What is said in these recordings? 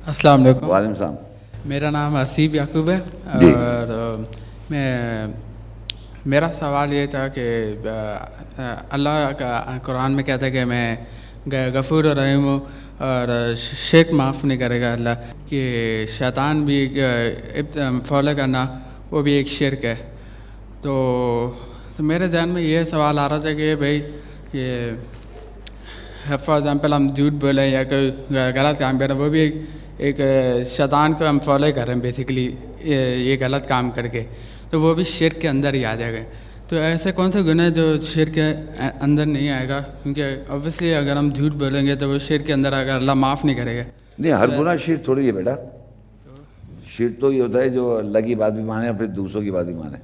السلام علیکم. وعلیکم السلام. میرا نام حسیب یعقوب ہے جی. اور میرا سوال یہ تھا کہ اللہ کا قرآن میں کہتا ہے کہ میں غفور و رحیم ہوں اور شرک معاف نہیں کرے گا اللہ، کہ شیطان بھی فالو کرنا وہ بھی ایک شرک ہے. تو میرے ذہن میں یہ سوال آ رہا تھا کہ بھائی یہ فار ایگزامپل ہم جھوٹ بولیں یا کوئی غلط کام کریں، وہ بھی ایک شیطان کو ہم فالو کر رہے ہیں بیسیکلی یہ غلط کام کر کے، تو وہ بھی شرک کے اندر ہی آ جائے گا. تو ایسے کون سے گناہ جو شرک کے اندر نہیں آئے گا؟ کیونکہ اوبیسلی اگر ہم جھوٹ بولیں گے تو وہ شرک کے اندر آئے گا، اللہ معاف نہیں کرے گا. نہیں، ہر گناہ شرک تھوڑی ہے بیٹا. شرک تو یہ ہوتا ہے جو اللہ کی بات بھی مانے اور پھر دوسروں کی بات بھی مانے.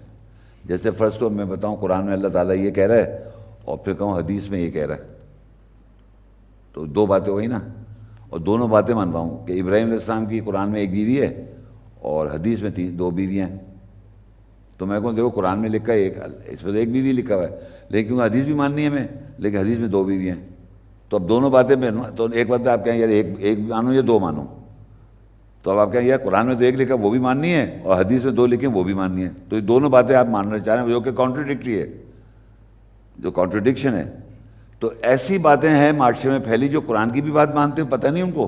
جیسے فرض کو میں بتاؤں قرآن میں اللہ تعالیٰ یہ کہہ رہا ہے اور پھر کہوں حدیث میں یہ کہہ رہا ہے، تو دو باتیں ہوئی نا. اور دونوں باتیں منواؤں کہ ابراہیم علیہ السلام کی قرآن میں ایک بیوی ہے اور حدیث میں دو بیویاں ہیں، تو میں کہوں دیکھو قرآن میں لکھا ہے ایک، اس میں تو ایک بیوی لکھا ہوا ہے، لیکن کیونکہ حدیث بھی ماننی ہے ہمیں، لیکن حدیث میں دو بیویاں ہیں. تو اب دونوں باتیں میں تو ایک بات آپ کہیں یار ایک مانو یا دو مانو، تو اب آپ کہیں یار قرآن میں تو ایک لکھا وہ بھی ماننی ہے اور حدیث میں دو لکھے وہ بھی ماننی ہے. تو یہ دونوں باتیں آپ ماننا چاہ رہے ہیں جو کہ کانٹرڈکٹری ہے، جو کانٹرڈکشن ہے. تو ایسی باتیں ہیں معاشرے میں پھیلی جو قرآن کی بھی بات مانتے ہیں، پتہ نہیں ان کو.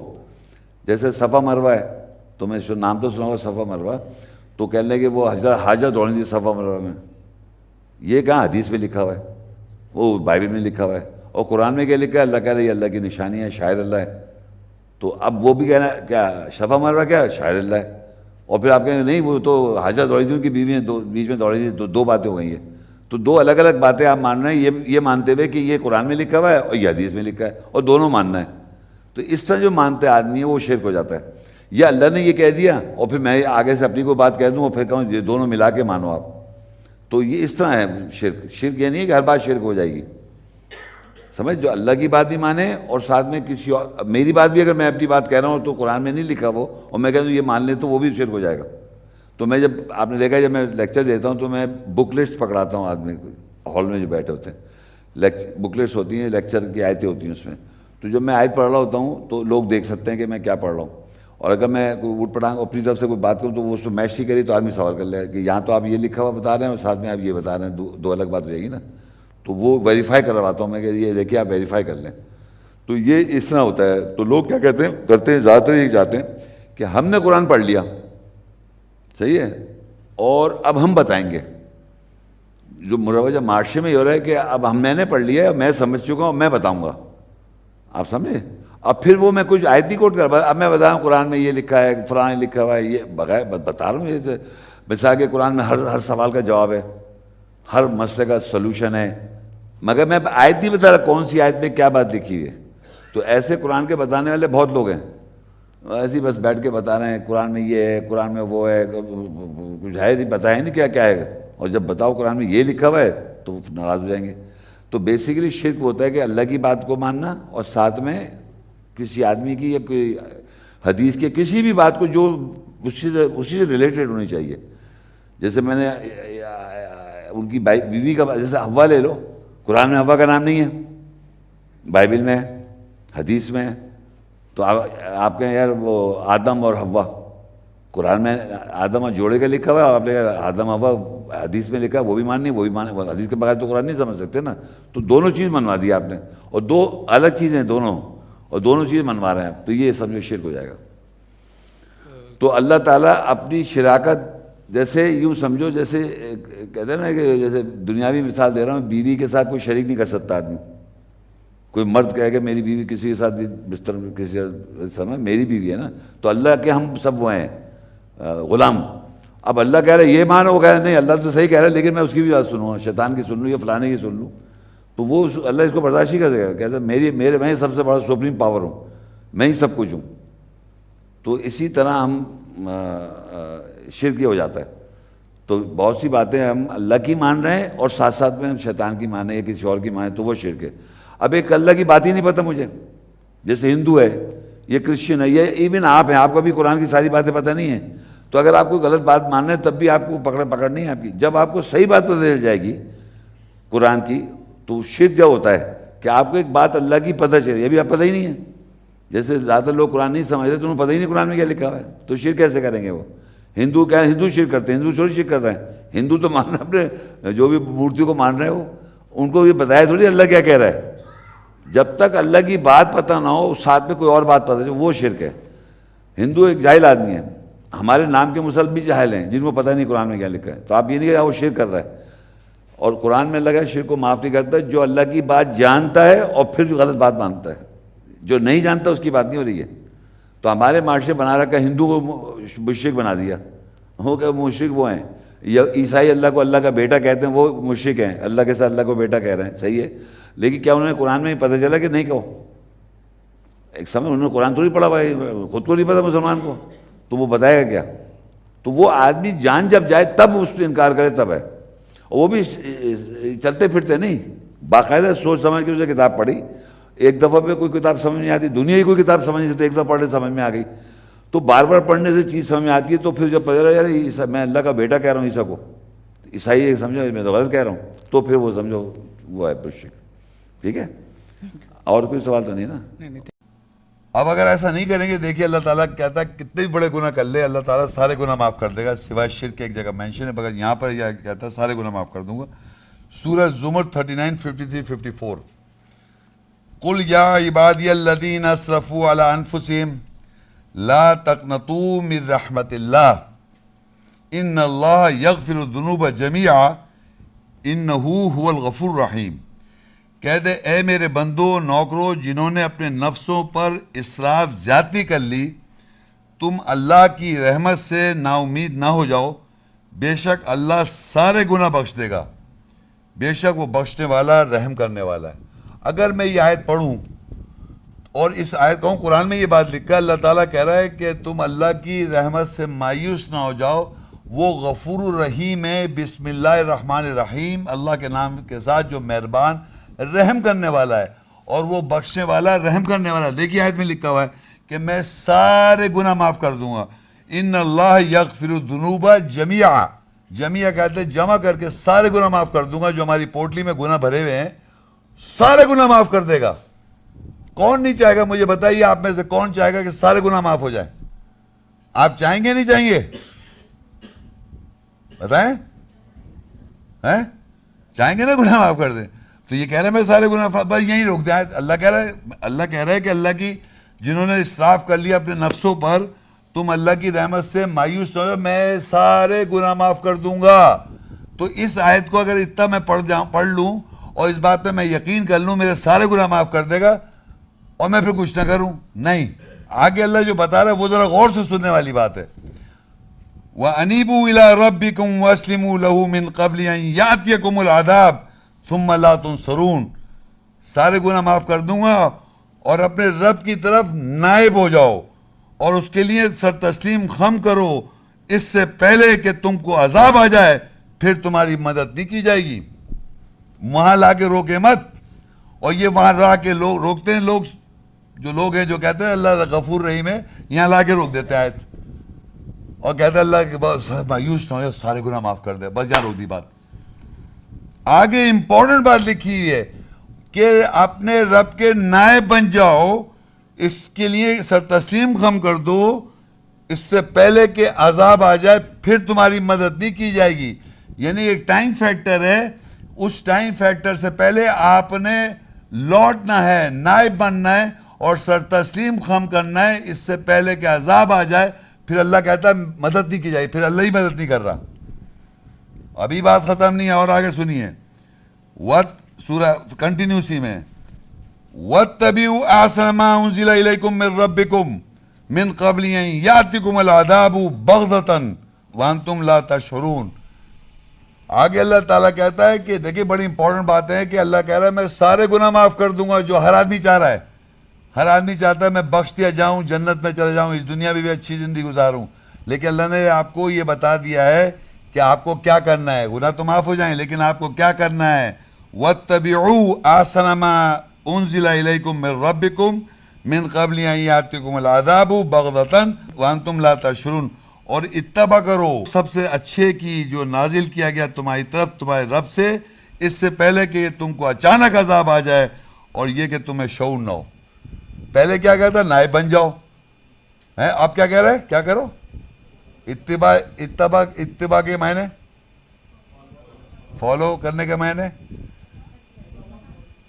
جیسے صفا مروہ ہے، تو میں نام تو سنا ہوگا صفا مروہ، تو کہنے لگے وہ حاجہ دوڑیں گی صفا مروہ میں. یہ کہاں حدیث میں لکھا ہوا ہے، وہ بائبل میں لکھا ہوا ہے. اور قرآن میں کیا لکھا ہے؟ اللہ کہہ رہا ہے یہ اللہ کی نشانی ہے، شاعر اللہ ہے. تو اب وہ بھی کہنا کیا صفا مروہ کیا شاعر اللہ ہے، اور پھر آپ کہیں گے نہیں وہ تو حاجہ دوڑی تھی ان کی بیوی ہیں، بیچ میں دوڑی تھی، تو دو باتیں ہو گئی ہیں. تو دو الگ الگ باتیں آپ مان رہے ہیں یہ مانتے ہوئے کہ یہ قرآن میں لکھا ہوا ہے اور یہ حدیث میں لکھا ہے، اور دونوں ماننا ہے. تو اس طرح جو مانتے آدمی ہے وہ شرک ہو جاتا ہے. یا اللہ نے یہ کہہ دیا اور پھر میں آگے سے اپنی کوئی بات کہہ دوں اور پھر کہوں یہ دونوں ملا کے مانو آپ. تو یہ اس طرح ہے شرک. شرک یہ نہیں ہے کہ ہر بات شرک ہو جائے گی، سمجھ، جو اللہ کی بات بھی مانے اور ساتھ میں کسی اور میری بات بھی، اگر میں اپنی بات کہہ رہا ہوں تو قرآن میں نہیں لکھا وہ اور میں کہہ دوں یہ مان لیں تو وہ بھی شرک ہو جائے گا. تو میں جب آپ نے دیکھا جب میں لیکچر دیتا ہوں تو میں بک لسٹ پکڑاتا ہوں آدمی کو، ہال میں جو بیٹھے ہوتے ہیں بک لسٹ ہوتی ہیں، لیکچر کی آیتیں ہوتی ہیں اس میں. تو جب میں آیت پڑھ رہا ہوتا ہوں تو لوگ دیکھ سکتے ہیں کہ میں کیا پڑھ رہا ہوں. اور اگر میں کوئی اٹھ پڑھاؤں اپنی طرف سے کوئی بات کروں تو وہ اس میں میچ ہی کری تو آدمی سوال کر لے کہ یہاں تو آپ یہ لکھا ہوا بتا رہے ہیں اور ساتھ میں آپ یہ بتا رہے ہیں، دو الگ بات ہو جائے گی نا. تو وہ ویریفائی کرواتا ہوں میں کہ یہ دیکھیے آپ ویریفائی کر لیں. تو یہ اس طرح ہوتا ہے. تو لوگ کیا کرتے ہیں زیادہ تر یہ چاہتے ہیں کہ ہم نے قرآن پڑھ لیا، صحیح ہے، اور اب ہم بتائیں گے. جو مروجہ معاشرے میں یہ ہو رہا ہے کہ اب میں نے پڑھ لیا ہے، میں سمجھ چکا ہوں، میں بتاؤں گا. آپ سمجھے؟ اب پھر وہ میں کچھ آیت ہی کوٹ کر اب میں بتاؤں قرآن میں یہ لکھا ہے، فلاں لکھا ہوا ہے، یہ بغیر بتا رہا ہوں. یہ مثال کہ قرآن میں ہر سوال کا جواب ہے، ہر مسئلے کا سلوشن ہے، مگر میں آیت نہیں بتا رہا کون سی آیت میں کیا بات لکھی ہے. تو ایسے قرآن کے بتانے والے بہت لوگ ہیں، ایسے ہی بس بیٹھ کے بتا رہے ہیں قرآن میں یہ ہے، قرآن میں وہ ہے، کچھ ہے نہیں، بتایا نہیں کیا ہے. اور جب بتاؤ قرآن میں یہ لکھا ہوا ہے تو ناراض ہو جائیں گے. تو بیسیکلی شرک ہوتا ہے کہ اللہ کی بات کو ماننا اور ساتھ میں کسی آدمی کی یا کوئی حدیث کے کسی بھی بات کو جو اسی سے ریلیٹڈ ہونی چاہیے. جیسے میں نے ان کی بیوی کا، جیسے حوا لے لو، قرآن میں حوا کا نام نہیں ہے، بائبل میں ہے، حدیث میں ہے. تو آپ کہیں یار وہ آدم اور حوا، قرآن میں آدم اور جوڑے کا لکھا ہوا ہے، آپ نے آدم حوا حدیث میں لکھا ہے، وہ بھی ماننی ہے وہ بھی مانے. حدیث کے بغیر تو قرآن نہیں سمجھ سکتے نا. تو دونوں چیز منوا دی آپ نے، اور دو الگ چیزیں دونوں، اور دونوں چیز منوا رہے ہیں آپ، تو یہ سمجھو شرک ہو جائے گا. تو اللہ تعالیٰ اپنی شراکت، جیسے یوں سمجھو جیسے کہتے ہیں نا کہ جیسے دنیاوی مثال دے رہا ہوں، بیوی کے ساتھ کوئی شریک نہیں کر سکتا آدمی. کوئی مرد کہے کہ میری بیوی کسی کے ساتھ بھی بستر میں کسی سمجھ میری بیوی ہے نا. تو اللہ کے ہم سب وہ ہیں غلام. اب اللہ کہہ رہے یہ مانو، وہ کہہ رہے نہیں اللہ تو صحیح کہہ رہا ہے لیکن میں اس کی بھی بات سنوں، شیطان کی سن لوں یا فلانے کی سن لوں. تو وہ اللہ اس کو برداشت ہی کر دے گا، کہتا ہے میں سب سے بڑا سپریم پاور ہوں، میں ہی سب کچھ ہوں. تو اسی طرح ہم شرک ہو جاتا ہے. تو بہت سی باتیں ہم اللہ کی مان رہے ہیں اور ساتھ ساتھ میں ہم شیطان کی مانیں یا کسی اور کی مانیں، تو وہ شرک ہے. اب ایک اللہ کی بات ہی نہیں پتہ مجھے، جیسے ہندو ہے، یہ کرسچن ہے، یہ ایون آپ ہیں، آپ کو بھی قرآن کی ساری باتیں پتہ نہیں ہیں. تو اگر آپ کو غلط بات مان رہے ہیں تب بھی آپ کو پکڑ نہیں ہے آپ کی. جب آپ کو صحیح بات پتہ چل جائے گی قرآن کی، تو شرک جو ہوتا ہے کہ آپ کو ایک بات اللہ کی پتہ چلے، یہ بھی آپ پتہ ہی نہیں ہے. جیسے زیادہ لوگ قرآن نہیں سمجھ رہے تو انہیں پتہ ہی نہیں قرآن میں کیا لکھا ہوا ہے، تو شرک کیسے کریں گے وہ؟ ہندو کیا ہندو شرک کرتے ہیں؟ ہندو تھوڑی شرک کر رہے ہیں، ہندو تو مان رہے ہیں اپنے جو بھی مورتیوں کو مان رہے ہیں، وہ ان کو یہ بتایا تھوڑی اللہ کیا کہہ رہا ہے۔ جب تک اللہ کی بات پتہ نہ ہو، ساتھ میں کوئی اور بات پتہ چلے، وہ شرک ہے۔ ہندو ایک جاہل آدمی ہے، ہمارے نام کے مسلم بھی جاہل ہیں جن کو پتہ نہیں قرآن میں کیا لکھا ہے، تو آپ یہ نہیں کہ وہ شرک کر رہا ہے۔ اور قرآن میں لگا شرک کو معاف نہیں کرتا جو اللہ کی بات جانتا ہے اور پھر جو غلط بات مانتا ہے، جو نہیں جانتا اس کی بات نہیں ہو رہی ہے۔ تو ہمارے معاشرے بنا رکھا ہندو کو مشرک بنا دیا، وہ کہ مشرک وہ ہیں، یا عیسائی اللہ کو اللہ کا بیٹا کہتے ہیں، وہ مشرک ہیں، اللہ کے ساتھ اللہ کو بیٹا کہہ رہے ہیں، صحیح ہے، لیکن کیا انہوں نے قرآن میں پتہ چلا کہ نہیں کہو؟ ایک سمجھ انہوں نے قرآن تھوڑی پڑھا بھائی، خود کو نہیں پتہ مسلمان کو، تو وہ بتائے گا کیا؟ تو وہ آدمی جان جب جائے تب اس سے انکار کرے تب ہے، اور وہ بھی چلتے پھرتے نہیں، باقاعدہ سوچ سمجھ کے اسے کتاب پڑھی۔ ایک دفعہ پہ کوئی کتاب سمجھ نہیں آتی، دنیا کی کوئی کتاب سمجھ نہیں آتی، ایک دفعہ پڑھنے سمجھ میں آ گئی، تو بار بار پڑھنے سے چیز سمجھ میں آتی ہے، تو پھر جب پتہ چلا یار میں اللہ کا بیٹا کہہ رہا ہوں عیسیٰ کو، عیسائی سمجھو میں تو غلط کہہ رہا ہوں، تو پھر وہ سمجھو وہ ہے مشرک۔ ٹھیک ہے، اور کوئی سوال تو نہیں نا؟ اب اگر ایسا نہیں کریں گے، دیکھیے اللہ تعالیٰ کہتا ہے کتنے بھی بڑے گناہ کر لے اللہ تعالیٰ سارے گناہ معاف کر دے گا، سوائے شرک کے ایک جگہ مینشن ہے، مگر یہاں پر یہ کہتا ہے سارے گناہ معاف کر دوں گا۔ سورہ زمر 39 53 54، قل یا عبادی الذین اسرفوا علی انفسہم لا تقنطوا من رحمت اللہ ان اللہ یغفر الذنوب جمیعا انہ هو الغفور الرحیم۔ کہہ دے اے میرے بندو نوکرو جنہوں نے اپنے نفسوں پر اسراف زیادتی کر لی، تم اللہ کی رحمت سے نا امید نہ ہو جاؤ، بے شک اللہ سارے گناہ بخش دے گا، بے شک وہ بخشنے والا رحم کرنے والا ہے۔ اگر میں یہ آیت پڑھوں اور اس آیت کہوں قرآن میں یہ بات لکھا، اللہ تعالیٰ کہہ رہا ہے کہ تم اللہ کی رحمت سے مایوس نہ ہو جاؤ، وہ غفور الرحیم ہے، بسم اللہ الرحمن الرحیم، اللہ کے نام کے ساتھ جو مہربان رحم کرنے والا ہے، اور وہ بخشنے والا رحم کرنے والا ہے۔ دیکھیے آیت میں لکھا ہوا ہے کہ میں سارے گناہ معاف کر دوں گا، ان اللہ یغفر الذنوب جمیعا، جمیعا کہتے ہیں جمع کر کے، سارے گناہ معاف کر دوں گا، جو ہماری پوٹلی میں گناہ بھرے ہوئے ہیں سارے گناہ معاف کر دے گا۔ کون نہیں چاہے گا؟ مجھے بتائیے آپ میں سے کون چاہے گا کہ سارے گناہ معاف ہو جائیں؟ آپ چاہیں گے نہیں چاہیں گے؟ بتائیں، چاہیں گے نا گناہ معاف کر دیں؟ تو یہ کہہ رہے ہیں میں سارے گناہ، بس یہیں روک دیں۔ اللہ کہہ رہا ہے کہ اللہ کی جنہوں نے اسراف کر لیا اپنے نفسوں پر، تم اللہ کی رحمت سے مایوس نہ ہو، میں سارے گناہ معاف کر دوں گا۔ تو اس آیت کو اگر اتنا میں پڑھ لوں اور اس بات پہ میں یقین کر لوں میرے سارے گناہ معاف کر دے گا، اور میں پھر کچھ نہ کروں، نہیں، آگے اللہ جو بتا رہا ہے وہ ذرا غور سے سننے والی بات ہے۔ وَأَنِيبُوا إِلَىٰ رَبِّكُمْ وَأَسْلِمُوا لَهُ مِنْ قَبْلِ أَنْ يَأْتِيَكُمُ الْعَذَابُ ثُمَّ لَا تُنصَرُونَ۔ سارے گناہ معاف کر دوں گا اور اپنے رب کی طرف نائب ہو جاؤ اور اس کے لیے سر تسلیم خم کرو، اس سے پہلے کہ تم کو عذاب آ جائے پھر تمہاری مدد نہیں کی جائے گی۔ وہاں لا کے روکے مت، اور یہ وہاں لا کے لوگ روکتے ہیں، جو لوگ ہیں جو کہتے ہیں اللہ غفور رحیم ہے، یہاں لا کے روک دیتے آیت اور کہتے ہیں اللہ کے بس مایوس نہ ہو سارے گناہ معاف کر دے، بس یہاں روک دی بات۔ آگے امپورٹنٹ بات لکھی ہوئی ہے کہ اپنے رب کے نائب بن جاؤ، اس کے لیے سر تسلیم خم کر دو، اس سے پہلے کہ عذاب آ جائے پھر تمہاری مدد نہیں کی جائے گی۔ یعنی ایک ٹائم فیکٹر ہے، اس ٹائم فیکٹر سے پہلے آپ نے لوٹنا ہے، نائب بننا ہے اور سر تسلیم خم کرنا ہے، اس سے پہلے کہ عذاب آ جائے پھر اللہ کہتا ہے مدد نہیں کی جائے، پھر اللہ ہی مدد نہیں کر رہا۔ ابھی بات ختم نہیں ہے، اور آگے سنیے سورہ کنٹینیوسی میں، وَاتَّبِعُوا أَحْسَنَ مَا أُنزِلَ إِلَيْكُم مِّن رَّبِّكُم مِّن قَبْلِ أَن يَأْتِيَكُمُ الْعَذَابُ بَغْتَةً وَأَنتُمْ لَا تَشْعُرُونَ۔ آگے اللہ تعالیٰ کہتا ہے کہ دیکھیں بڑی امپورٹنٹ بات ہے کہ اللہ کہہ رہا ہے میں سارے گناہ معاف کر دوں گا، جو ہر آدمی چاہ رہا ہے۔ ہر آدمی چاہتا ہے میں بخش دیا جاؤں، جنت میں چلے جاؤں، اس دنیا میں بھی اچھی زندگی گزاروں، لیکن اللہ نے آپ کو یہ بتا دیا ہے کہ آپ کو کیا کرنا ہے۔ گناہ تو معاف ہو جائیں لیکن آپ کو کیا کرنا ہے؟ وَاتَّبِعُوا أَحْسَنَ مَا أُنزِلَ إِلَيْكُم مِّن رَّبِّكُم مِّن قَبْلِ أَن يَأْتِيَكُمُ الْعَذَابُ بَغْتَةً وَأَنتُمْ لَا تَشْعُرُونَ، اور اتباع کرو سب سے اچھے کی جو نازل کیا گیا تمہاری طرف تمہارے رب سے، اس سے پہلے کہ تم کو اچانک عذاب آ جائے اور یہ کہ تمہیں شعور نہ ہو۔ پہلے کیا کہتا نائب بن جاؤ ہیں، اب کیا کہہ رہا ہے؟ کیا کرو؟ اتباع کے معنی فالو کرنے کے معنی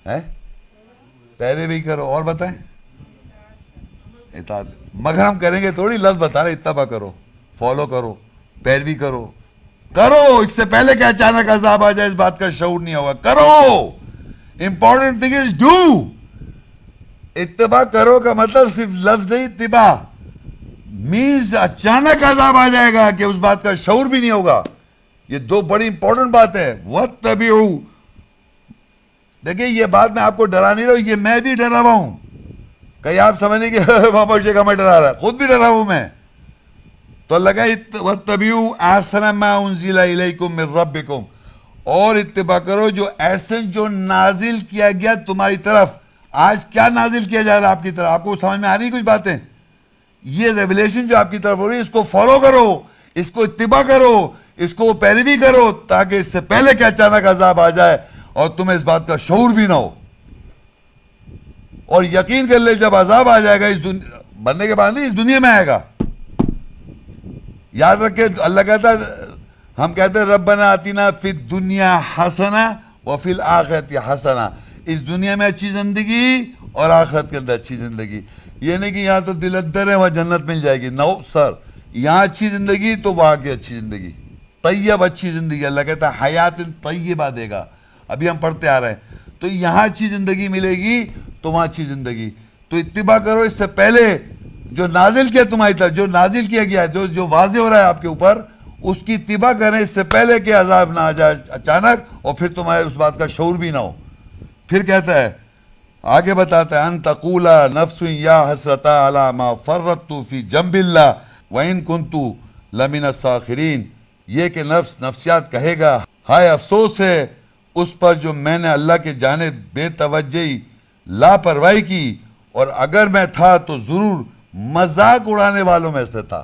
ہے پیروی کرو، اور بتائیں اطاعت، مگر ہم کریں گے تھوڑی، لفظ بتا رہے اتباع کرو، فالو کرو، پیروی کرو، کرو، اس سے پہلے کہ اچانک عذاب آ جائے اس بات کا شعور نہیں ہوگا، کرو، امپورٹنٹ تھنگ از ڈو. اتباع کرو کا مطلب صرف لفظ نہیں، اتباع مینز اچانک عذاب آ جائے گا کہ اس بات کا شعور بھی نہیں ہوگا. یہ دو بڑی امپورٹنٹ بات ہے. وَاتَّبِعُوا، دیکھیں یہ بات میں آپ کو ڈرا نہیں رہا ہوں، یہ میں بھی ڈرا ہوا ہوں. کہیں آپ سمجھیں کہ بابا شیخ ہمیں ڈرا رہا ہے، خود بھی ڈرا ہوں میں. تو اللہ کہا وَاتَّبِعُوا أَحْسَنَ مَا أُنزِلَ إِلَيْكُم مِّن رَّبِّكُم، اور اتباع کرو جو ایسن جو نازل کیا گیا تمہاری طرف. آج کیا نازل کیا جا رہا ہے آپ کی طرف؟ آپ کو سمجھ میں آ رہی کچھ باتیں؟ یہ ریولیشن جو آپ کی طرف ہو رہی ہے، اس کو فالو کرو، اس کو اتباع کرو، اس کو پیروی کرو، تاکہ اس سے پہلے کہ اچانک عذاب آ جائے اور تمہیں اس بات کا شعور بھی نہ ہو. اور یقین کر لے جب عذاب آ جائے گا اس بننے کے بعد نہیں، اس دنیا میں آئے گا. یاد رکھے اللہ کہتا ہے، ہم کہتے ہیں ربنا آتنا فی الدنیا حسنہ وفی الآخرۃ حسنہ، اس دنیا میں اچھی زندگی اور آخرت کے اندر اچھی زندگی. یہ نہیں کہ یہاں تو دل ادر ہے وہاں جنت مل جائے گی، نو سر، یہاں اچھی زندگی تو وہاں کی اچھی زندگی، طیب اچھی زندگی. اللہ کہتا ہے حیات طیبہ دے گا، ابھی ہم پڑھتے آ رہے ہیں. تو یہاں اچھی زندگی ملے گی تو وہاں اچھی زندگی. تو اتباع کرو اس سے پہلے جو نازل کیا تمہاری طرف، جو نازل کیا گیا ہے، جو واضح ہو رہا ہے آپ کے اوپر، اس کی اتباع کریں اس سے پہلے کہ عذاب نہ آ جائے اچانک اور پھر تمہارے اس بات کا شعور بھی نہ ہو. پھر کہتا ہے، آگے بتاتا ہے ان تقول نفس یا حسرتا علی ما فرطت فی جنب اللہ وان کنت لمن الساخرین، یہ کہ نفسیات کہے گا ہائے افسوس ہے اس پر جو میں نے اللہ کے جانب بے توجہی لاپرواہی کی، اور اگر میں تھا تو ضرور مذاق اڑانے والوں میں سے تھا.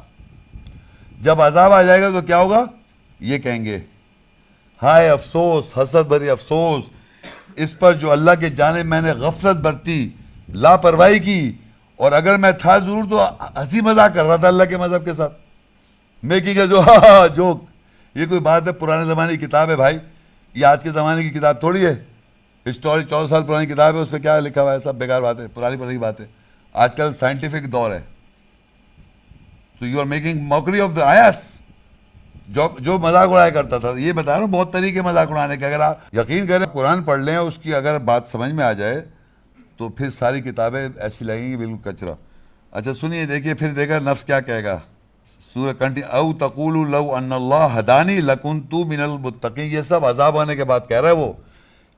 جب عذاب آ جائے گا تو کیا ہوگا؟ یہ کہیں گے ہائے افسوس، حسرت بھری افسوس اس پر جو اللہ کے جانب میں نے غفلت برتی، لاپرواہی کی، اور اگر میں تھا ضرور تو ہنسی مذاق کر رہا تھا اللہ کے مذہب کے ساتھ. میکنگ ہے جو جوک، یہ کوئی بات ہے؟ پرانے زمانے کی کتاب ہے بھائی، یہ آج کے زمانے کی کتاب تھوڑی ہے. ہسٹوری 14 سال پرانی کتاب ہے، اس پہ کیا لکھا ہوا ہے؟ سب بیکار بات ہے، پرانی بات ہے. آج کل سائنٹیفک دور ہے. تو you are making mockery of the آیاس. جو مذاق اڑایا کرتا تھا، یہ بتا رہا ہوں بہت طریقے مذاق اڑانے کے. اگر آپ یقین کریں قرآن پڑھ لیں، اس کی اگر بات سمجھ میں آ جائے تو پھر ساری کتابیں ایسی لگیں گی بالکل کچرا. اچھا سنیے، دیکھیے پھر دیکھا نفس کیا کہے گا. سورہ کنٹینیو، او تقول لو ان اللہ ہدانی لکنت من المتقین. یہ سب عذاب آنے کے بعد کہہ رہا ہے وہ.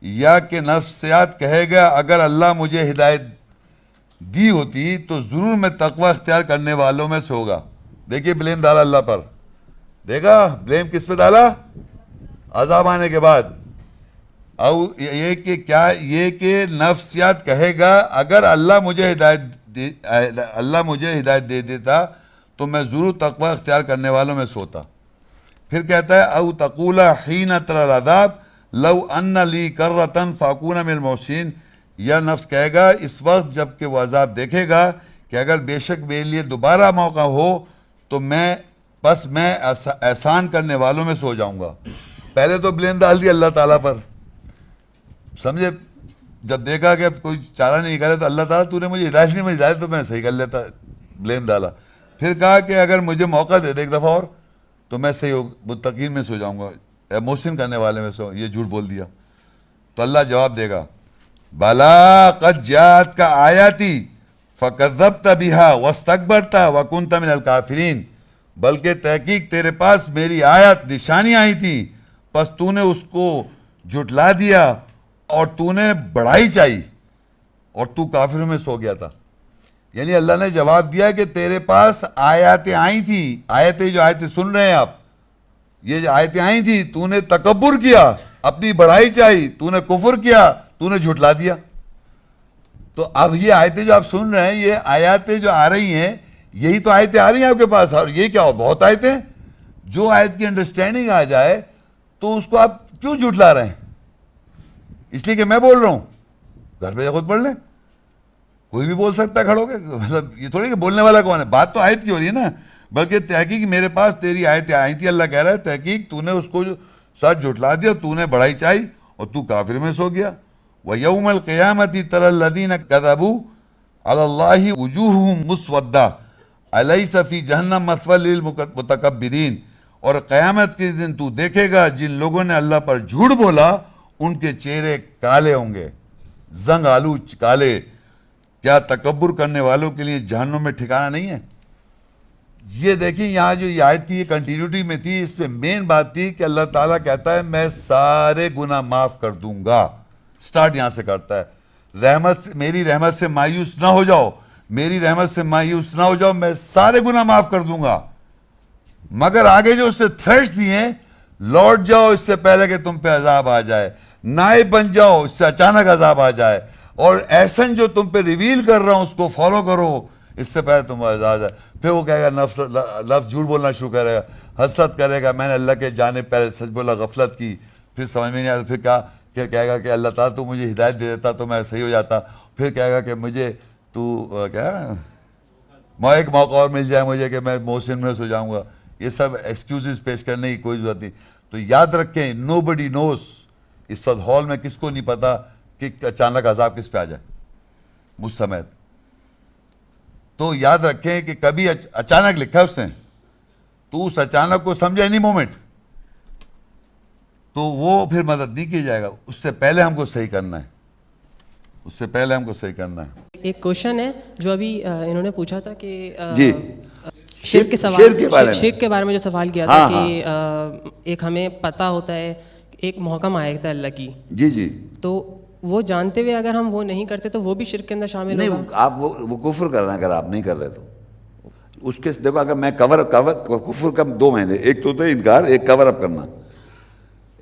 یا کہ نفسیات کہے گا اگر اللہ مجھے ہدایت دی ہوتی تو ضرور میں تقوی اختیار کرنے والوں میں سے ہوگا. دیکھیے بلیم ڈالا اللہ پر. دیکھا بلیم کس پہ ڈالا؟ عذاب آنے کے بعد. او یہ کہ کیا، یہ کہ نفسیات کہے گا اگر اللہ مجھے ہدایت دے دیتا تو میں ضرور تقوی اختیار کرنے والوں میں سے ہوتا. پھر کہتا ہے او تقول حین تری العذاب لو ان لی کرۃ فاکون من المحسنین. یا نفس کہے گا اس وقت جب کہ وہ عذاب دیکھے گا کہ اگر بے شک میرے لیے دوبارہ موقع ہو تو میں احسان کرنے والوں میں سو جاؤں گا. پہلے تو بلیم ڈال دیا اللہ تعالیٰ پر، سمجھے. جب دیکھا کہ کوئی چارہ نہیں کرے تو اللہ تعالیٰ تو نے مجھے ہدایت نہیں، مجھے ہدایت تو میں صحیح کر لیتا، بلیم ڈالا. پھر کہا کہ اگر مجھے موقع دے دے ایک دفعہ اور تو میں صحیح متقین میں سو جاؤں گا، محسن کرنے والے میں سو. یہ جھوٹ بول دیا. تو اللہ جواب دے گا بلا قد جاءتک آیاتی فکذبت بها واستکبرت وکنت من الکافرین. بلکہ تحقیق تیرے پاس میری آیت نشانی آئی تھی، پس تو نے اس کو جھٹلا دیا اور تو نے بڑائی چاہی اور تو کافروں میں سو گیا تھا. یعنی اللہ نے جواب دیا کہ تیرے پاس آیاتیں آئی تھی، آیتیں جو آیتیں سن رہے ہیں آپ، یہ جو آیتیں آئی تھی، تو نے تکبر کیا، اپنی بڑائی چاہی، تو نے کفر کیا، تو نے جھٹلا دیا. تو اب یہ آیتیں جو آپ سن رہے ہیں، یہ آیاتیں جو آ رہی ہیں، یہی تو آیتیں آ رہی ہیں آپ کے پاس. اور یہ کیا ہو، بہت آیتیں. جو آیت کی انڈرسٹینڈنگ آ جائے تو اس کو آپ کیوں جھٹلا رہے ہیں؟ اس لیے کہ میں بول رہا ہوں. گھر پہ خود پڑھ لیں. کوئی بھی بول سکتا ہے کھڑو کے, مطلب یہ تھوڑی کہ بولنے والا کون ہے, بات تو آیت کی ہو رہی ہے نا, بلکہ تحقیق میرے پاس تیری آیتیں آئی تھی, اللہ کہہ رہا ہے تحقیق تو نے اس کو ساتھ جھٹلا دیا, تو نے بڑائی چاہی اور تو کافر میں سو گیا. وَيَوْمَ الْقِيَامَةِ تَرَى الَّذِينَ كَذَبُوا عَلَى اللَّهِ وُجُوهُهُمْ مُسْوَدَّةٌ أَلَيْسَ فِي جَهَنَّمَ مَثْوًى لِلْمُتَكَبِّرِينَ, اور قیامت کے دن تو دیکھے گا جن لوگوں نے اللہ پر جھوٹ بولا ان کے چہرے کالے ہوں گے, زنگ آلود کالے. کیا تکبر کرنے والوں کے لیے جہنم میں ٹھکانہ نہیں ہے؟ یہ دیکھیں یہاں جو یہ آیت کی یہ کنٹینیوٹی میں تھی, اس میں مین بات تھی کہ اللہ تعالیٰ کہتا ہے میں سارے گناہ معاف کر دوں گا. سٹارٹ یہاں سے کرتا ہے, رحمت میری رحمت سے مایوس نہ ہو جاؤ, میری رحمت سے مایوس نہ ہو جاؤ, میں سارے گناہ معاف کر دوں گا. مگر آگے جو اس سے تھریٹس دیے ہیں, لوٹ جاؤ اس سے پہلے کہ تم پہ عذاب آ جائے, نائب بن جاؤ اس سے اچانک عذاب آ جائے, اور احسن جو تم پہ ریویل کر رہا ہوں اس کو فالو کرو اس سے پہلے تم عذاب آ جائے. پھر وہ کہے گا لفظ جھوٹ بولنا شروع کرے گا, حسرت کرے گا میں نے اللہ کے جانب پہلے سچ بولا, غفلت کی, پھر سمجھ میں نہیں آتا, پھر کیا کہے گا کہ اللہ تعالیٰ تو مجھے ہدایت دے دیتا تو میں صحیح ہو جاتا, پھر کہے گا کہ مجھے تو کیا ایک موقع اور مل جائے مجھے کہ میں محسن میں سو جاؤں گا. یہ سب ایکسکیوزز پیش کرنے کی کوئی ضرورت نہیں. تو یاد رکھیں نو بڈی نوز, اس وقت ہال میں کس کو نہیں پتا کہ اچانک عذاب کس پہ آ جائے مجھ سمیت. تو یاد رکھیں کہ کبھی اچانک لکھا ہے اس نے, تو اس اچانک کو سمجھا نہیں مومنٹ, تو وہ پھر مدد نہیں کی جائے گا. اس سے پہلے ہم کو صحیح کرنا ہے, اس سے پہلے ہم کو صحیح کرنا ہے. ایک کوشچن ہے جو ابھی انہوں نے پوچھا تھا کہ جی شرک کے سوال, شرک کے بارے میں جو سوال کیا تھا کہ ایک ہمیں پتہ ہوتا ہے ایک محکم آیت ہے اللہ کی, جی جی, تو وہ جانتے ہوئے اگر ہم وہ نہیں کرتے تو وہ بھی شرک کے اندر شامل ہوگا؟ نہیں, آپ وہ کفر کر رہے ہیں اگر آپ نہیں کر رہے تو. اس کے دیکھو اگر میں کفر کا دو معنی, ایک تو ہوتا ہے انکار, ایک کور اپ کرنا.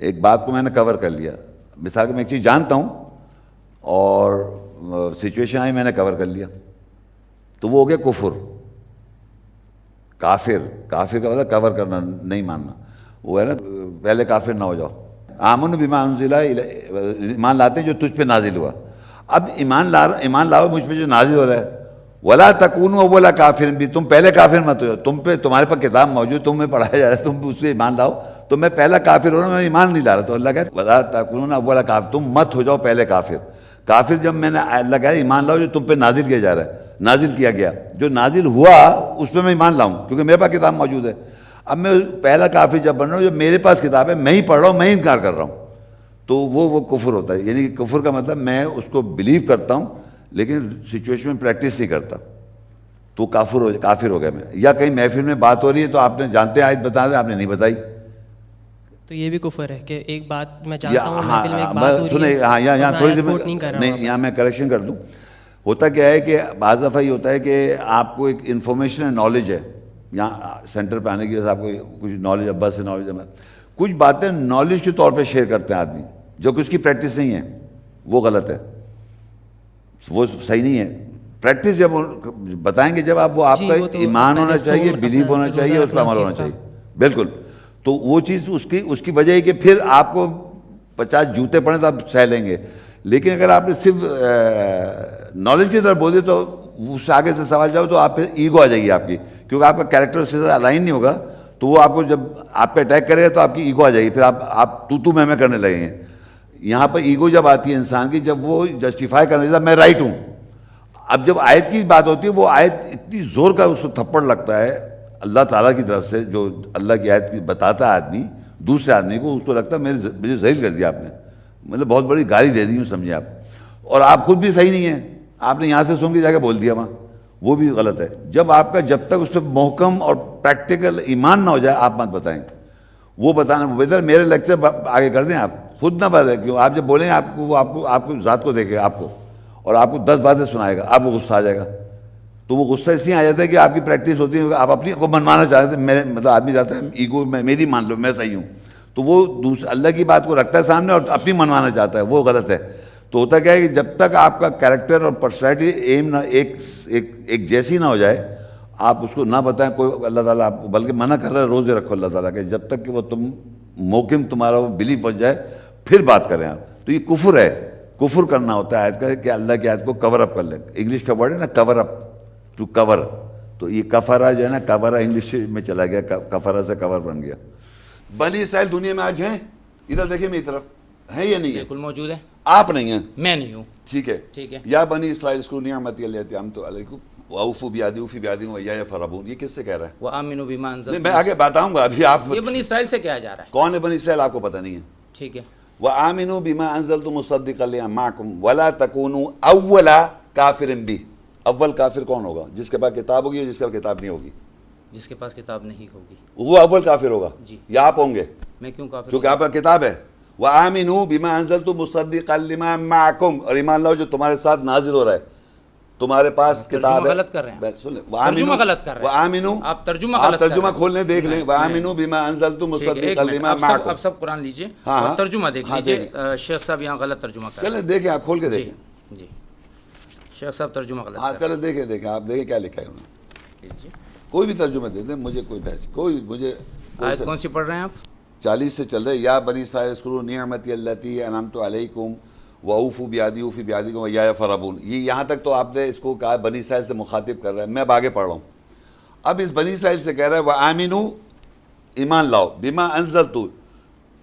ایک بات کو میں نے کور کر لیا, مثال کہ میں ایک چیز جانتا ہوں اور سچویشن آئی میں نے کور کر لیا, تو وہ ہو گیا کفر. کافر کا مطلب کور کرنا, نہیں ماننا, وہ ہے نا پہلے کافر نہ ہو جاؤ. آمن بما انزل, ایمان لاتے ہیں جو تجھ پہ نازل ہوا. اب ایمان لاؤ مجھ پہ جو نازل ہو رہا ہے, ولا تکونوا اولا کافر بھی, تم پہلے کافر مت ہو جاؤ. تم پہ تمہارے پاس کتاب موجود, تم میں پڑھایا جا رہا ہے, تم اس پہ ایمان لاؤ, تو میں پہلا کافر ہو رہا ہوں, میں ایمان نہیں لا رہا. تو اللہ کہتا ہے ولا تکونوا اولا کافر, تم مت ہو جاؤ پہلے کافر. کافر جب میں نے اللہ کہا ایمان لاؤ جو تم پہ نازل کیا جا رہا ہے, نازل کیا گیا, جو نازل ہوا اس پہ میں ایمان لاؤں کیونکہ میرے پاس کتاب موجود ہے. اب میں پہلا کافر جب بن رہا ہوں, جب میرے پاس کتاب ہے, میں ہی پڑھ رہا ہوں, میں ہی انکار کر رہا ہوں, تو وہ کفر ہوتا ہے. یعنی کہ کفر کا مطلب میں اس کو بلیو کرتا ہوں لیکن سچویشن میں پریکٹس نہیں کرتا, تو کافر ہو گیا میں. یا کہیں محفل میں بات ہو رہی ہے تو آپ نے جانتے ہیں آیت بتا دیں, آپ نے نہیں بتائی, تو یہ بھی کفر ہے کہ ایک بات میں جانتا ہوں محفل میں ایک بات ہو رہی ہے, ہاں یہاں تھوڑی سی نہیں, یہاں میں کریکشن کر دوں. ہوتا کیا ہے کہ بعض دفعہ یہ ہوتا ہے کہ آپ کو ایک انفارمیشن ہے, نالج ہے, یہاں سینٹر پہ آنے کی وجہ سے آپ کو کچھ نالج, ابا سے نالج ہے, کچھ باتیں نالج کے طور پہ شیئر کرتے ہیں آدمی, جو کہ اس کی پریکٹس نہیں ہے, وہ غلط ہے, وہ صحیح نہیں ہے. پریکٹس جب بتائیں گے, جب آپ وہ آپ کا ایمان ہونا چاہیے, بلیف ہونا چاہیے, اس پہ عمل ہونا چاہیے, بالکل. تو وہ چیز اس کی وجہ ہے کہ پھر آپ کو 50 جوتے پڑیں تو آپ سہ لیں گے. لیکن اگر آپ نے صرف نالج کی طرف بول دیا تو اس سے آگے سے سوال جاؤ تو آپ پہ ایگو آ جائے گی آپ کی, کیونکہ آپ کا کیریکٹر اس کے ساتھ الائن نہیں ہوگا, تو وہ آپ کو جب آپ پہ اٹیک کرے گا تو آپ کی ایگو آ جائے گی, پھر آپ تو میں کرنے لگیں گے. یہاں پہ ایگو جب آتی ہے انسان کی, جب وہ جسٹیفائی کرنے لگتا ہے میں رائٹ ہوں. اب جب آیت کی بات ہوتی ہے, وہ آیت اتنی زور کا اس کو تھپڑ لگتا ہے اللہ تعالیٰ کی طرف سے, جو اللہ کی آیت کی بتاتا ہے آدمی دوسرے آدمی کو, اس کو لگتا ہے مجھے ذلیل کر دیا آپ نے, مطلب بہت بڑی گالی دے دی ہوں سمجھے آپ, اور آپ خود بھی صحیح نہیں ہیں, آپ نے یہاں سے سن کے جا کے بول دیا وہاں, وہ بھی غلط ہے. جب تک اس پہ محکم اور پریکٹیکل ایمان نہ ہو جائے آپ مت بتائیں. وہ بتانا بہتر, میرے لیکچر آگے کر دیں, آپ خود نہ بتائیں, کیوں آپ جب بولیں آپ کو, وہ آپ کو ذات کو دیکھے گا آپ کو, اور آپ کو 10 باتیں سنائے گا, آپ کو غصہ آ جائے گا. تو وہ غصہ اس لیے آ جاتا ہے کہ آپ کی پریکٹس ہوتی ہے, آپ اپنی کو منوانا چاہتے ہیں, میرے مطلب آدمی جاتا ہے ایگو میری مان لو میں صحیح ہوں, تو وہ اللہ کی بات کو رکھتا ہے سامنے اور اپنی منوانا چاہتا ہے, وہ غلط ہے. تو ہوتا کیا ہے کہ جب تک آپ کا کیریکٹر اور پرسنالٹی ایم نہ ایک جیسی نہ ہو جائے, آپ اس کو نہ بتائیں کوئی, اللہ تعالیٰ آپ بلکہ منع کر رہا ہے روزے رکھو اللہ تعالیٰ کے, جب تک کہ وہ محکم تمہارا وہ بلیف بن جائے پھر بات کریں آپ. تو یہ کفر ہے, کفر کرنا ہوتا ہے آیت کا کہ اللہ کی آیت کو کور اپ کر لے. انگلش کا ورڈ ہے نا کور اپ, ٹو کور. تو یہ کفرہ جو ہے نا, کورہ انگلش میں چلا گیا, کفرہ سے کور بن گیا. بنی اسرائیل دنیا میں آج ہیں؟ ادھر دیکھیں میری طرف, ہیں یا نہیں ہے؟ بالکل موجود ہے. آپ نہیں ہیں, میں نہیں ہوں. ٹھیک ہے. یا بنی اسرائیل اذکروا نعمتی التي انعمت علیکم واوفوا بعہدی اوفی بعہدی وایایا فارہبون, یہ کس سے کہہ رہا ہے؟ وآمنوا بما انزلت. میں آگے بتاؤں گا, ابھی آپ یہ بنی اسرائیل سے کہا جا رہا ہے. کون ہے بنی اسرائیل آپ کو پتہ نہیں ہے. ٹھیک ہے. وآمنوا بما انزلت مصدقا لما معکم ولا تکونوا اول کافر بہ. اول کافر کون ہوگا؟ جس کے پاس کتاب ہوگی یا جس کے پاس کتاب نہیں ہوگی؟ جس کے پاس کتاب نہیں ہوگی وہ اول کافر ہوگا. جی. یا آپ ہوں گے؟ میں کیوں کافر؟ کیونکہ آپ کا کتاب ہے. وآمنوا بما انزلت مصدقا لما معکم, اور ایمان لاؤ جو تمہارے ساتھ نازل ہو رہا ہے. تمہارے پاس کتاب ہے. غلط کر رہے ہیں. سن لیں, ترجمہ غلط کر رہے ہیں. وآمنوا, آپ ترجمہ غلط کر رہے ہیں. ترجمہ کھول لیں, دیکھ لیں. وآمنوا بما انزلت مصدقا لما معکم. آپ سب قرآن لیجئے اور ترجمہ دیکھ لیجئے. شیخ صاحب یہاں غلط ترجمہ کر رہے ہیں. چلیں دیکھیں, آپ کھول کے دیکھیں. جی شیخ صاحب ترجمہ غلط. ہاں چلیں دیکھیں, آپ دیکھیں کیا لکھا ہے انہوں نے. کوئی بھی ترجمہ دے دیں, مجھے کوئی بحث, کوئی مجھے. آیت کون سی پڑھ رہے ہیں آپ؟ 40 سے چل رہے. یا بنی اسرائیل اذکروا نعمتی التي انعمت علیکم واوفوا بعہدی اوفی بعہدکم وایایا فارہبون. یہ یہاں تک تو آپ نے اس کو کہا بنی اسرائیل سے مخاطب کر رہا ہے. میں اب آگے پڑھ رہا ہوں. اب اس بنی اسرائیل سے کہہ رہا ہے وآمنوا, ایمان لاؤ, بما انزلت,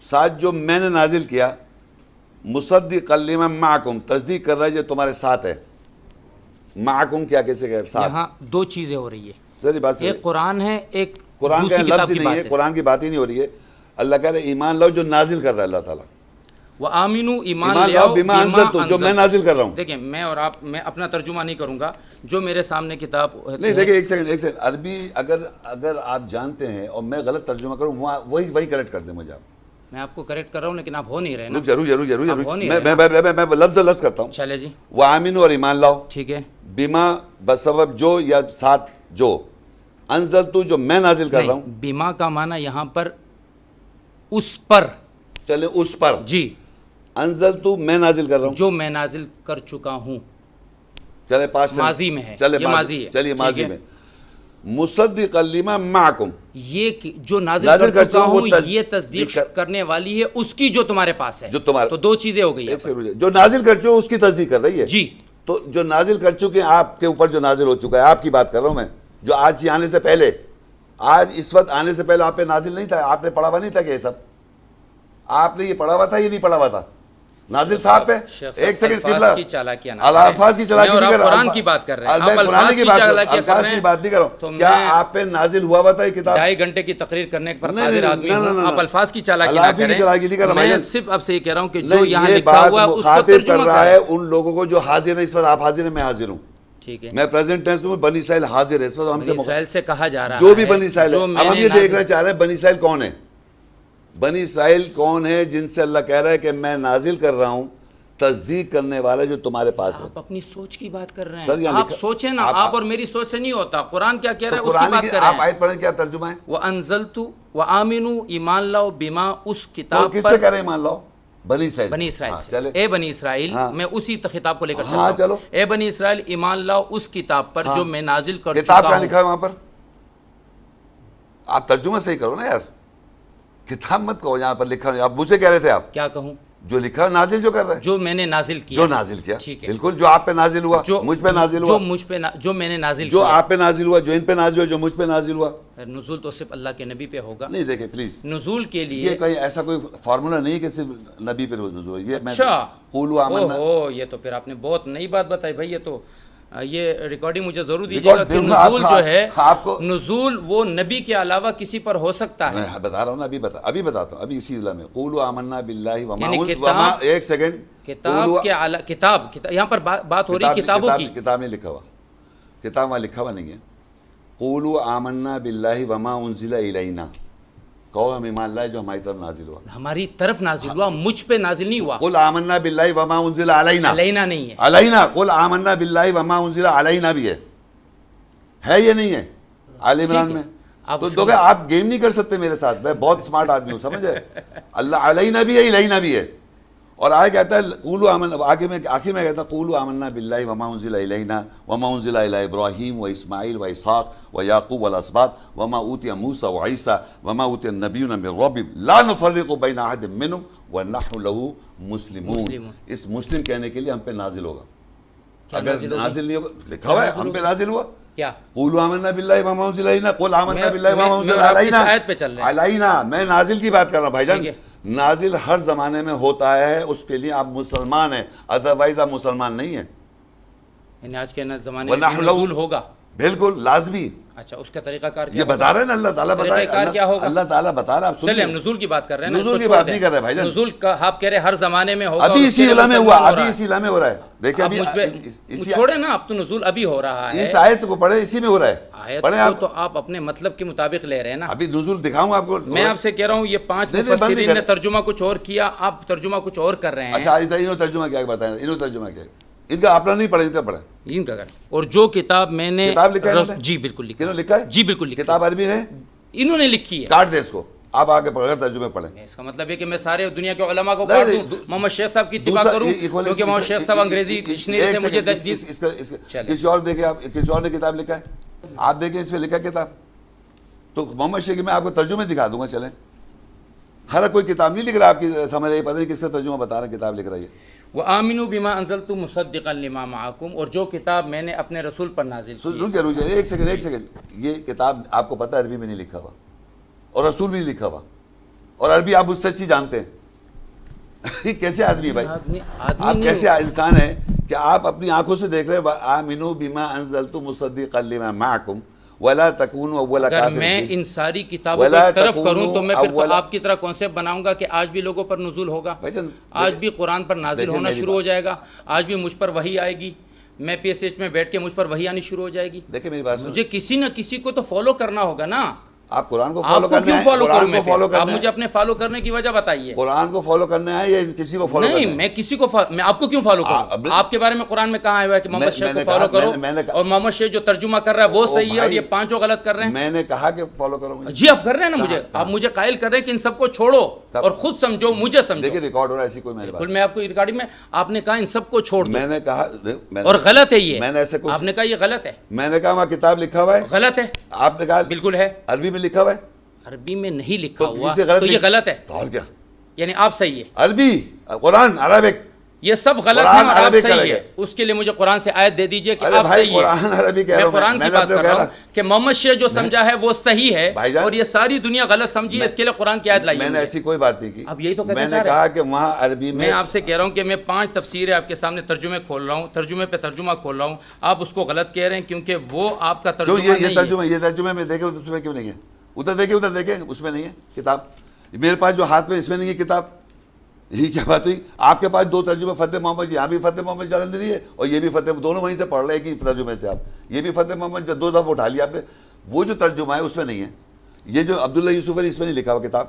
ساتھ جو میں نے نازل کیا, مصدقا لما معکم, تصدیق کر رہا ہے جو تمہارے ساتھ ہے. معکم کیا کیسے کہ ساتھ؟ یہاں دو چیزیں ہو رہی ہے. ذرا بات ایک قرآن ہے, ایک قرآن کا دوسری لفظ کتاب ہی کی نہیں ہے, بات ہے. قرآن کی بات ہی نہیں ہو رہی ہے. اللہ کہہ رہے ایمان لاؤ جو نازل کر رہا ہے اللہ تعالیٰ. وآمنوا, ایمان ایمان لے لاؤ آؤ بما انزلت, جو میں نازل کر رہا ہوں. دیکھیں میں اور آپ, میں اپنا ترجمہ نہیں کروں گا, جو میرے سامنے کتاب نہیں دیکھیں, ایک سیکنڈ. عربی اگر آپ جانتے ہیں اور میں غلط ترجمہ کروں, وہی کریکٹ کر دیں مجھے آپ. میں آپ کو کریکٹ کر رہا ہوں لیکن آپ ہو نہیں رہے نا. ضرور میں لفظ کرتا ہوں. چلے جی. وآمنوا, اور ایمان لاؤ, ٹھیک ہے, بما بسبب جو, یا ساتھ جو, انزلت, جو میں نازل کر رہا ہوں. بیما کا معنی یہاں پر اس پر. چلے اس پر. جی. انزلت, میں نازل کر رہا ہوں, جو میں نازل کر چکا ہوں. چلے پاس ماضی میں ہے, چلے ماضی ہے. چلیے ماضی میں. مصدقا لما معکم, یہ جو نازل کر چکا ہوں یہ تصدیق کرنے والی ہے اس کی جو تمہارے پاس ہے. جو تمہارے, تو دو چیزیں ہو گئی. جو نازل کر چکے اس کی تصدیق کر رہی ہے. جی. تو جو نازل کر چکے ہیں آپ کے اوپر, جو نازل ہو چکا ہے, آپ کی بات کر رہا ہوں میں, جو آج آنے سے پہلے, آج اس وقت آنے سے پہلے آپ پہ نازل نہیں تھا. آپ نے پڑھا ہوا نہیں تھا کہ یہ سب آپ نے یہ پڑھا ہوا تھا, یہ نہیں پڑھا ہوا تھا, نازل تھا آپ پہ. ایک سیکنڈ, الفاظ کی چالاکی نہیں کر رہا, قرآن کی بات کر رہے ہیں. میں قرآن کی بات, الفاظ کی بات نہیں کر رہا ہوں. کیا آپ پہ نازل ہوا ہوا تھا یہ کتاب؟ 2.5 گھنٹے کی تقریر کرنے پر قادر آدمی ہوں. آپ الفاظ کی چالاکی نہ کریں. میں صرف اب سے یہ کہہ رہا ہوں کہ جو یہاں لکھا ہوا ہے اس کو ترجمہ کر رہا ہے ان لوگوں کو جو حاضر ہیں اس وقت. آپ حاضر ہیں, میں حاضر ہوں. ٹھیک ہے, میں پریزنٹ ٹینس میں, بنی اسرائیل حاضر ہے اس وقت. ہم بنی اسرائیل سے کہا جا رہا ہے جو بھی بنی اسرائیل ہے. اب ہم یہ دیکھنا چاہ رہے ہیں بنی اسرائیل کون ہے. بنی اسرائیل کون ہے جن سے اللہ کہہ رہا ہے کہ میں نازل کر رہا ہوں, تصدیق کرنے والا جو تمہارے پاس ہے. آپ اپنی سوچ کی بات کر رہے ہیں. آپ سوچیں نا, آپ اور میری سوچ سے نہیں ہوتا. قرآن کیا کہہ رہا ہے اس کی بات کر رہے ہیں. آپ آیت پڑھیں, کیا ترجمہ ہے؟ وَأَنزَلْتُ وَآمِنُوا, ایمان لاؤ, بما, اس کتاب کس پر. سے کہہ رہے ہیں ایمان لاؤ؟ بنی اسرائیل. بنی اسرائیل سے. اے بنی اسرائیل, میں اسی خطاب کو لے کر چلتا ہوں. چلو. اے بنی اسرائیل, ایمان لاؤ اس کتاب پر جو میں نازل کر چکا ہوں. کتاب کیا لکھا ہے وہاں پر؟ آپ ترجمہ صحیح کرو نا یار, کتاب مت کہو جہاں پر لکھا. آپ مجھے کہہ رہے تھے, آپ کیا کہوں؟ جو لکھا نازل جو کر رہا ہے, جو میں نے نازل کیا. جو نازل کیا, ٹھیک ہے, بالکل. جو آپ پہ نازل ہوا, مجھ پہ نازل ہوا. جو میں نے نازل کیا, جو آپ پہ نازل ہوا, جو ان پہ نازل ہوا, جو مجھ پہ نازل ہوا. نزول تو صرف اللہ کے نبی پہ ہوگا. نہیں دیکھیں پلیز, نزول کے لیے یہ کوئی ایسا کوئی فارمولا نہیں کہ صرف نبی پہ نزول. یہ اچھا, قولوا آمنا. اوہ, یہ تو پھر آپ نے بہت نئی بات بتائی بھائی. یہ تو یہ ریکارڈنگ مجھے ضرور دیجیے گا کہ نزول جو ہے, نزول وہ نبی کے علاوہ کسی پر ہو سکتا ہے. میں بتا رہا ہوں نا, ابھی بتاتا ہوں, ابھی اسی ضلع میں. قولوا آمنا باللہ وما, ایک سیکنڈ, کتاب کے کتاب, یہاں پر بات ہو رہی ہے کتابوں کی. کتاب نہیں لکھا ہوا, کتاب وہاں لکھا ہوا نہیں ہے. قولوا آمنا باللہ وما انزل الینا, کہو ہم ایمان لائے جو ہماری طرف نازل ہوا. ہماری طرف نازل ہوا, مجھ پہ نازل نہیں ہوا. قل آمنا باللہ وما انزل علینا. علینا نہیں ہے, علینا. قل آمنا باللہ وما انزل علینا بھی ہے یہ نہیں ہے آل عمران میں. تو دیکھیں آپ گیم نہیں کر سکتے میرے ساتھ, میں بہت سمارٹ آدمی ہوں, سمجھے. اللہ علینا بھی ہے, الینا بھی ہے. اور آگے کہتا ہے قولوا آمنا، آخر میں کہتا ہے قولوا آمنا باللہ وما انزل الینا وما انزل الی ابراہیم و اسماعیل و اسحاق و یعقوب والاسباط وما اوتی موسیٰ و عیسیٰ وما اوتی النبیون من ربهم لا نفرق بین احد منہم ونحن له مسلمون. اس مسلم کہنے کے لیے ہم پہ نازل ہوگا. اگر نازل نہیں ہوگا، لکھا ہوا ہے ہم پہ نازل ہوا کیا قولوا آمنا باللہ وما انزل الینا قل آمنا باللہ وما انزل علینا. میں نازل کی بات کر رہا ہوں بھائی جان. نازل ہر زمانے میں ہوتا ہے، اس کے لیے آپ مسلمان ہیں، ادروائز آپ مسلمان نہیں ہیں. یعنی آج کے زمانے میں نزول ہوگا بالکل لازمی. اچھا اس کا طریقہ کار یہ بتا رہے ہیں نا اللہ تعالیٰ بتایا، اللہ تعالیٰ بتا رہا ہے. چلے ہم نزول کی بات کر رہے ہیں، نزول کی بات نہیں کر رہے بھائی جان. نزول کا آپ کہہ رہے ہر زمانے میں ہوگا، ابھی اسی عالم میں ہوا، ابھی اسی عالم میں ہو رہا ہے. دیکھیں ابھی چھوڑے نا، اب تو نزول ابھی ہو رہا ہے. اس آیت کو پڑھے، اسی میں ہو رہا ہے. آیت کو تو آپ اپنے مطلب کے مطابق لے رہے ہیں نا. ابھی نزول دکھاؤں آپ کو. میں آپ سے کہہ رہا ہوں یہ 5 مفسرین نے ترجمہ کچھ اور کیا، آپ ترجمہ کچھ اور کر رہے ہیں. اچھا انہوں ترجمہ کیا بتائیں، انہوں ترجمہ کیا، ان کا اپنا نہیں پڑھا، ان کا پڑھا ان کا کریں. اور جو کتاب میں نے کتاب لکھا ہے جی بالکل لکھا ہے، جی بالکل کتاب عربی میں انہوں نے لکھی ہے. کاٹ دے اس کو، آپ آگے پڑھ کر ترجمے پڑھیں. اس کا مطلب ہے کہ میں سارے دنیا کے علماء کو کاٹ دوں، محمد شیخ صاحب کی اتباع کروں کیونکہ محمد شیخ صاحب انگریزی ڈکشنری سے مجھے کسی اور دیکھیں، آپ کسی اور نے کتاب لکھا ہے، آپ دیکھیں اس پہ لکھا کتاب. تو محمد شیخ میں آپ کو ترجمے دکھا دوں گا. چلیں ہر کوئی کتاب نہیں لکھ رہا، آپ کی سمجھ رہی، پتہ نہیں کس کا ترجمہ بتا رہا ہے کتاب لکھ رہا ہے. وَآمِنُوا بِمَا أَنزَلْتُ مُصَدِّقًا لِمَا مَعَكُمْ، اور جو کتاب میں نے اپنے رسول پر نازل کی. رکیے ایک سیکنڈ. یہ کتاب آپ کو پتہ ہے عربی میں نہیں لکھا ہوا اور رسول بھی نہیں لکھا ہوا، اور عربی آپ اس سے اچھی جانتے ہیں. کیسے آدمی بھائی، آپ کیسے انسان ہیں کہ آپ اپنی آنکھوں سے دیکھ رہے ہیں وَآمِنُوا بِمَا أَنزَلْتُ مُصَدِّقًا لِمَا مَعَكُمْ وَلَا تَكُونُوا أَوَّلَ كَافِرٍ. اگر میں ان ساری کتابوں کو ایک طرف کروں تو میں پھر تو آپ کی طرح کانسیپٹ بناؤں گا کہ آج بھی لوگوں پر نزول ہوگا، آج بھی قرآن پر نازل ہونا شروع ہو جائے گا، آج بھی مجھ پر وحی آئے گی، میں پی ایس ایچ میں بیٹھ کے مجھ پر وحی آنی شروع ہو جائے گی. دیکھیں میری بات، مجھے کسی نہ کسی کو تو فالو کرنا ہوگا نا. آپ قرآن کو فالو کرنا ہے، قرآن کو فالو کرنا ہے. آپ مجھے اپنے فالو کرنے کی وجہ بتائیے. قرآن کو فالو کرنا ہے یا کسی کو فالو کرنا ہے؟ نہیں، میں کسی کو میں آپ کو کیوں فالو کروں؟ آپ کے بارے میں قرآن میں کہاں آیا ہوا ہے کہ محمد شیخ کو فالو کرو، اور محمد شیخ جو ترجمہ کر رہا ہے وہ صحیح ہے اور یہ 5 غلط کر رہے ہیں. میں نے کہا کہ فالو کرو. جی آپ کر رہے ہیں نا مجھے، آپ مجھے قائل کر رہے ہیں کہ ان سب کو چھوڑو اور خود سمجھو، مجھے سمجھو. دیکھیں ریکارڈ ہو رہا ہے، ایسی کوئی میرے بات. میں آپ کو ریکارڈنگ میں آپ نے کہا ان سب کو چھوڑ دو، میں نے کہا اور غلط ہے یہ. میں نے ایسے کچھ، آپ نے کہا یہ غلط ہے. میں نے کہا وہاں کتاب لکھا ہوا ہے، غلط ہے. آپ نے کہا بالکل ہے، عربی میں لکھا ہوا ہے. عربی میں نہیں لکھا ہوا تو یہ غلط ہے. اور کیا، یعنی آپ صحیح ہے. عربی قرآن عربک یہ سب غلط ہے اور آپ صحیح ہے. اس کے لیے مجھے قرآن سے آیت دے دیجئے کہ آپ صحیح ہے. میں قرآن کی بات کر رہا ہوں کہ محمد شیخ جو سمجھا ہے وہ صحیح ہے اور یہ ساری دنیا غلط سمجھی ہے، اس کے لیے قرآن کی آیت لائیے. میں نے ایسی کوئی بات نہیں کی. اب یہی تو کہنا میں چاہ نے رہے ہیں. کہا کہ وہاں عربی میں آپ سے کہہ رہا ہوں کہ میں 5 تفسیریں آپ کے سامنے ترجمے کھول رہا ہوں، ترجمے پہ ترجمہ کھول رہا ہوں، آپ اس کو غلط کہہ رہے ہیں کیونکہ وہ آپ کا ترجمہ نہیں ہے. یہ ترجمے میں دیکھیں اس میں کیوں نہیں ہے؟ ادھر دیکھیں اس میں نہیں ہے کتاب. میرے پاس جو ہاتھ میں اس میں نہیں ہے کتاب. یہی کیا بات ہوئی؟ آپ کے پاس 2 ترجمے، فتح محمد، یہاں بھی فتح محمد جالندھری ہے اور یہ بھی فتح، دونوں وہیں سے پڑھ رہے ہیں کہ ترجمے سے. آپ یہ بھی فتح محمد 2 دفعہ اٹھا لیا آپ نے. وہ جو ترجمہ ہے اس میں نہیں ہے. یہ جو عبداللہ یوسف علی اس میں نہیں لکھا ہوا کتاب.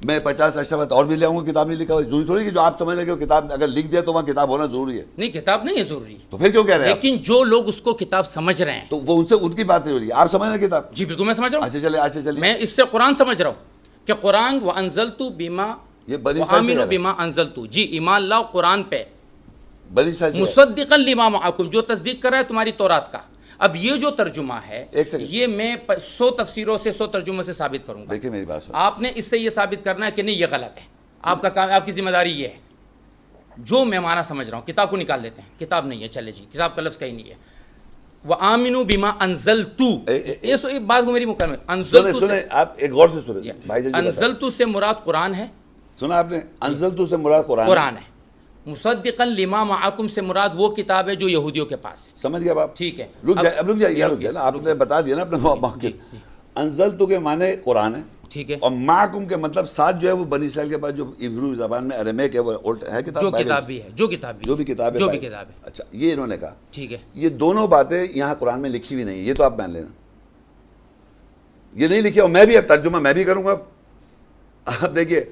میں 50 اشرفت اور بھی لے آؤں گا، کتاب نہیں لکھا ہوا. ضروری تھوڑی کہ جو آپ سمجھ رہے کہ کتاب اگر لکھ دیا تو وہاں کتاب ہونا ضروری ہے. نہیں، کتاب نہیں ہے ضروری. تو پھر کیوں کہہ رہے ہیں؟ لیکن جو لوگ اس کو کتاب سمجھ رہے ہیں تو وہ ان سے ان کی بات نہیں ہو رہی ہے. آپ سمجھ رہے ہیں کتاب؟ جی بالکل میں سمجھ رہا ہوں. اچھا چلیے میں اس سے قرآن سمجھ رہا ہوں کہ قرآن وَأَنزَلْتُ بِمَا وَآمِنُوا بِمَا أَنزَلْتُ، جی ایمان لاؤ قرآن پہ، مصدقا لما معکم، جو تصدیق کر رہا ہے تمہاری تورات کا. اب یہ جو ترجمہ ہے یہ میں 100 تفسیروں سے 100 ترجموں سے ثابت کروں گا. دیکھیں میری بات سن، آپ نے اس سے یہ ثابت کرنا ہے کہ نہیں یہ غلط ہے. آپ کا کام، آپ کی ذمہ داری یہ ہے. جو میں معنی سمجھ رہا ہوں، کتاب کو نکال دیتے ہیں، کتاب نہیں ہے، چلے جی کتاب کا لفظ کہیں نہیں ہے. وَآمِنُوا بِمَا أَنزَلْتُ، یہ بات کو میری مکمل. سنیں آپ ایک غور سے سنیں بھائی جان. انزلتو سے مراد قرآن ہے. سنا آپ نے؟ انزلتو سے مراد قرآن ہے. مصدقا لما معکم سے مراد وہ کتاب ہے جو یہودیوں کے پاس ہے. سمجھ گیا آپ؟ ٹھیک ہے، رک جائیے نا، آپ نے بتا دیا نا اپنے موقف. انزلتو کے معنی قرآن ہے، ٹھیک ہے، اور معکم کے مطلب ساتھ جو ہے وہ بنی اسرائیل کے پاس جو عبری زبان میں ارمیک ہے، وہ ہے کتاب، جو کتاب بھی ہے، جو بھی کتاب ہے. اچھا یہ انہوں نے کہا. ٹھیک ہے، یہ دونوں باتیں یہاں قرآن میں لکھی ہوئی نہیں، یہ تو آپ مان لینا یہ نہیں لکھی. اور میں بھی اب ترجمہ میں بھی کروں گا. اب دیکھیے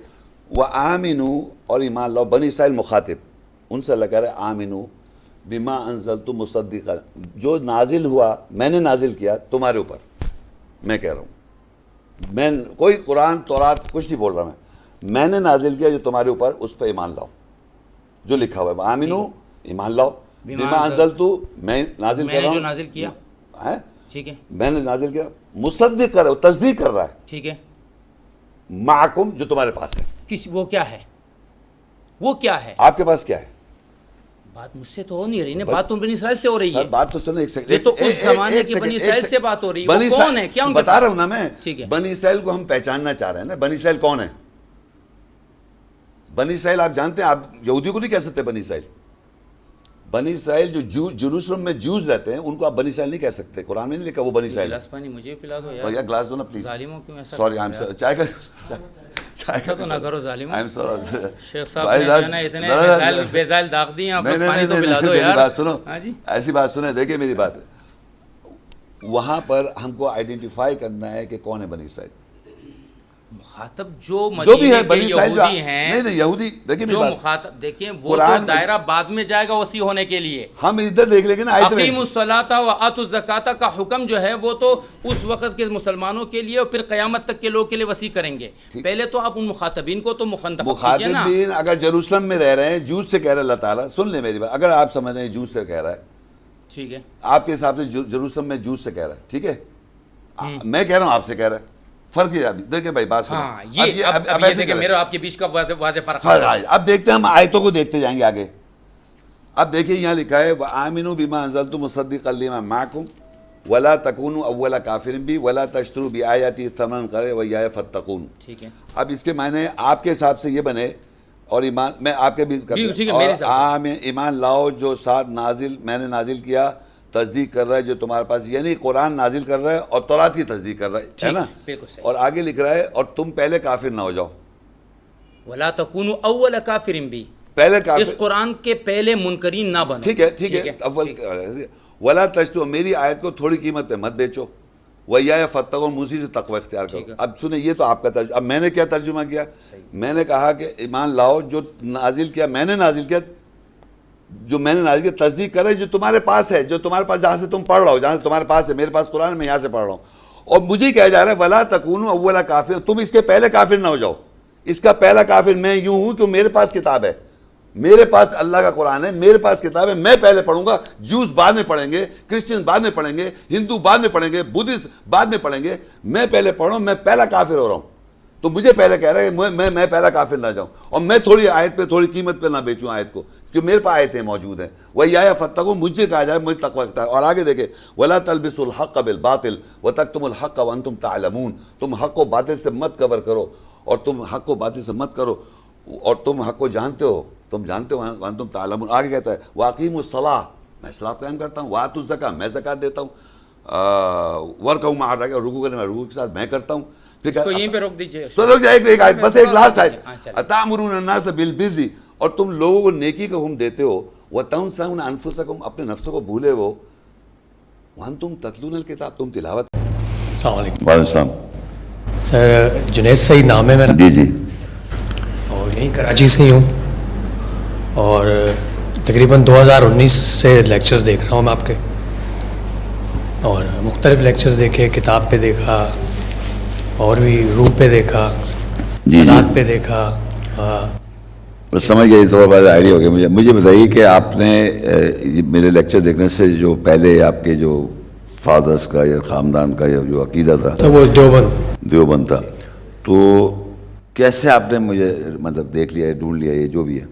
وَآمِنُوا اور ایمان لاؤ، بنی اسرائیل مخاطب ان سے اللہ کہہ رہا ہے آمنو بما انزلت مصدقا، جو نازل ہوا میں نے نازل کیا تمہارے اوپر. میں کہہ رہا ہوں، میں کوئی قرآن تورات کچھ نہیں بول رہا، میں نے نازل کیا جو تمہارے اوپر، اس پہ ایمان لاؤ. جو لکھا ہوا ہے، آمنو ایمان لاؤ، بما انزلتو میں نازل کر رہا ہوں، جو نازل کیا ہے ٹھیک ہے، میں نے نازل کیا، مصدق کر رہا ہے، تصدیق کر رہا ہے، ٹھیک ہے، معکم جو تمہارے پاس ہے، وہ کیا ہے، وہ کیا ہے؟ آپ کے پاس کیا ہے؟ بات مجھ سے تو ہو نہیں رہی نا، بات تو بنی اسرائیل سے ہو رہی ہے. بات تو سنیں، ایک سیکنڈ، یہ تو اس زمانے کی بنی اسرائیل سے بات ہو رہی ہے. وہ کون ہے، کیا ان بتا رہا ہوں نا میں، ٹھیک ہے، بنی اسرائیل کو ہم پہچاننا چاہ رہے ہیں نا. بنی اسرائیل کون ہے؟ بنی اسرائیل آپ جانتے ہیں، آپ یہودیوں کو نہیں کہہ سکتے بنی اسرائیل. بنی اسرائیل جو جیروسلم میں جوز رہتے ہیں ان کو آپ بنی اسرائیل نہیں کہہ سکتے، قرآن میں نہیں لکھا وہ بنی اسرائیل. گلاس پانی مجھے پلا دو یار. بھیا گلاس دو نا پلیز. ظالموں کیوں ایسا، سوری آئی ایم چائے کا ایسا تو نہ کرو ظالموں. آئی ایم سوری شیخ صاحب نے جو ہے نا اتنے بیزائل داغ دیے ہیں، پانی تو پلا دو یار. بات سنو، ہاں جی، ایسی بات سنیں، دیکھیں میری بات. وہاں پر ہم کو آئیڈینٹیفائی کرنا ہے کہ کون ہے بنی اسرائیل. مخاطب جو مدینے کے یہودی ہیں، نہیں یہودی، دیکھیں میری جو بات، مخاطب دیکھیں وہ تو دائرہ بعد میں جائے گا وسیع ہونے کے لیے. ہم ادھر دیکھ لیں گے نا، اقیموا الصلاۃ وآتوا الزکاۃ کا حکم جو ہے وہ تو اس وقت کے مسلمانوں کے لیے اور پھر قیامت تک کے لوگوں کے لیے وسیع کریں گے. پہلے تو آپ ان مخاطبین کو تو منتخب کیجیے نا. مخاطبین اگر جیروسلم میں رہ رہے ہیں، جوز سے کہہ رہا ہے اللہ تعالیٰ، سن لیں میری بات، اگر آپ سمجھ رہے ہیں جوز سے کہہ رہا ہے، ٹھیک ہے، آپ کے حساب سے جیروسلم میں جوز سے کہہ رہا ہے، ٹھیک ہے، میں کہہ رہا ہوں آپ سے کہہ رہا ہے، فرق یہ ابھی دیکھیں بھائی بات سنو. ہاں یہ اب یہ دیکھیں میرے آپ کے بیچ کا واضح فرق ہے. اب دیکھتے ہیں، ہم آیتوں کو دیکھتے جائیں گے آگے. اب دیکھیں یہاں لکھا ہے وَآمِنُوا بِمَا أَنزَلْتُ مُصَدِّقًا لِمَا مَعَكُمْ وَلَا تَكُونُوا أَوَّلَ كَافِرٍ بِهِ وَلَا تَشْتَرُوا بِآيَاتِي ثَمَنًا قَلِيلًا وَإِيَّايَ فَاتَّقُونِ. ٹھیک ہے، اب اس کے معنی آپ کے حساب سے یہ بنے، اور ایمان میں آپ کے بھی کرتا ہوں، اور ایمان لاؤ جو ساتھ نازل میں نے نازل کیا، تصدیق کر رہا ہے جو تمہارے پاس، یعنی قرآن نازل کر رہا ہے اور تورات کی تصدیق کر رہا ہے نا. اور آگے لکھ رہا ہے اور تم پہلے کافر نہ ہو جاؤ. وَلَا تَكُونُوا أَوَّلَ كَافِرٍ بِهِ، پہلے کافر، اس قرآن کے پہلے منکرین نہ بنو. ٹھیک ہے، ٹھیک ہے. اول وَلَا تَشْتَرُوا، میری آیت کو تھوڑی قیمت پہ مت بیچو. وَإِيَّايَ فَاتَّقُونِ، مجھ سے تقوی اختیار کرو. اب سنیں، یہ تو آپ کا ترجمہ. اب میں نے کیا ترجمہ کیا؟ میں نے کہا کہ ایمان لاؤ جو نازل کیا میں نے نازل کیا، جو میں نے نازل کیا تصدیق کرے جو تمہارے پاس ہے، جو تمہارے پاس جہاں سے تم پڑھ رہا ہو، جہاں سے تمہارے پاس ہے. میرے پاس قرآن ہے، میں یہاں سے پڑھ رہا ہوں، اور مجھے کہا جا رہا ہے وَلَا تَكُونُوا أَوَّلَ كَافِرٍ، تم اس کے پہلے کافر نہ ہو جاؤ. اس کا پہلا کافر میں یوں ہوں کہ میرے پاس کتاب ہے، میرے پاس اللہ کا قرآن ہے، میرے پاس کتاب ہے، میں پہلے پڑھوں گا. جوز بعد میں پڑھیں گے، کرسچن بعد میں پڑھیں گے، ہندو بعد میں پڑھیں گے، بدھسٹ بعد میں پڑھیں گے. میں پہلے پڑھ رہا ہوں، میں پہلا کافر ہو رہا ہوں. تو مجھے پہلے کہہ رہا ہے کہ میں پہلا کافر نہ جاؤں، اور میں تھوڑی آیت پہ تھوڑی قیمت پہ نہ بیچوں آیت کو، کہ میرے پاس آیتیں موجود ہیں. وَإِيَّايَ فَاتَّقُونِ، مجھے کہا جائے مجھے تقوی اختیار. اور آگے دیکھیں وَلَا تَلْبِسُوا الْحَقَّ بِالْبَاطِلِ وَتَكْتُمُوا الْحَقَّ وَأَنْتُمْ تَعْلَمُونَ، تم حق کو باطل سے مت کور کرو، اور تم حق کو باطل سے مت کرو، اور تم حق کو جانتے ہو، تم جانتے ہو وَأَنْتُمْ تَعْلَمُونَ. آگے کہتا ہے وَأَقِيمُوا الصَّلَاةَ، میں صلاۃ قائم کرتا ہوں، وَآتُوا الزَّكَاةَ، میں زکوٰۃ دیتا ہوں، وَارْكَعُوا مَعَ الرَّاكِعِينَ، رکوع کرنے میں رکوع کے ساتھ میں کرتا ہوں. تو یہیں پہ روک دیجئے، رک جائے ایک آیت، بس ایک لاسٹ آیت. اَتَأْمُرُونَ النَّاسَ بِالْبِرِّ، اور تم لوگوں کو نیکی کا حکم دیتے ہو، وَتَنْسَوْنَ أَنفُسَكُمْ، اپنے نفسوں کو بھولے ہو، وَأَنْتُمْ تَتْلُونَ الْكِتَابَ، تم تلاوت. السلام علیکم. وعلیکم السلام. سر جنید سعید نام ہے میرا، جی جی. اور یہیں کراچی سے ہی ہوں، اور تقریباً 2019 سے لیکچرز دیکھ رہا ہوں میں آپ کے، اور مختلف لیکچرز دیکھے، کتاب پہ دیکھا، اور بھی روح پہ دیکھا، صلاۃ پہ دیکھا. بس سمجھ گیا، تھوڑا بہت آئیڈیا ہو گیا. مجھے بتائیے کہ آپ نے میرے لیکچر دیکھنے سے جو پہلے آپ کے جو فادرز کا یا خاندان کا یا جو عقیدہ تھا تو وہ دیوبند تھا، تو کیسے آپ نے مجھے مطلب دیکھ لیا، ڈھونڈ لیا، یہ جو بھی ہے؟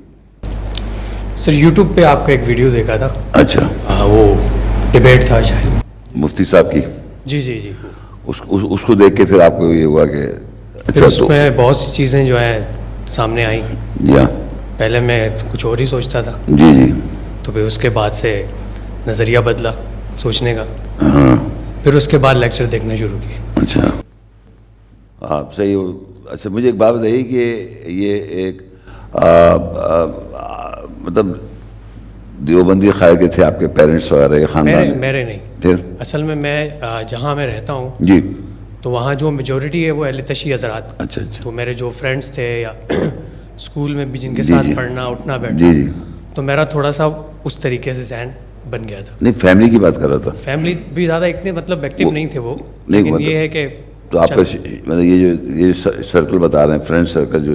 سر یوٹیوب پہ آپ کا ایک ویڈیو دیکھا تھا. اچھا. وہ ڈیبیٹ تھا شاید مفتی صاحب کی. جی جی جی. اس کو دیکھ کے پھر آپ کو یہ ہوا کہ پھر اس میں بہت سی چیزیں جو ہیں سامنے آئیں. جی. پہلے میں کچھ اور ہی سوچتا تھا. جی جی. تو پھر اس کے بعد سے نظریہ بدلا سوچنے کا. ہاں. پھر اس کے بعد لیکچر دیکھنا شروع کیے. اچھا. آپ صحیح. اچھا مجھے ایک بات بتائیے کہ یہ ایک مطلب دیوبندی خیر کے تھے آپ کے پیرنٹس وغیرہ، خاندان؟ میرے نہیں. پھر اصل میں جہاں میں رہتا ہوں جی تو وہاں جو میجورٹی ہے وہ اہل تشیع حضرات. اچھا اچھا. تو میرے جو فرینڈس تھے یا اسکول میں بھی جن کے ساتھ پڑھنا اٹھنا بیٹھنا، جی جی، تو میرا تھوڑا سا اس طریقے سے ذہن بن گیا تھا. نہیں فیملی کی بات کر رہا تھا. فیملی بھی زیادہ اتنے مطلب ایکٹیو نہیں تھے وہ، لیکن یہ ہے کہ تو آپ کا مطلب یہ سرکل بتا رہے ہیں، فرینڈ سرکل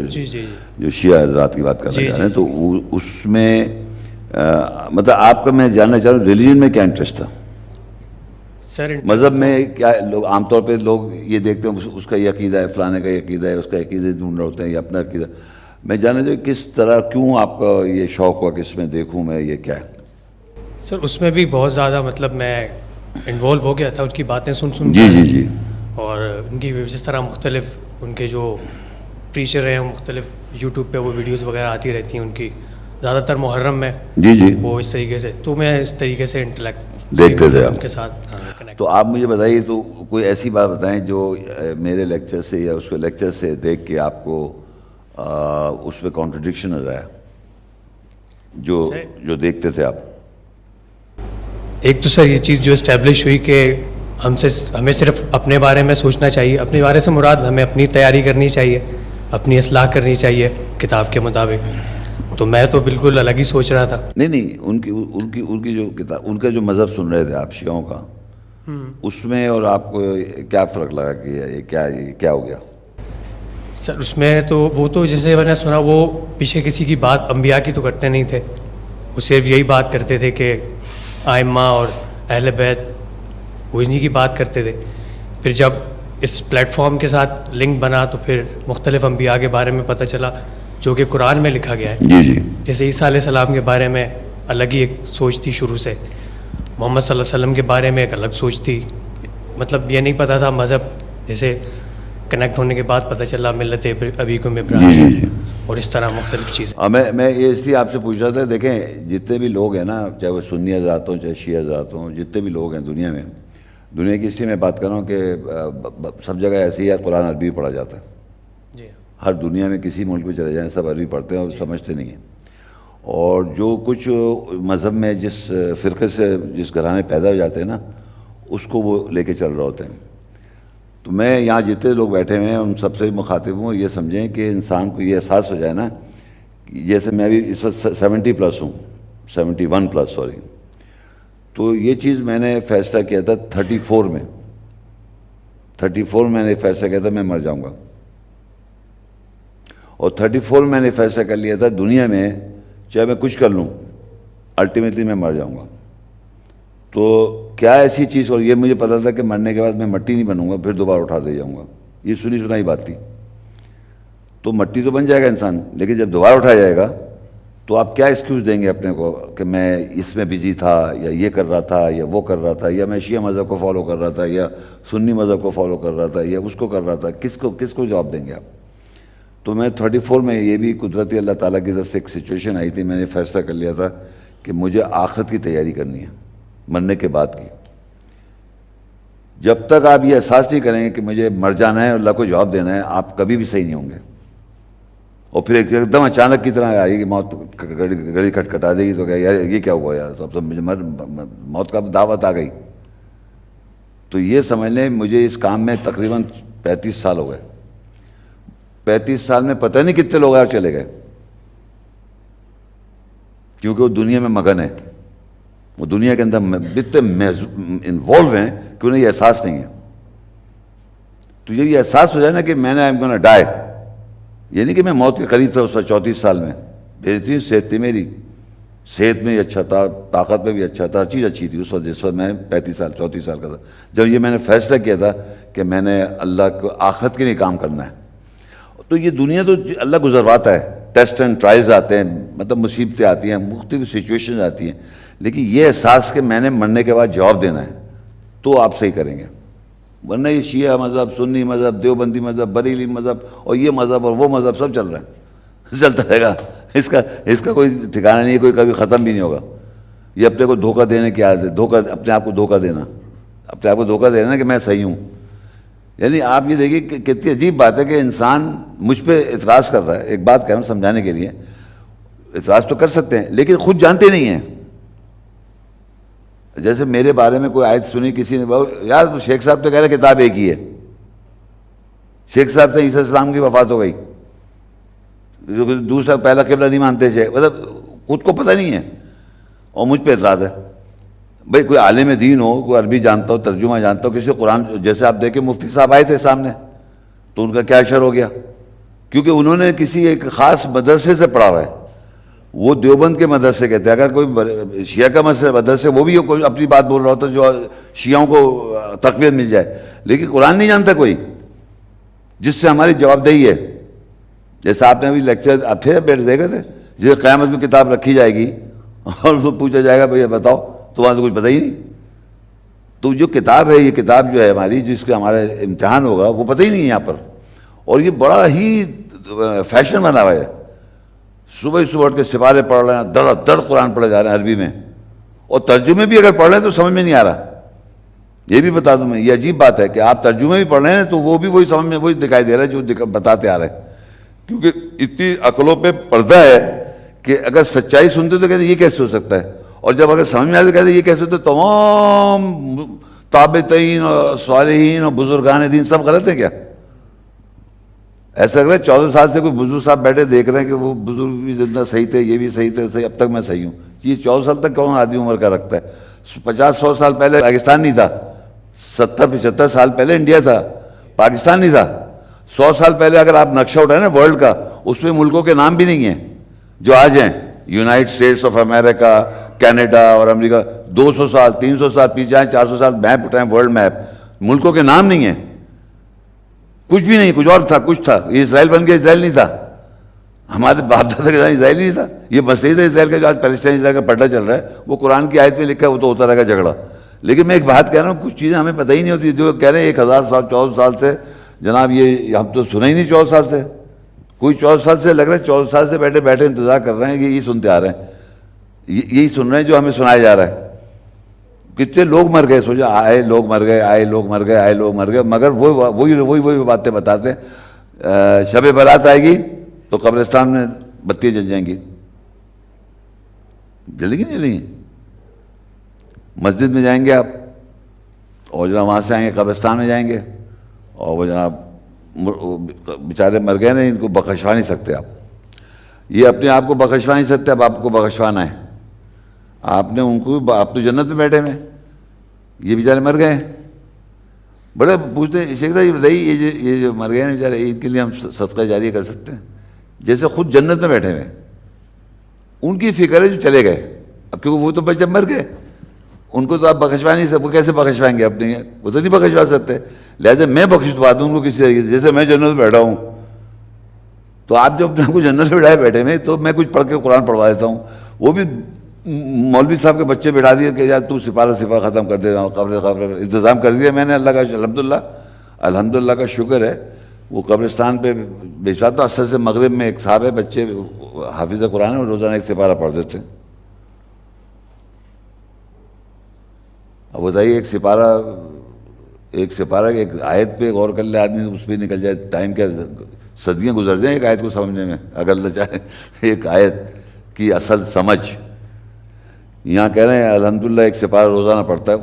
جو شیعہ حضرات کی بات کرنا چاہ رہے ہیں، تو اس میں مطلب آپ کا میں جاننا چاہ رہا ہوں ریلیجن میں کیا انٹرسٹ تھا؟ مذہب میں کیا لوگ عام طور پہ لوگ یہ دیکھتے ہیں اس کا یہ عقیدہ ہے، فلانے کا یہ عقیدہ ہے، اس کا عقیدہ ڈھونڈ رہے ہوتے ہیں یا اپنا عقیدہ. میں جاننا چاہوں کس طرح کیوں آپ کا یہ شوق ہوا کہ اس میں دیکھوں میں یہ کیا ہے؟ سر اس میں بھی بہت زیادہ مطلب میں انوالو ہو گیا تھا ان کی باتیں سن جی اور ان کی جس طرح مختلف ان کے جو پریچر ہیں مختلف یوٹیوب پہ وہ ویڈیوز وغیرہ آتی رہتی ہیں ان کی، زیادہ تر محرم میں وہ اس طریقے سے، تو میں اس طریقے سے انٹلیکٹ دیکھتے تھے ان کے ساتھ. تو آپ مجھے بتائیے تو کوئی ایسی بات بتائیں جو میرے لیکچر سے یا اس کے لیکچر سے دیکھ کے آپ کو اس میں کانٹرڈکشن نظر آیا جو دیکھتے تھے آپ؟ ایک تو سر یہ چیز جو اسٹیبلش ہوئی کہ ہمیں صرف اپنے بارے میں سوچنا چاہیے، اپنے بارے سے مراد ہمیں اپنی تیاری کرنی چاہیے، اپنی اصلاح کرنی چاہیے کتاب کے مطابق. تو میں تو بالکل الگ ہی سوچ رہا تھا. نہیں ان کی جو کتاب، ان کا جو مذہب سن رہے تھے آپ شیعوں کا، اس میں اور آپ کو کیا فرق لگا کہ یہ کیا ہو گیا؟ سر اس میں تو وہ تو جیسے میں نے سنا وہ پیچھے کسی کی بات انبیاء کی تو کرتے نہیں تھے، وہ صرف یہی بات کرتے تھے کہ ائمہ اور اہل بیت وہ انہی کی بات کرتے تھے. پھر جب اس پلیٹ فارم کے ساتھ لنک بنا تو پھر مختلف انبیاء کے بارے میں پتہ چلا جو کہ قرآن میں لکھا گیا ہے. جیسے عیسیٰ علیہ السلام کے بارے میں الگ ہی ایک سوچ تھی شروع سے، محمد صلی اللہ علیہ وسلم کے بارے میں ایک الگ سوچ تھی. مطلب یہ نہیں پتہ تھا مذہب، جیسے کنیکٹ ہونے کے بعد پتہ چلا ملت ابیکم ابراہیم اور اس طرح مختلف چیزیں. میں یہ اس لیے آپ سے پوچھ رہا تھا، دیکھیں جتنے بھی لوگ ہیں نا، چاہے وہ سنی حضرات ہوں چاہے شیعہ حضرات ہوں، جتنے بھی لوگ ہیں دنیا کی، اس لیے میں بات کر رہا ہوں کہ سب جگہ ایسی ہے قرآن عربی پڑھا جاتا ہے. ہر دنیا میں کسی ملک میں چلے جائیں سب عربی پڑھتے ہیں اور سمجھتے نہیں ہیں. اور جو کچھ مذہب میں جس فرقے سے جس گھرانے پیدا ہو جاتے ہیں نا، اس کو وہ لے کے چل رہے ہوتے ہیں. تو میں یہاں جتنے لوگ بیٹھے ہوئے ہیں ان سب سے مخاطب ہوں، یہ سمجھیں کہ انسان کو یہ احساس ہو جائے نا، جیسے میں ابھی اس وقت 70+ ہوں، 71+، سوری. تو یہ چیز میں نے فیصلہ کیا تھا 34 میں میں نے فیصلہ کیا تھا میں مر جاؤں گا. اور 34 میں نے فیصلہ کر لیا تھا دنیا میں چاہے میں کچھ کر لوں الٹیمیٹلی میں مر جاؤں گا. تو کیا ایسی چیز، اور یہ مجھے پتا تھا کہ مرنے کے بعد میں مٹی نہیں بنوں گا، پھر دوبارہ اٹھا دے جاؤں گا. یہ سنی سنائی بات تھی. تو مٹی تو بن جائے گا انسان، لیکن جب دوبارہ اٹھا جائے گا تو آپ کیا ایکسکیوز دیں گے اپنے کو کہ میں اس میں بزی تھا یا یہ کر رہا تھا یا وہ کر رہا تھا یا میں شیعہ مذہب کو فالو کر رہا تھا یا سنی مذہب کو فالو کر رہا تھا یا اس کو کر رہا تھا، کس کو جواب دیں گے آپ؟ تو میں 34 میں یہ بھی قدرتی اللہ تعالیٰ کی طرف سے ایک سچویشن آئی تھی، میں نے فیصلہ کر لیا تھا کہ مجھے آخرت کی تیاری کرنی ہے، مرنے کے بعد کی. جب تک آپ یہ احساس نہیں کریں گے کہ مجھے مر جانا ہے اور اللہ کو جواب دینا ہے، آپ کبھی بھی صحیح نہیں ہوں گے. اور پھر ایک دم اچانک کی طرح آئے گی موت، گھڑی کھٹکھٹا دے گی تو کہ یار یہ کیا ہوا یار، تو اب تو مجھے موت کا دعوت آ گئی. تو یہ سمجھ لیں مجھے اس کام میں تقریباً 35 سال ہو گئے. 35 سال میں پتہ نہیں کتنے لوگ یار چلے گئے، کیونکہ وہ دنیا میں مگن ہے، وہ دنیا کے اندر اتنے انوالو ہیں کہ انہیں یہ احساس نہیں ہے. تو یہ احساس ہو جائے نا کہ میں نے آئی ایم گونا ڈائی، یہ نہیں کہ میں موت کے قریب تھا اس وقت 34 سال میں، بہترین صحت تھی میری، صحت میں بھی اچھا تھا، طاقت میں بھی اچھا تھا، ہر چیز اچھی تھی اس وقت جس وقت میں 34 سال کا تھا. جب یہ میں نے فیصلہ کیا تھا کہ میں نے اللہ کو آخرت کے لیے کام کرنا ہے. تو یہ دنیا تو اللہ گزرواتا ہے، ٹیسٹ اینڈ ٹرائلز آتے ہیں، مطلب مصیبتیں آتی ہیں، مختلف سچویشنز آتی ہیں، لیکن یہ احساس کہ میں نے مرنے کے بعد جواب دینا ہے تو آپ صحیح کریں گے. ورنہ یہ شیعہ مذہب، سنی مذہب، دیوبندی مذہب، بریلی مذہب اور یہ مذہب اور وہ مذہب سب چل رہا ہے، چلتا رہے گا. اس کا کوئی ٹھکانہ نہیں ہے، کوئی کبھی ختم بھی نہیں ہوگا. یہ اپنے کو دھوکہ دینے کی عادت ہے، اپنے آپ کو دھوکہ دینا کہ میں صحیح ہوں. یعنی آپ یہ دیکھیے کہ کتنی عجیب بات ہے کہ انسان مجھ پہ اعتراض کر رہا ہے. ایک بات کہہ رہا ہوں سمجھانے کے لیے، اعتراض تو کر سکتے ہیں لیکن خود جانتے نہیں ہیں. جیسے میرے بارے میں کوئی آیت سنی کسی نے، یار شیخ صاحب تو کہہ رہے کتاب ایک ہی ہے، شیخ صاحب تو عیسیٰ السلام کی وفات ہو گئی، دوسرا پہلا قبلہ نہیں مانتے تھے، مطلب خود کو پتہ نہیں ہے اور مجھ پہ اعتراض ہے. بھائی کوئی عالم دین ہو, کوئی عربی جانتا ہو, ترجمہ جانتا ہو, کسی قرآن, جیسے آپ دیکھیں مفتی صاحب آئے تھے سامنے تو ان کا کیا اشر ہو گیا, کیونکہ انہوں نے کسی ایک خاص مدرسے سے پڑھا ہوا ہے. وہ دیوبند کے مدرسے کہتے ہیں, اگر کوئی شیعہ کا مدرسے وہ بھی کوئی اپنی بات بول رہا ہوتا جو شیعوں کو تقویت مل جائے, لیکن قرآن نہیں جانتا کوئی, جس سے ہماری جواب دہی ہے. جیسے آپ نے ابھی لیکچر تھے بیٹھ دیکھ رہے تھے, جیسے قیامت میں کتاب رکھی جائے گی اور اس کو پوچھا جائے گا بھئی بتاؤ, تو وہاں سے کچھ پتہ ہی نہیں. تو جو کتاب ہے, یہ کتاب جو ہے ہماری, جس کا ہمارا امتحان ہوگا, وہ پتہ ہی نہیں ہے یہاں پر. اور یہ بڑا ہی فیشن بنا ہوا ہے, صبح ہی صبح اٹھ کے سپارے پڑھ رہے ہیں, دڑ قرآن پڑھے جا رہے ہیں عربی میں, اور ترجمے بھی اگر پڑھ رہے ہیں تو سمجھ میں نہیں آ رہا. یہ بھی بتا دوں میں, یہ عجیب بات ہے کہ آپ ترجمے بھی پڑھ رہے ہیں تو وہ بھی وہی سمجھ میں وہی دکھائی دے رہا ہے جو بتاتے آ رہے ہیں, کیونکہ اتنی عقلوں پہ پردہ ہے کہ اگر سچائی سنتے تو کہتے یہ کیسے ہو سکتا ہے, اور جب اگر سمجھ میں آئے تو کہتے یہ کیسے ہوتا ہے. تمام تابعین اور صالحین اور بزرگان دین سب غلط ہیں کیا؟ ایسا لگ رہا ہے 14 سال سے کوئی بزرگ صاحب بیٹھے دیکھ رہے ہیں کہ وہ بزرگ بھی زندہ صحیح تھے, یہ بھی صحیح تھے, صحیح, اب تک میں صحیح ہوں. یہ 14 سال تک کون آدمی عمر کا رکھتا ہے؟ 50-100 سال پہلے پاکستان نہیں تھا, 70-75 سال پہلے انڈیا تھا, پاکستان نہیں تھا. 100 سال پہلے اگر آپ نقشہ اٹھائیں نا ورلڈ کا, اس میں ملکوں کے نام بھی نہیں ہیں جو آج ہیں. United States of America, Canada اور امریکہ, 200 سال 300 سال پیچھے جائیں, 400 سال میپ اٹھائیں, ورلڈ میپ, ملکوں کے نام نہیں ہیں, کچھ بھی نہیں, کچھ اور تھا, کچھ تھا. یہ اسرائیل بن گیا, اسرائیل نہیں تھا. ہمارے باپ دادا کے زمانے اسرائیل نہیں تھا. یہ مسئلہ تھا اسرائیل کا جو آج پیلسٹائن اسرائیل کا پڑھا چل رہا ہے, وہ قرآن کی آیت میں لکھا ہے, وہ تو ہوتا رہے گا جھگڑا. لیکن میں ایک بات کہہ رہا ہوں, کچھ چیزیں ہمیں پتہ ہی نہیں ہوتی. جو کہہ رہے ہیں 1000 سال 14 سال سے, جناب یہ ہم تو سنا ہی نہیں 14 سال سے. کوئی 14 سال سے لگ رہا ہے 14 سال سے بیٹھے بیٹھے انتظار کر رہے ہیں کہ یہی سنتے آ رہے ہیں, یہی سن رہے ہیں جو ہمیں سنایا جا رہا ہے. کتنے لوگ مر گئے, سوچا آئے لوگ مر گئے, آئے لوگ مر گئے, آئے لوگ مر گئے, مگر وہی باتیں بتاتے ہیں. شب برات آئے گی تو قبرستان میں بتیاں جل جائیں گی. جلیں گی نہیں جلیں گی؟ مسجد میں جائیں گے آپ, اور جناب وہاں سے آئیں گے قبرستان میں جائیں گے, اور وہ جناب بیچارے مر گئے نا, ان کو بخشوا نہیں سکتے آپ. یہ اپنے آپ کو بخشوا نہیں سکتے, اب آپ کو بخشوانا ہے. آپ نے ان کو, آپ تو جنت میں بیٹھے ہوئے, یہ بیچارے مر گئے. بڑے پوچھتے ہیں شیخ صاحب یہ بتائیے, یہ جو مر گئے ہیں بیچارے, ان کے لیے ہم صدقہ جاریہ کر سکتے ہیں؟ جیسے خود جنت میں بیٹھے ہوئے, ان کی فکر ہے جو چلے گئے. اب کیونکہ وہ تو بس جب مر گئے, ان کو تو آپ بخشوا نہیں سکتے. کیسے بخشوائیں گے اپنے, وہ تو نہیں بخشوا سکتے. لہٰذا میں بخشوا دوں ان کو کسی طریقے سے, جیسے میں جنت میں بیٹھا ہوں. تو آپ جب اپنے کو جنت میں بیٹھائے بیٹھے میں, تو میں کچھ پڑھ کے قرآن پڑھوا دیتا ہوں. وہ بھی مولوی صاحب کے بچے بٹھا دیے کہ یار تو سپارہ ختم کر دے, قبر انتظام کر دیا میں نے. اللہ کا الحمدللہ کا شکر ہے. وہ قبرستان پہ بھیجواتا. اثر سے مغرب میں ایک صاحب ہے, بچے حافظ قرآن ہے, روزانہ ایک سپارہ پڑھ دیتے ہیں. اب بتائیے ایک سپارہ ایک آیت پہ غور کر لے آدمی, اس پہ نکل جائے ٹائم, کیا صدیاں گزر جائیں ایک آیت کو سمجھنے میں, اگر اللہ چاہے. ایک آیت کی اصل سمجھ یہاں کہہ رہے ہیں الحمدللہ ایک سپارہ روزانہ پڑھتا ہے,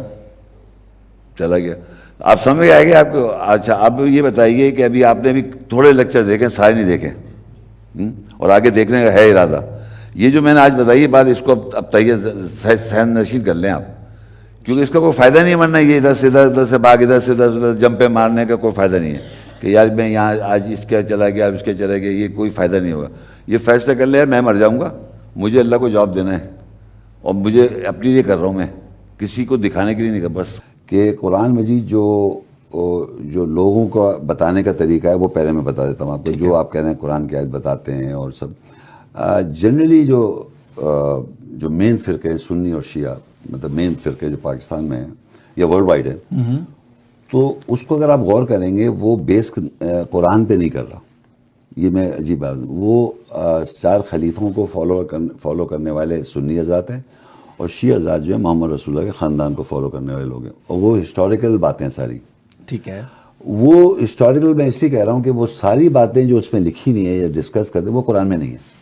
چلا گیا. آپ سمجھ آئے گے آپ کو. اچھا اب یہ بتائیے کہ ابھی آپ نے بھی تھوڑے لیکچر دیکھیں, سارے نہیں دیکھیں, اور آگے دیکھنے کا ہے ارادہ. یہ جو میں نے آج بتائی بات, اس کو اب سہن نشین کر لیں آپ, کیونکہ اس کا کوئی فائدہ نہیں ہے. ورنہ یہ ادھر سے بھاگ, ادھر سے ادھر جمپے مارنے کا کوئی فائدہ نہیں ہے کہ یار میں یہاں آج اس کے چلا گیا, اس کے چلا گیا. یہ کوئی فائدہ نہیں ہوگا. یہ فیصلہ کر لیا میں مر جاؤں گا, مجھے اللہ کو جواب دینا ہے, اور مجھے اپنے لیے کر رہا ہوں, میں کسی کو دکھانے کے لیے نہیں کر. بس کہ قرآن مجید جو لوگوں کو بتانے کا طریقہ ہے وہ پہلے میں بتا دیتا ہوں آپ کو. جو آپ کہہ رہے ہیں قرآن کی آیت بتاتے ہیں اور سب, جنرلی جو مین فرقے ہیں سنی اور شیعہ, مطلب مین فرقے جو پاکستان میں ہیں یا ورلڈ وائڈ ہے, تو اس کو اگر آپ غور کریں گے وہ بیس قرآن پہ نہیں کر رہا. یہ میں عجیب بات, وہ 4 خلیفوں کو فالو کرنے والے سنی حضرات ہیں, اور شیعہ حضرات جو ہیں محمد رسول اللہ کے خاندان کو فالو کرنے والے لوگ ہیں. اور وہ ہسٹوریکل باتیں ساری, ٹھیک ہے, وہ ہسٹوریکل میں اس لیے کہہ رہا ہوں کہ وہ ساری باتیں جو اس میں لکھی نہیں ہے یا ڈسکس کرتے وہ قرآن میں نہیں ہے.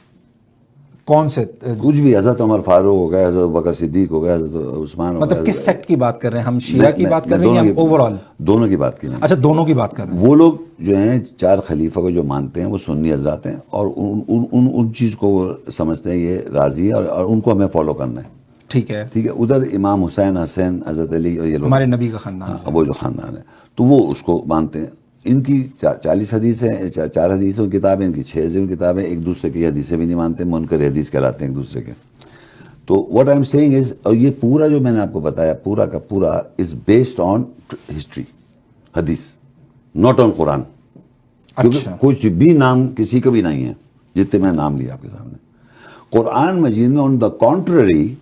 کون سے کچھ بھی, حضرت عمر فاروق ہو گئے, حضرت بکر صدیق ہو گئے, حضرت عثمان ہو گئے. مطلب کس سیکٹ کی بات کر رہے ہیں ہم, شیعہ کی بات کر رہے ہیں یا اوور آل؟ دونوں کی بات کی. اچھا دونوں کی بات کر رہے ہیں. وہ لوگ جو ہیں 4 خلیفہ کو جو مانتے ہیں وہ سنی حضرات ہیں, اور ان چیز کو وہ سمجھتے ہیں یہ راضی ہے, اور ان کو ہمیں فالو کرنا ہے. ٹھیک ہے ٹھیک ہے. ادھر امام حسین حسین حضرت علی اور یہ لوگ ہمارے نبی کا خاندان، وہ جو خاندان ہے تو وہ اس کو مانتے ہیں. ان کی 40 حدیث ہیں، 4 حدیثوں کی کتابیں، ان کی 6 کتابیں. ایک دوسرے کی حدیثیں بھی نہیں مانتے، منکر حدیث کہلاتے ہیں ایک دوسرے کے. تو واٹ آئی ایم سیئنگ از، اور یہ پورا جو میں نے آپ کو بتایا پورا کا پورا از بیسڈ آن ہسٹری، حدیث، ناٹ آن قرآن. کیونکہ کچھ بھی نام کسی کا بھی نہیں ہے جتنے میں نام لیا آپ کے سامنے. قرآن مجید میں آن دا کانٹرری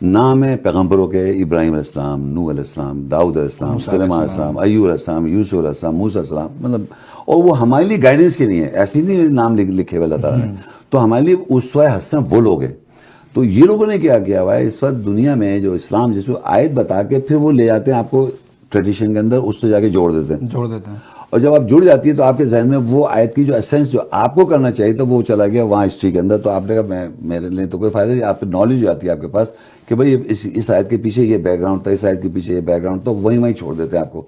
نام ہے پیغمبروں کے، ابراہیم علیہ السلام، نوح علیہ السلام، داؤد علیہ السلام، سلیمان علیہ السلام، ایوب علیہ السلام، یوسف علیہ السلام، موسیٰ علیہ السلام. مطلب اور وہ ہمارے لیے گائیڈنس کے لیے ایسی نہیں نام لکھے ہوئے اللہ تعالیٰ نے. تو ہمارے لیے اسوہ حسنہ وہ لوگ ہیں. تو یہ لوگوں نے کیا کیا ہوا ہے اس وقت دنیا میں جو اسلام جس کو آیت بتا کے پھر وہ لے جاتے ہیں آپ کو ٹریڈیشن کے اندر، اس سے جا کے جوڑ دیتے ہیں. اور جب آپ جڑ جاتی ہے تو آپ کے ذہن میں وہ آیت کی جو ایسنس جو آپ کو کرنا چاہیے تھا وہ چلا گیا وہاں ہسٹری کے اندر. تو آپ نے کہا میرے لیے تو کوئی فائدہ نہیں. آپ نالج ہو جاتی ہے آپ کے پاس کہ بھائی اس آیت کے پیچھے یہ بیک گراؤنڈ تھا، اس آیت کے پیچھے یہ بیک گراؤنڈ، تو وہیں چھوڑ دیتے ہیں آپ کو.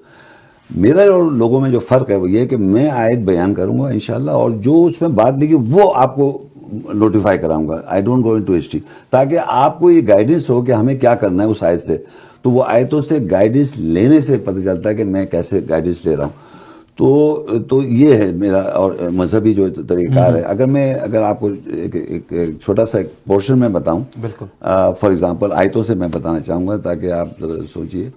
میرا اور لوگوں میں جو فرق ہے وہ یہ ہے کہ میں آیت بیان کروں گا انشاءاللہ، اور جو اس میں بات لکھی وہ آپ کو نوٹیفائی کراؤں گا. I don't go into history, تاکہ آپ کو یہ گائیڈنس ہو کہ ہمیں کیا کرنا ہے اس آیت سے. تو وہ آیتوں سے گائیڈنس لینے سے پتہ چلتا ہے کہ میں کیسے گائیڈنس لے رہا ہوں. تو یہ ہے میرا اور مذہبی جو طریقہ کار ہے. اگر آپ کو ایک چھوٹا سا ایک پورشن میں بتاؤں، بالکل فار ایگزامپل آیتوں سے میں بتانا چاہوں گا تاکہ آپ سوچئے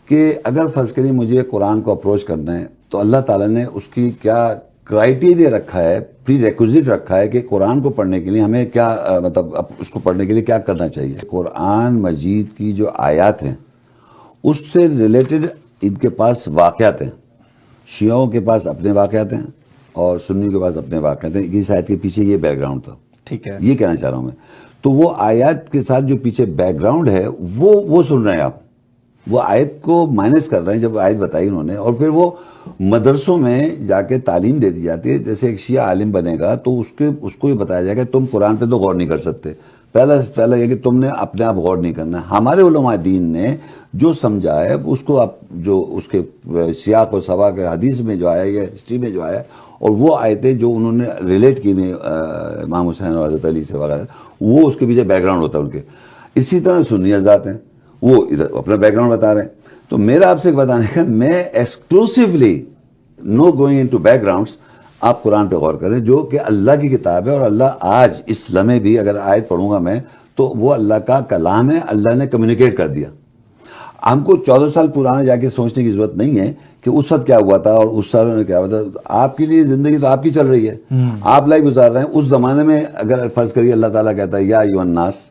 کہ اگر فرض کریے مجھے قرآن کو اپروچ کرنا ہے تو اللہ تعالیٰ نے اس کی کیا کرائیٹیریا رکھا ہے، پری ریکوزٹ رکھا ہے کہ قرآن کو پڑھنے کے لیے ہمیں کیا مطلب اس کو پڑھنے کے لیے کیا کرنا چاہیے. قرآن مجید کی جو آیات ہیں اس سے ریلیٹڈ ان کے پاس واقعات ہیں. شیعوں کے پاس اپنے واقعات ہیں اور سنیوں کے پاس اپنے واقعات ہیں. اس آیت کے پیچھے یہ بیک گراؤنڈ تھا، ٹھیک ہے، یہ کہنا چاہ رہا ہوں میں. تو وہ آیات کے ساتھ جو پیچھے بیک گراؤنڈ ہے وہ سن رہے ہیں آپ، وہ آیت کو مائنس کر رہے ہیں. جب آیت بتائی انہوں نے اور پھر وہ مدرسوں میں جا کے تعلیم دے دی جاتی ہے. جیسے ایک شیعہ عالم بنے گا تو اس کو یہ بتایا جائے گا تم قرآن پہ تو غور نہیں کر سکتے. پہلا یہ کہ تم نے اپنے آپ غور نہیں کرنا. ہمارے علماء دین نے جو سمجھا ہے اس کو آپ جو اس کے سیاق و سباق حدیث میں جو آیا یا ہسٹری میں جو آیا اور وہ آیتیں جو انہوں نے ریلیٹ کی میں امام حسین اور حضرت علی سے وغیرہ، وہ اس کے پیچھے بیک گراؤنڈ ہوتا ہے ان کے. اسی طرح سنی حضرات ہیں، وہ ادھر اپنا بیک گراؤنڈ بتا رہے ہیں. تو میرا آپ سے بتانے کا میں ایکسکلوسیولی نو گوئنگ انٹو بیک گراؤنڈس. آپ قرآن پہ غور کریں جو کہ اللہ کی کتاب ہے، اور اللہ آج اس لمحے بھی اگر آیت پڑھوں گا میں تو وہ اللہ کا کلام ہے، اللہ نے کمیونیکیٹ کر دیا. ہم کو 14 سال پرانے جا کے سوچنے کی ضرورت نہیں ہے کہ اس وقت کیا ہوا تھا اور اس سال میں کیا ہوا تھا. آپ کے لیے زندگی تو آپ کی چل رہی ہے، آپ لائف گزار رہے ہیں. اس زمانے میں اگر فرض کریے اللہ تعالیٰ کہتا ہے یا ایھا الناس،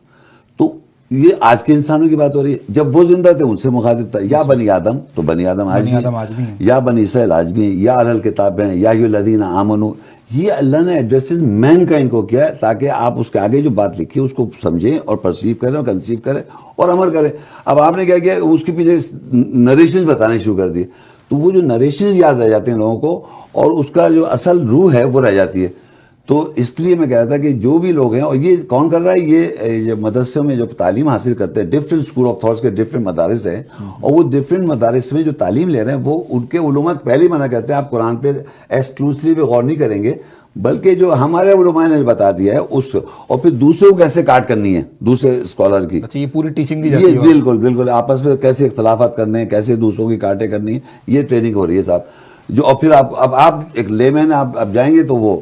تو یہ آج کے انسانوں کی بات ہو رہی ہے. جب وہ زندہ تھے ان سے مخاطب تھا یا بنی آدم، تو بنی آدم آج بھی ہیں، یا بنی اسرائیل آج بھی ہیں، یا اہل الکتاب ہیں، یا ایھا الذین آمنوا. یہ اللہ نے ایڈریسز مین کائنڈ کو کیا ہے تاکہ آپ اس کے آگے جو بات لکھی ہے اس کو سمجھیں اور پرسیو کریں اور کنسیو کریں اور عمل کریں. اب آپ نے کیا کیا اس کے پیچھے نریشنز بتانے شروع کر دیے. تو وہ جو نریشنز یاد رہ جاتے ہیں لوگوں کو اور اس کا جو اصل روح ہے وہ رہ جاتی ہے. تو اس لیے میں کہہ رہا تھا کہ جو بھی لوگ ہیں، اور یہ کون کر رہا ہے، یہ مدرسوں میں جو تعلیم حاصل کرتے ہیں ڈفرینٹ اسکول آف تھاٹس کے ڈفرینٹ مدارس ہیں، اور وہ ڈفرینٹ مدارس میں جو تعلیم لے رہے ہیں وہ ان کے علماء پہلے ہی منع کرتے ہیں آپ قرآن پہ ایکسکلوسیولی غور نہیں کریں گے، بلکہ جو ہمارے علماء نے بتا دیا ہے اس، اور پھر دوسروں کو کیسے کاٹ کرنی ہے دوسرے اسکالر کی. یہ پوری ٹیچنگ دی جاتی ہے. بالکل آپس میں کیسے اختلافات کرنے ہیں، کیسے دوسروں کی کاٹیں کرنی ہے، یہ ٹریننگ ہو رہی ہے صاحب. جو اور پھر آپ ایک لے مین آپ جائیں گے تو وہ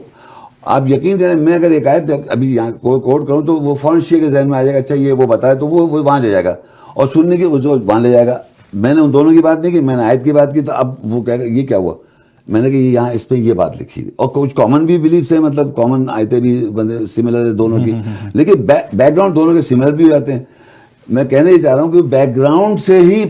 آپ یقین کریں، میں اگر ایک آیت ابھی یہاں کوٹ کروں تو وہ فوراً شیعہ کے ذہن میں آ جائے گا اچھا یہ وہ بتائے تو وہ وہاں لے جائے گا، اور سننے کی وہاں لے جائے گا. میں نے ان دونوں کی بات نہیں کی، میں نے آیت کی بات کی. تو اب وہ کہے گا یہ کیا ہوا، میں نے کہ یہاں اس پہ یہ بات لکھی ہے. اور کچھ کامن بھی بلیفس ہیں، مطلب کامن آیتیں بھی سملر ہے دونوں کی، لیکن بیک گراؤنڈ دونوں کے سملر بھی ہو جاتے ہیں. میں کہنے ہی چاہ رہا ہوں کہ بیک گراؤنڈ سے ہی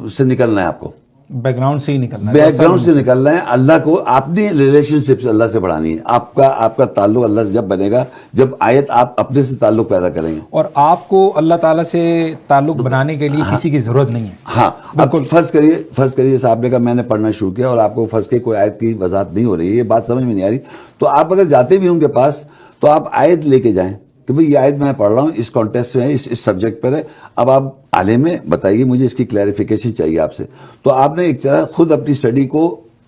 سے نکلنا ہے آپ کو، بیک گراؤنڈ سے ہی نکلنا ہے، بیک گراؤنڈ سے نکلنا ہے. اللہ کو اپنی ریلیشن شپ سے اللہ سے بڑھانی ہے. آپ کا تعلق اللہ سے جب بنے گا جب آیت آپ اپنے سے تعلق پیدا کریں گے، اور آپ کو اللہ تعالیٰ سے تعلق بنانے کے لیے کسی کی ضرورت نہیں ہے. ہاں اب فرض کریے جیسے آپ نے کہا میں نے پڑھنا شروع کیا اور آپ کو فرض کے کوئی آیت کی وضاحت نہیں ہو رہی ہے، یہ بات سمجھ میں نہیں آ رہی، تو آپ اگر جاتے بھی ان کے پاس تو آپ آیت لے کے جائیں کہ بھئی یہ آیت میں پڑھ رہا ہوں اس کانٹیکسٹ میں ہے، اس سبجیکٹ پر ہے. اب آپ عالم میں بتائیے مجھے اس کی کلیریفیکیشن چاہیے آپ سے. تو آپ نے ایک طرح خود اپنی اسٹڈی کو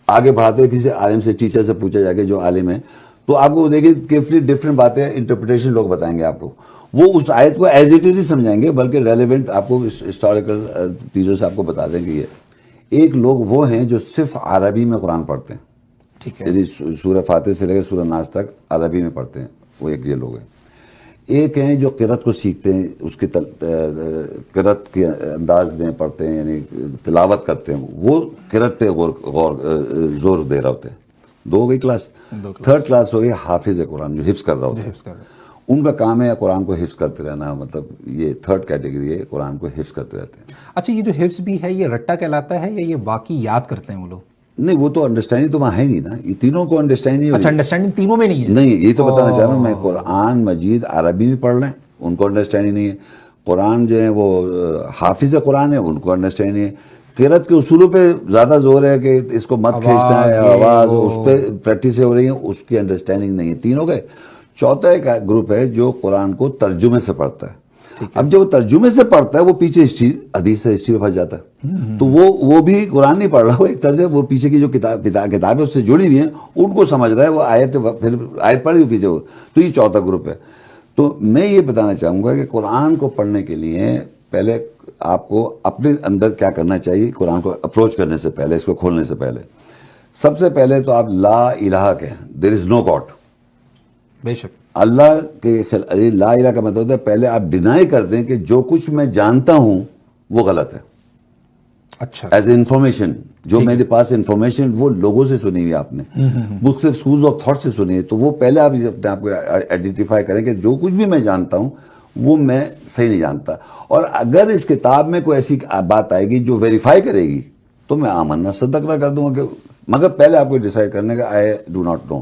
آگے بڑھاتے ہوئے کسی عالم سے، ٹیچر سے پوچھا جائے گا جو عالم ہے، تو آپ کو دیکھیے کیفلی ڈفرینٹ باتیں انٹرپریٹیشن لوگ بتائیں گے آپ کو, وہ اس آیت کو ایز اٹ از ہی سمجھائیں گے, بلکہ ریلیونٹ آپ کو ہسٹوریکل چیزوں سے آپ کو بتا دیں گے. یہ ایک لوگ وہ ہیں جو صرف عربی میں قرآن پڑھتے ہیں, ٹھیک ہے, یعنی سورہ فاتح سے لے کے سورہ ناس تک عربی میں پڑھتے ہیں, وہ ایک یہ لوگ ہیں. ایک ہیں جو قرأت کو سیکھتے ہیں, اس کے قرأت کے انداز میں پڑھتے ہیں, یعنی تلاوت کرتے ہیں, وہ قرأت پہ زور دے رہے ہوتے ہیں. دو ہو گئی کلاس. تھرڈ کلاس ہو گئی حافظ قرآن, جو حفظ کر رہا ہوتا ہے. ان کا کام ہے قرآن کو حفظ کرتے رہنا, مطلب یہ تھرڈ کیٹیگری ہے, قرآن کو حفظ کرتے رہتے ہیں. اچھا, یہ جو حفظ بھی ہے یہ رٹا کہلاتا ہے یا یہ باقی یاد کرتے ہیں وہ لوگ؟ نہیں, وہ تو انڈرسٹینڈنگ تو وہاں ہے نہیں نا, یہ تینوں کو انڈرسٹینڈنگ نہیں. اچھا, انڈرسٹینڈنگ تینوں میں نہیں ہے. نہیں, یہی تو بتانا چاہ رہا ہوں میں, قرآن مجید عربی میں پڑھ رہے ہیں, ان کو انڈرسٹینڈنگ نہیں ہے. قرآن جو ہے وہ حافظ قرآن ہے, ان کو انڈرسٹینڈنگ نہیں ہے. قرأت کے اصولوں پہ زیادہ زور ہے کہ اس کو مت کھینچنا ہے, آواز اس پہ پریکٹس ہو رہی ہے, اس کی انڈرسٹینڈنگ نہیں ہے. تینوں کے. چوتھا ایک گروپ ہے جو قرآن کو ترجمے سے پڑھتا ہے. اب جب وہ ترجمے سے پڑھتا ہے, وہ پیچھے حدیث سے ہسٹری میں پھنس جاتا ہے. تو وہ بھی قرآن نہیں پڑھ رہا, وہ ایک طرح سے وہ پیچھے کی جو کتابیں اس سے جڑی ہوئی ہیں ان کو سمجھ رہا ہے, وہ آیت پڑھی پیچھے ہو. تو یہ چوتھا گروپ ہے. تو میں یہ بتانا چاہوں گا کہ قرآن کو پڑھنے کے لیے پہلے آپ کو اپنے اندر کیا کرنا چاہیے. قرآن کو اپروچ کرنے سے پہلے, اس کو کھولنے سے پہلے, سب سے پہلے تو آپ لا الہ کہیں, دیر از نو گاڈ. بے شک اللہ کے لا الہ کا مطلب ہوتا ہے پہلے آپ ڈینائی کر دیں کہ جو کچھ میں جانتا ہوں وہ غلط ہے. اچھا, ایز اے انفارمیشن, جو میرے پاس انفارمیشن وہ لوگوں سے سنی ہوئی, آپ نے مختلف اسکولز آف تھاٹ سے سنی ہے, تو وہ پہلے آپ اپنے آپ کو آئیڈینٹیفائی کریں کہ جو کچھ بھی میں جانتا ہوں وہ میں صحیح نہیں جانتا. اور اگر اس کتاب میں کوئی ایسی بات آئے گی جو ویریفائی کرے گی تو میں آمنا صدقہ کر دوں گا, مگر پہلے آپ کو ڈیسائیڈ کرنے کا I do not know,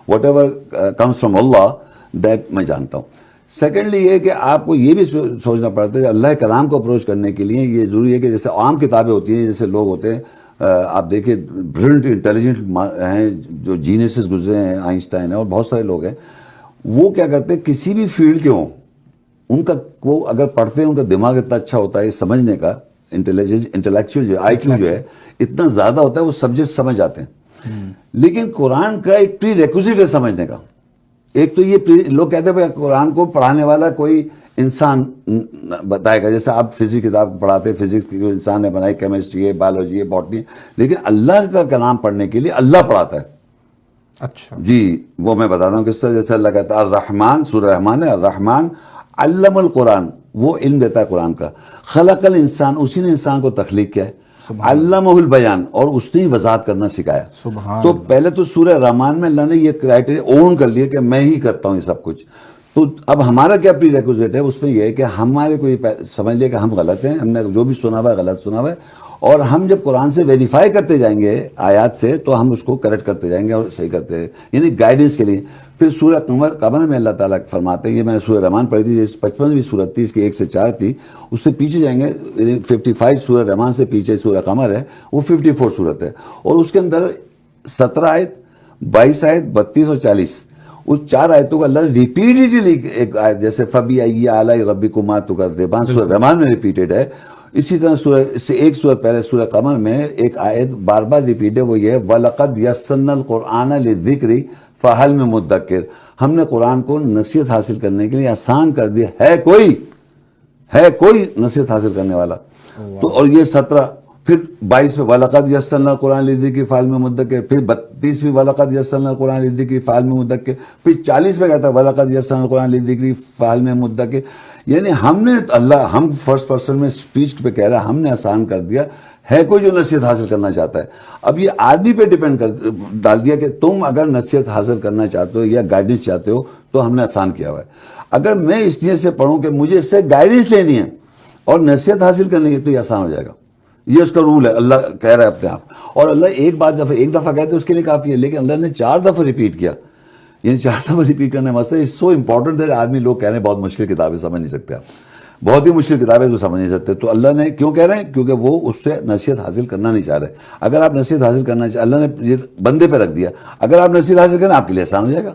whatever comes from Allah that میں جانتا ہوں. سیکنڈلی یہ کہ آپ کو یہ بھی سوچنا پڑتا ہے کہ اللہ کلام کو اپروچ کرنے کے لیے یہ ضروری ہے کہ جیسے عام کتابیں ہوتی ہیں, جیسے لوگ ہوتے ہیں, آپ دیکھیں برلنٹ انٹیلیجنٹ ہیں جو جینیسز گزرے ہیں, آئنسٹائن ہیں اور بہت سارے لوگ ہیں, وہ کیا کرتے ہیں کسی بھی فیلڈ کے ہوں, ان کا وہ اگر پڑھتے ہیں ان کا دماغ اتنا اچھا ہوتا ہے سمجھنے کا, انٹلیکچوئل جو آئی کیو جو ہے اتنا زیادہ ہوتا ہے, وہ سبجیکٹ سمجھ جاتے ہیں. لیکن قرآن کا ایک پری ریکوزٹ ہے سمجھنے کا. ایک تو یہ لوگ کہتے ہیں قرآن کو پڑھانے والا کوئی انسان بتائے گا, جیسے آپ فزکس کتاب پڑھاتے ہیں, فزکس کی جو انسان نے بنائی, کیمسٹری ہے, بایولوجی ہے, باٹنی, لیکن اللہ کا کلام پڑھنے کے لیے اللہ پڑھاتا ہے. اچھا جی, وہ میں بتاتا ہوں کس طرح. جیسے اللہ کہتا ہے الرحمن, سورہ رحمان ہے, الرحمن علم القرآن, وہ علم دیتا ہے قرآن کا. خلق الانسان, اسی نے انسان کو تخلیق کیا ہے. علمہ البیان, اور اس نے وضاحت کرنا سکھایا. تو پہلے تو سورہ رحمان میں اللہ نے یہ کرائٹیریا اون کر لیا کہ میں ہی کرتا ہوں یہ سب کچھ. تو اب ہمارا کیا پری ریکوزٹ ہے اس میں یہ ہے کہ ہمارے کو یہ سمجھ لیا کہ ہم غلط ہیں, ہم نے جو بھی سنا ہوا ہے غلط سنا ہوا ہے, اور ہم جب قرآن سے ویریفائی کرتے جائیں گے آیات سے تو ہم اس کو کریکٹ کرتے جائیں گے اور صحیح کرتے ہیں, یعنی گائیڈنس کے لیے. پھر سورہ قمر میں اللہ تعالیٰ فرماتے ہیں, یہ میں نے سورہ رحمان پڑھی تھی, 55ویں صورت تھی, اس کی 1 سے 4 تھی, اس سے پیچھے جائیں گے 55 سورہ رحمان سے پیچھے سورہ قمر ہے, وہ 54 صورت ہے, اور اس کے اندر 17 آیت, 22 آیت, 32 اور 40, اس 4 آیتوں کو اللہ نے ریپیٹیڈلی, ایک آیت جیسے فَبِأَيِّ آلَاءِ رَبِّكُمَا تُكَذِّبَانِ سورہ رحمان میں ریپیٹیڈ ہے. اسی طرح سورہ سے ایک سورت پہلے سورہ قمر میں ایک آیت بار بار ریپیٹ ہے, وہ یہ ہے وَلَقَدْ يَسَّرْنَا الْقُرْآنَ لِلذِّكْرِ فَهَلْ مِن مُدَّكِّرٍ, ہم نے قرآن کو نصیحت حاصل کرنے کے لیے آسان کر دیا, ہے کوئی نصیحت حاصل کرنے والا. تو اور یہ 17, پھر 22 میں وَلَقَدْ يَسَّرْنَا الْقُرْآنَ لِلذِّكْرِ فَهَلْ مِن مُدَّكِرٍ, پھر 32 میں وَلَقَدْ يَسَّرْنَا الْقُرْآنَ لِلذِّكْرِ فَهَلْ مِن مُدَّكِرٍ, پھر 40 میں کہتا ہے وَلَقَدْ يَسَّرْنَا الْقُرْآنَ لِلذِّكْرِ فَهَلْ مِن مُدَّكِرٍ. یعنی ہم نے ہم فرسٹ پرسن میں اسپیچ پہ کہہ رہا ہے, ہم نے آسان کر دیا, ہے کوئی جو نصیحت حاصل کرنا چاہتا ہے. اب یہ آدمی پہ ڈیپینڈ ڈال دیا کہ تم اگر نصیحت حاصل کرنا چاہتے ہو یا گائیڈنس چاہتے ہو تو ہم نے آسان کیا ہوا ہے. اگر میں اس نیت سے پڑھوں کہ مجھے اس سے گائیڈنس لینی ہے اور نصیحت حاصل کرنی ہے تو یہ آسان ہو جائے گا. یہ اس کا رول ہے, اللہ کہہ رہا ہے اپنے آپ. اور اللہ ایک دفعہ کہتے ہیں اس کے لیے کافی ہے, لیکن اللہ نے 4 دفعہ ریپیٹ کیا, یعنی 4 دفعہ ریپیٹ کرنے واسطے اس سو امپورٹنٹ ہے. آدمی لوگ کہہ رہے ہیں بہت مشکل کتابیں سمجھ نہیں سکتے, آپ بہت ہی مشکل کتابیں تو سمجھ نہیں سکتے. تو اللہ نے کیوں کہہ رہے ہیں, کیونکہ وہ اس سے نصیحت حاصل کرنا نہیں چاہ رہے. اگر آپ نصیحت حاصل کرنا چاہ, اللہ نے یہ بندے پہ رکھ دیا, اگر آپ نصیحت حاصل کرنا آپ کے لیے آسان ہو جائے گا.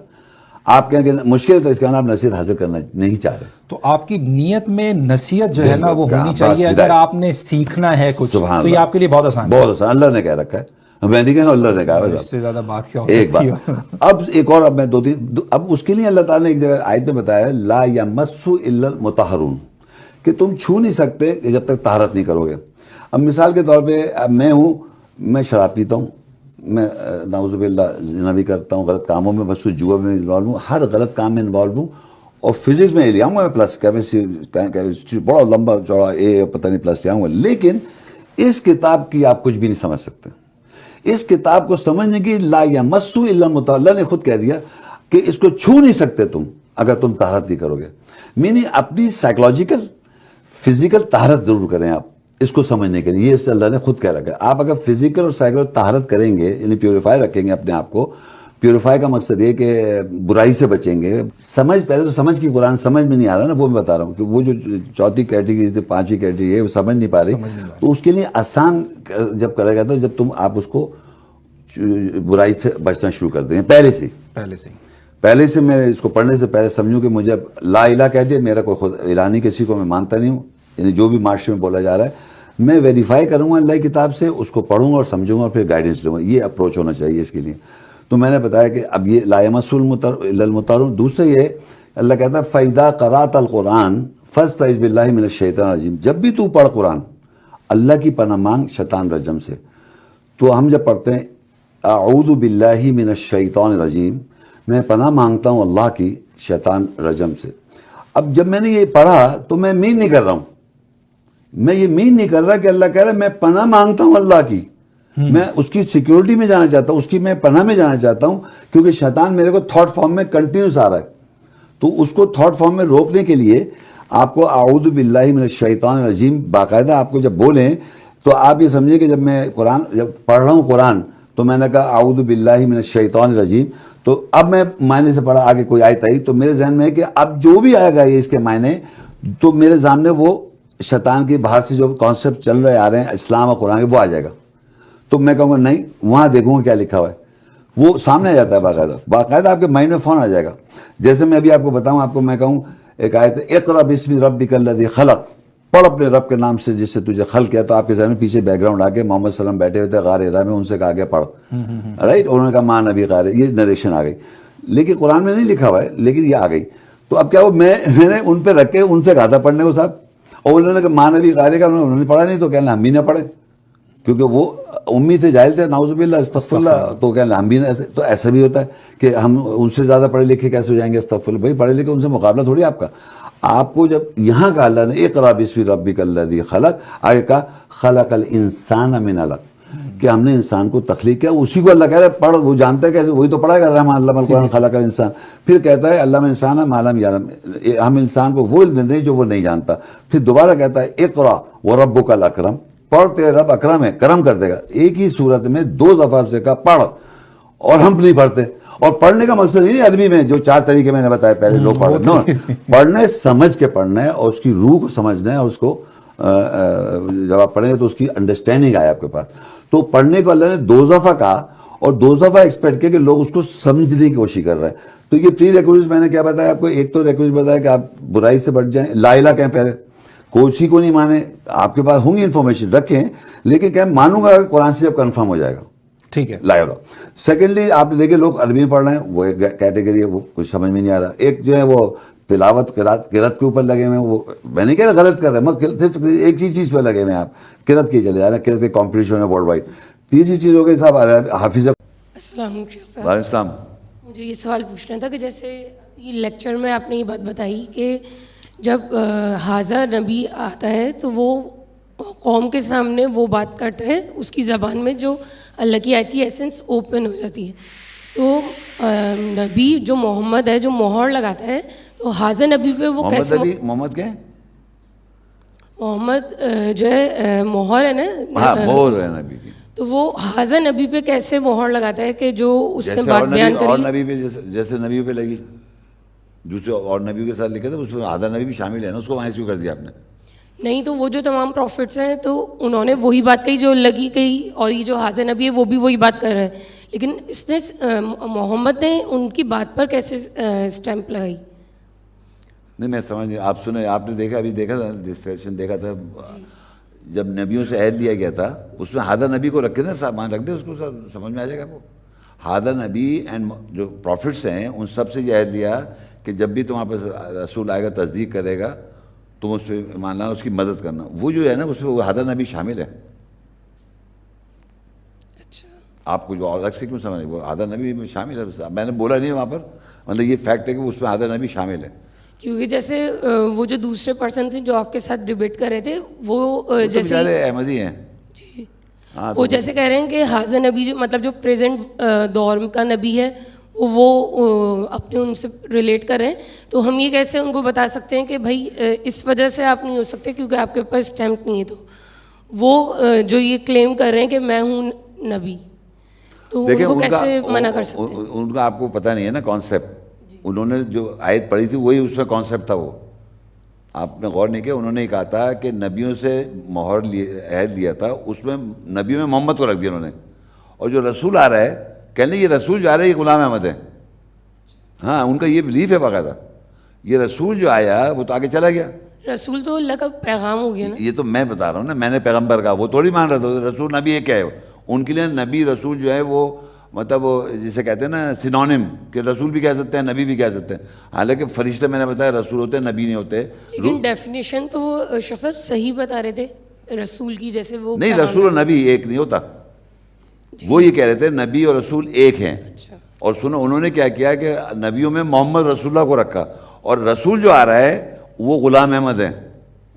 آپ کہیں کہ مشکل ہے تو اس کا آپ نصیحت حاصل کرنا نہیں چاہ رہے. تو آپ کی نیت میں نصیحت جو ہے نا وہ ہونی چاہیے. اگر آپ نے سیکھنا ہے کچھ تو یہ آپ کے لیے بہت آسان ہے. بہت آسان, اللہ نے کہہ رکھا ہے. میں نہیں کہنا، اللہ نے کہا اس سے زیادہ بات کیا ہو ایک سکتی بات. ہے. اب ایک اور، اب میں دو تین، اب اس کے لیے اللہ تعالیٰ نے ایک جگہ آیت میں بتایا ہے لا یمس الا المطہرون، کہ تم چھو نہیں سکتے جب تک طہارت نہیں کرو گے. اب مثال کے طور پہ اب میں شراب پیتا ہوں، میں نعوذ باللہ زنا بھی کرتا ہوں، غلط کاموں میں بس جوا میں انوالو ہوں، ہر غلط کام میں انوالو ہوں، اور فزکس میں لے آؤں گا میں پلس کیمسٹری بڑا لمبا چوڑا پتہ نہیں پلس لے آؤں گا، لیکن اس کتاب کی آپ کچھ بھی نہیں سمجھ سکتے. اس کتاب کو سمجھنے کی لا یمس الا المطہرون، اللہ نے خود کہہ دیا کہ اس کو چھو نہیں سکتے تم اگر تم طہارت نہیں کرو گے. میننگ اپنی سائیکولوجیکل فزیکل طہارت ضرور کریں آپ اس کو سمجھنے کے لیے. یہ اس سے اللہ نے خود کہہ رکھا ہے. آپ اگر فزیکل اور سائیکولوجیکل طہارت کریں گے، یعنی پیوریفائی رکھیں گے اپنے آپ کو، پیوریفائی کا مقصد یہ کہ برائی سے بچیں گے. سمجھ، پہلے تو سمجھ کی قرآن سمجھ میں نہیں آ رہا نا، وہ میں بتا رہا ہوں کہ وہ جو چوتھی کیٹیگری تھی، پانچویں کیٹیگری ہے، وہ سمجھ نہیں پا رہی. تو اس کے لیے آسان جب کرے گا تو جب تم آپ اس کو برائی سے بچنا شروع کر دیں پہلے سے میں اس کو پڑھنے سے پہلے سمجھوں کہ مجھے لا الہ کہہ دیا، میرا کوئی خود الہ نہیں، کسی کو میں مانتا نہیں ہوں، یعنی جو بھی معاشرے میں بولا جا رہا ہے میں ویریفائی کروں گا اللہ کی کتاب سے، اس کو پڑھوں گا اور سمجھوں گا اور پھر گائیڈنس لوں گا. یہ اپروچ ہونا چاہیے اس کے لیے. تو میں نے بتایا کہ اب یہ لا یمس الا المطہرون. دوسرا یہ اللہ کہتا ہے فَإِذَا قَرَأْتَ الْقُرْآنَ فَاسْتَعِذْ بِاللَّهِ مِنَ الشَّيْطَانِ الرَّجِيمِ، جب بھی تو پڑھ قرآن اللہ کی پناہ مانگ شیطان رجم سے. تو ہم جب پڑھتے ہیں اعوذ باللہ من الشیطان الرجیم، میں پناہ مانگتا ہوں اللہ کی شیطان رجم سے. اب جب میں نے یہ پڑھا تو میں مین نہیں کر رہا ہوں، میں یہ مین نہیں کر رہا کہ اللہ کہہ رہا ہے میں پناہ مانگتا ہوں اللہ کی، میں اس کی سیکیورٹی میں جانا چاہتا ہوں، اس کی میں پناہ میں جانا چاہتا ہوں، کیونکہ شیطان میرے کو تھاٹ فارم میں کنٹینیوس آ رہا ہے. تو اس کو تھاٹ فارم میں روکنے کے لیے آپ کو اعوذ باللہ من الشیطان الرجیم باقاعدہ آپ کو جب بولیں تو آپ یہ سمجھیں کہ جب میں قرآن جب پڑھ رہا ہوں قرآن تو میں نے کہا اعوذ باللہ من الشیطان الرجیم، تو اب میں معنی سے پڑھا، آگے کوئی آیت آئی تو میرے ذہن میں ہے کہ اب جو بھی آئے گا یہ اس کے معنی، تو میرے سامنے وہ شیطان کی باہر سے جو کانسیپٹ چل رہے آ رہے ہیں اسلام اور قرآن کے، وہ آ جائے گا. تو میں کہوں گا نہیں، وہاں دیکھوں گا کیا لکھا ہوا ہے، وہ سامنے آ جاتا ہے باقاعدہ آپ کے مائنڈ میں فون آ جائے گا. جیسے میں ابھی آپ کو بتاؤں، آپ کو میں کہوں ایک آیت ہے اقرأ بسم ربک الذی خلق، پڑھ اپنے رب کے نام سے جس سے تجھے خلق کیا. تو آپ کے ذہن میں پیچھے بیک گراؤنڈ آ کے محمد صلی اللہ علیہ وسلم بیٹھے ہوئے تھے غار حرا میں، ان سے کہا گیا پڑھ، رائٹ، انہوں نے کہا ماں نبی غار، یہ نریشن آ گئی، لیکن قرآن میں نہیں لکھا ہوا ہے لیکن یہ آ گئی. تو اب کیا وہ میں نے ان پہ رکھ کے ان سے کہا تھا پڑھنے کو صاحب، اور انہوں نے کہا ماں نبی غار کا، انہوں نے پڑھا نہیں تو کہنا ہم بھی نہ پڑھے، کیونکہ وہ امی تھے، جاہل تھے، نعوذ باللہ استغفر اللہ. تو کہنا ہم بھی نہ، تو ایسا بھی ہوتا ہے کہ ہم ان سے زیادہ پڑھے لکھے کیسے ہو جائیں گے، استغفر اللہ. بھائی پڑھے لکھے ان سے مقابلہ تھوڑی آپ کا. آپ کو جب یہاں کا اللہ نے اقرأ بسم ربک الذی خلق، آگے کہا خلق الانسان من علق، کہ ہم نے انسان کو تخلیق کیا، اسی کو اللہ کہہ رہا ہے پڑھ، وہ جانتا ہے کیسے، وہی تو پڑھا کر رہا ہے علم القرآن خلق الانسان. پھر کہتا ہے علم الانسان ما لم یعلم، ہم انسان کو وہ علم دیں جو وہ نہیں جانتا. پھر دوبارہ کہتا ہے اقرأ وربک الاکرم، پڑھ تیرے رب اکرم ہے، کرم کر دے گا. ایک ہی صورت میں دو دفعہ سے کہا پڑھ، اور ہم نہیں پڑھتے. اور پڑھنے کا مقصد یہ نہیں عربی میں جو 4 طریقے میں نے بتایا پہلے لوگ پڑھ نو، پڑھنے سمجھ کے پڑھنا ہے اور اس کی روح کو سمجھنا ہے، اور اس کو جب آپ پڑھیں گے تو اس کی انڈرسٹینڈنگ آئے آپ کے پاس. تو پڑھنے کو اللہ نے 2 دفعہ کہا اور 2 دفعہ ایکسپیکٹ کیا کہ لوگ اس کو سمجھنے کی کوشش کر رہے ہیں. تو یہ پری ریکویزٹ میں نے کیا بتایا آپ کو، ایک تو ریکویزٹ بتایا کہ آپ برائی سے بچ جائیں، لا الہ کہیں پہلے، کوئی کو نہیں مانے، آپ کے پاس ہوں گی انفارمیشن رکھیں، لیکن کہ مانوں گا قرآن سے جب کنفرم ہو جائے گا، ٹھیک ہے، لا الہ. سیکنڈلی آپ دیکھیں لوگ عربی میں پڑھ رہے ہیں، وہ ایک کیٹیگری ہے، وہ کچھ سمجھ میں نہیں آ رہا. ایک جو ہے وہ تلاوت قرات کے اوپر لگے ہوئے ہیں، وہ میں نہیں کہہ رہا غلط کر رہے ہیں، صرف ایک ہی چیز پہ لگے ہوئے ہیں، آپ قرات کی چلے جا رہے ہیں، قرات کے کمپٹیشن ہے ورلڈ وائڈ. تیسری چیز ہو گئی صاحب حافظ. السلام علیکم. وعلیکم السلام. مجھے یہ سوال پوچھنا تھا کہ جیسے یہ لیکچر میں آپ نے یہ بات بتائی کہ جب حاضر نبی آتا ہے تو وہ قوم کے سامنے وہ بات کرتا ہے اس کی زبان میں جو اللہ کی آیت کی ایسنس اوپن ہو جاتی ہے. تو نبی جو محمد ہے جو مہر لگاتا ہے تو حاضر نبی پہ وہ کیسے، محمد کیا ہے؟ محمد جو ہے مہر ہے نا، ہاں مہر ہے نبی کی. تو وہ حاضر نبی پہ کیسے مہر لگاتا ہے کہ جو اس نے بات بیان کری، اور نبی پہ جیسے نبی پہ لگی، دوسرے اور نبیوں کے ساتھ لکھا تھا اس میں حاضر نبی بھی شامل ہے نا، اس کو وہاں کیوں کر دیا آپ نے؟ نہیں تو وہ جو تمام پروفٹس ہیں تو انہوں نے وہی بات کہی جو لگی کہی، اور یہ جو حاضر نبی ہے وہ بھی وہی بات کر رہے ہیں، لیکن اس نے محمد نے ان کی بات پر کیسے اسٹیمپ لگائی؟ نہیں میں سمجھ، آپ سنیں، آپ نے دیکھا ابھی دیکھا تھا ڈسکشن دیکھا تھا، جب نبیوں سے عہد لیا گیا تھا اس میں حاضر نبی کو رکھے تھے, مان رکھ دیں اس کو, سمجھ میں آ جائے گا. وہ حاضر نبی اینڈ جو پروفٹس ہیں ان سب سے یہ عہد دیا کہ جب بھی تمہارے پاس رسول آئے گا تصدیق کرے گا تم اس پہ مان لانا, اس کی مدد کرنا. وہ جو ہے نا اس میں وہ حاضر نبی شامل ہے. آپ کو جو الگ سے کیوں سمجھ, وہ حاضر نبی میں شامل ہے. میں نے بولا نہیں وہاں پر, مطلب یہ فیکٹ ہے کہ اس میں حاضر نبی شامل ہے. کیونکہ جیسے وہ جو دوسرے پرسن تھے جو آپ کے ساتھ ڈیبیٹ کر رہے تھے وہ جیسے احمدی ہیں جی, وہ جیسے کہہ رہے ہیں کہ حاضر نبی جو مطلب جو پریزنٹ دور کا نبی ہے وہ اپنے ان سے ریلیٹ کر رہے ہیں, تو ہم یہ کیسے ان کو بتا سکتے ہیں کہ بھائی اس وجہ سے آپ نہیں ہو سکتے کیونکہ آپ کے پاس اسٹیمپ نہیں ہے. تو وہ جو یہ کلیم کر رہے ہیں کہ میں ہوں نبی, تو ان کو کیسے منع کر سکتے ہیں؟ ان کا آپ کو پتہ نہیں ہے نا کانسیپٹ. انہوں نے جو آیت پڑھی تھی وہی اس میں کانسیپٹ تھا. وہ آپ نے غور نہیں کیا, انہوں نے کہا تھا کہ نبیوں سے مہر عہد دیا تھا, اس میں نبیوں میں محمد کو رکھ دیا انہوں نے, اور جو رسول آ رہا ہے کہنے یہ رسول جو آ رہا ہے یہ غلام احمد ہے. ہاں ان کا یہ بلیف ہے باقاعدہ. یہ رسول جو آیا وہ تو آگے چلا گیا. رسول تو اللہ کا پیغام ہو گیا نا. یہ تو میں بتا رہا ہوں نا, میں نے پیغمبر کہا, وہ تھوڑی مان رہا تھا. رسول نبی یہ کیا ہے, ان کے لیے نبی رسول جو ہے وہ مطلب وہ جسے کہتے ہیں نا سینونیم, کہ رسول بھی کہہ سکتے ہیں نبی بھی کہہ سکتے ہیں. حالانکہ فرشتے میں نے بتایا رسول ہوتے ہیں نبی نہیں ہوتے. لیکن ڈیفینیشن تو وہ شخص صحیح بتا رہے تھے رسول کی, جیسے وہ نہیں, رسول اور نبی ایک نہیں ہوتا. وہ یہ کہہ رہے تھے نبی اور رسول ایک ہیں. اور سنو انہوں نے کیا کیا کہ نبیوں میں محمد رسول اللہ کو رکھا, اور رسول جو آ رہا ہے وہ غلام احمد ہیں.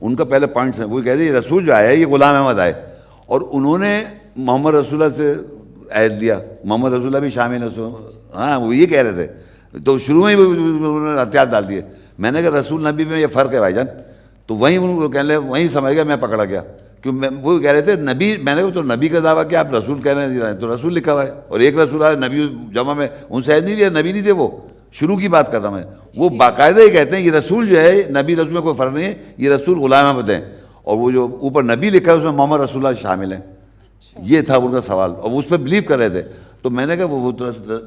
ان کا پہلے پوائنٹس ہیں, وہ کہتے ہیں رسول جو آیا ہے یہ غلام احمد آئے, اور انہوں نے محمد رسول اللہ سے عہد دیا. محمد رسول اللہ بھی شامل ہے. ہاں وہ یہ کہہ رہے تھے, تو شروع میں ہی انہوں نے ہتھیار ڈال دیے. میں نے کہا رسول نبی میں یہ فرق ہے بھائی جان, تو وہیں ان کو کہنے لگے, وہیں سمجھ گیا, میں پکڑا گیا. کیوں وہ کہہ رہے تھے نبی, میں نے کہا تو نبی کا دعویٰ کیا آپ رسول کہہ رہے ہیں, تو رسول لکھا ہوا ہے, اور ایک رسول آیا نبی جمع میں, ان سے عہد نہیں لیا, نبی نہیں تھے وہ. شروع کی بات کر رہا ہوں میں. وہ باقاعدہ یہ کہتے ہیں یہ رسول جو ہے نبی رسول میں کوئی فرق نہیں ہے, یہ رسول غلام احمد ہیں, اور وہ جو اوپر نبی لکھا ہے اس میں محمد رسول اللہ شامل ہیں. یہ تھا ان کا سوال, اور وہ اس پہ بلیو کر رہے تھے. تو میں نے کہا وہ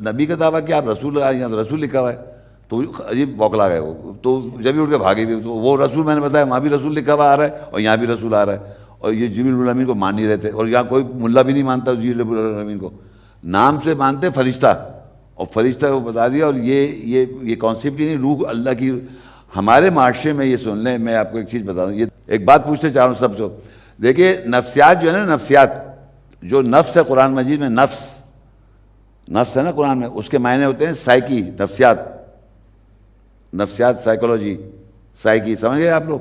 نبی کا دعویٰ کیا آپ رسول یہاں تو رسول لکھا ہوا ہے, تو یہ بوکلا گئے وہ. تو جب بھی اٹھ کے بھاگے بھی, تو وہ رسول میں نے بتایا وہاں بھی رسول لکھا ہوا آ رہا ہے اور یہاں بھی رسول آ رہا ہے, اور یہ جبریل الامین کو مان نہیں رہے تھے. اور یہاں کوئی ملا بھی نہیں مانتا جبریل الامین کو, نام سے مانتے فرشتہ, اور فرشتہ کو بتا دیا. اور یہ کانسیپٹ ہی نہیں, روح اللہ کی. ہمارے معاشرے میں یہ سن لیں, میں آپ کو ایک چیز بتا دوں, یہ ایک بات پوچھتے چاہ رہا ہوں سب سے. دیکھیے نفسیات جو ہے نا, نفسیات جو نفس ہے قرآن مجید میں, نفس ہے نا قرآن میں, اس کے معنی ہوتے ہیں سائیکی, نفسیات سائیکولوجی, سائیکی, سمجھ گئے آپ لوگ.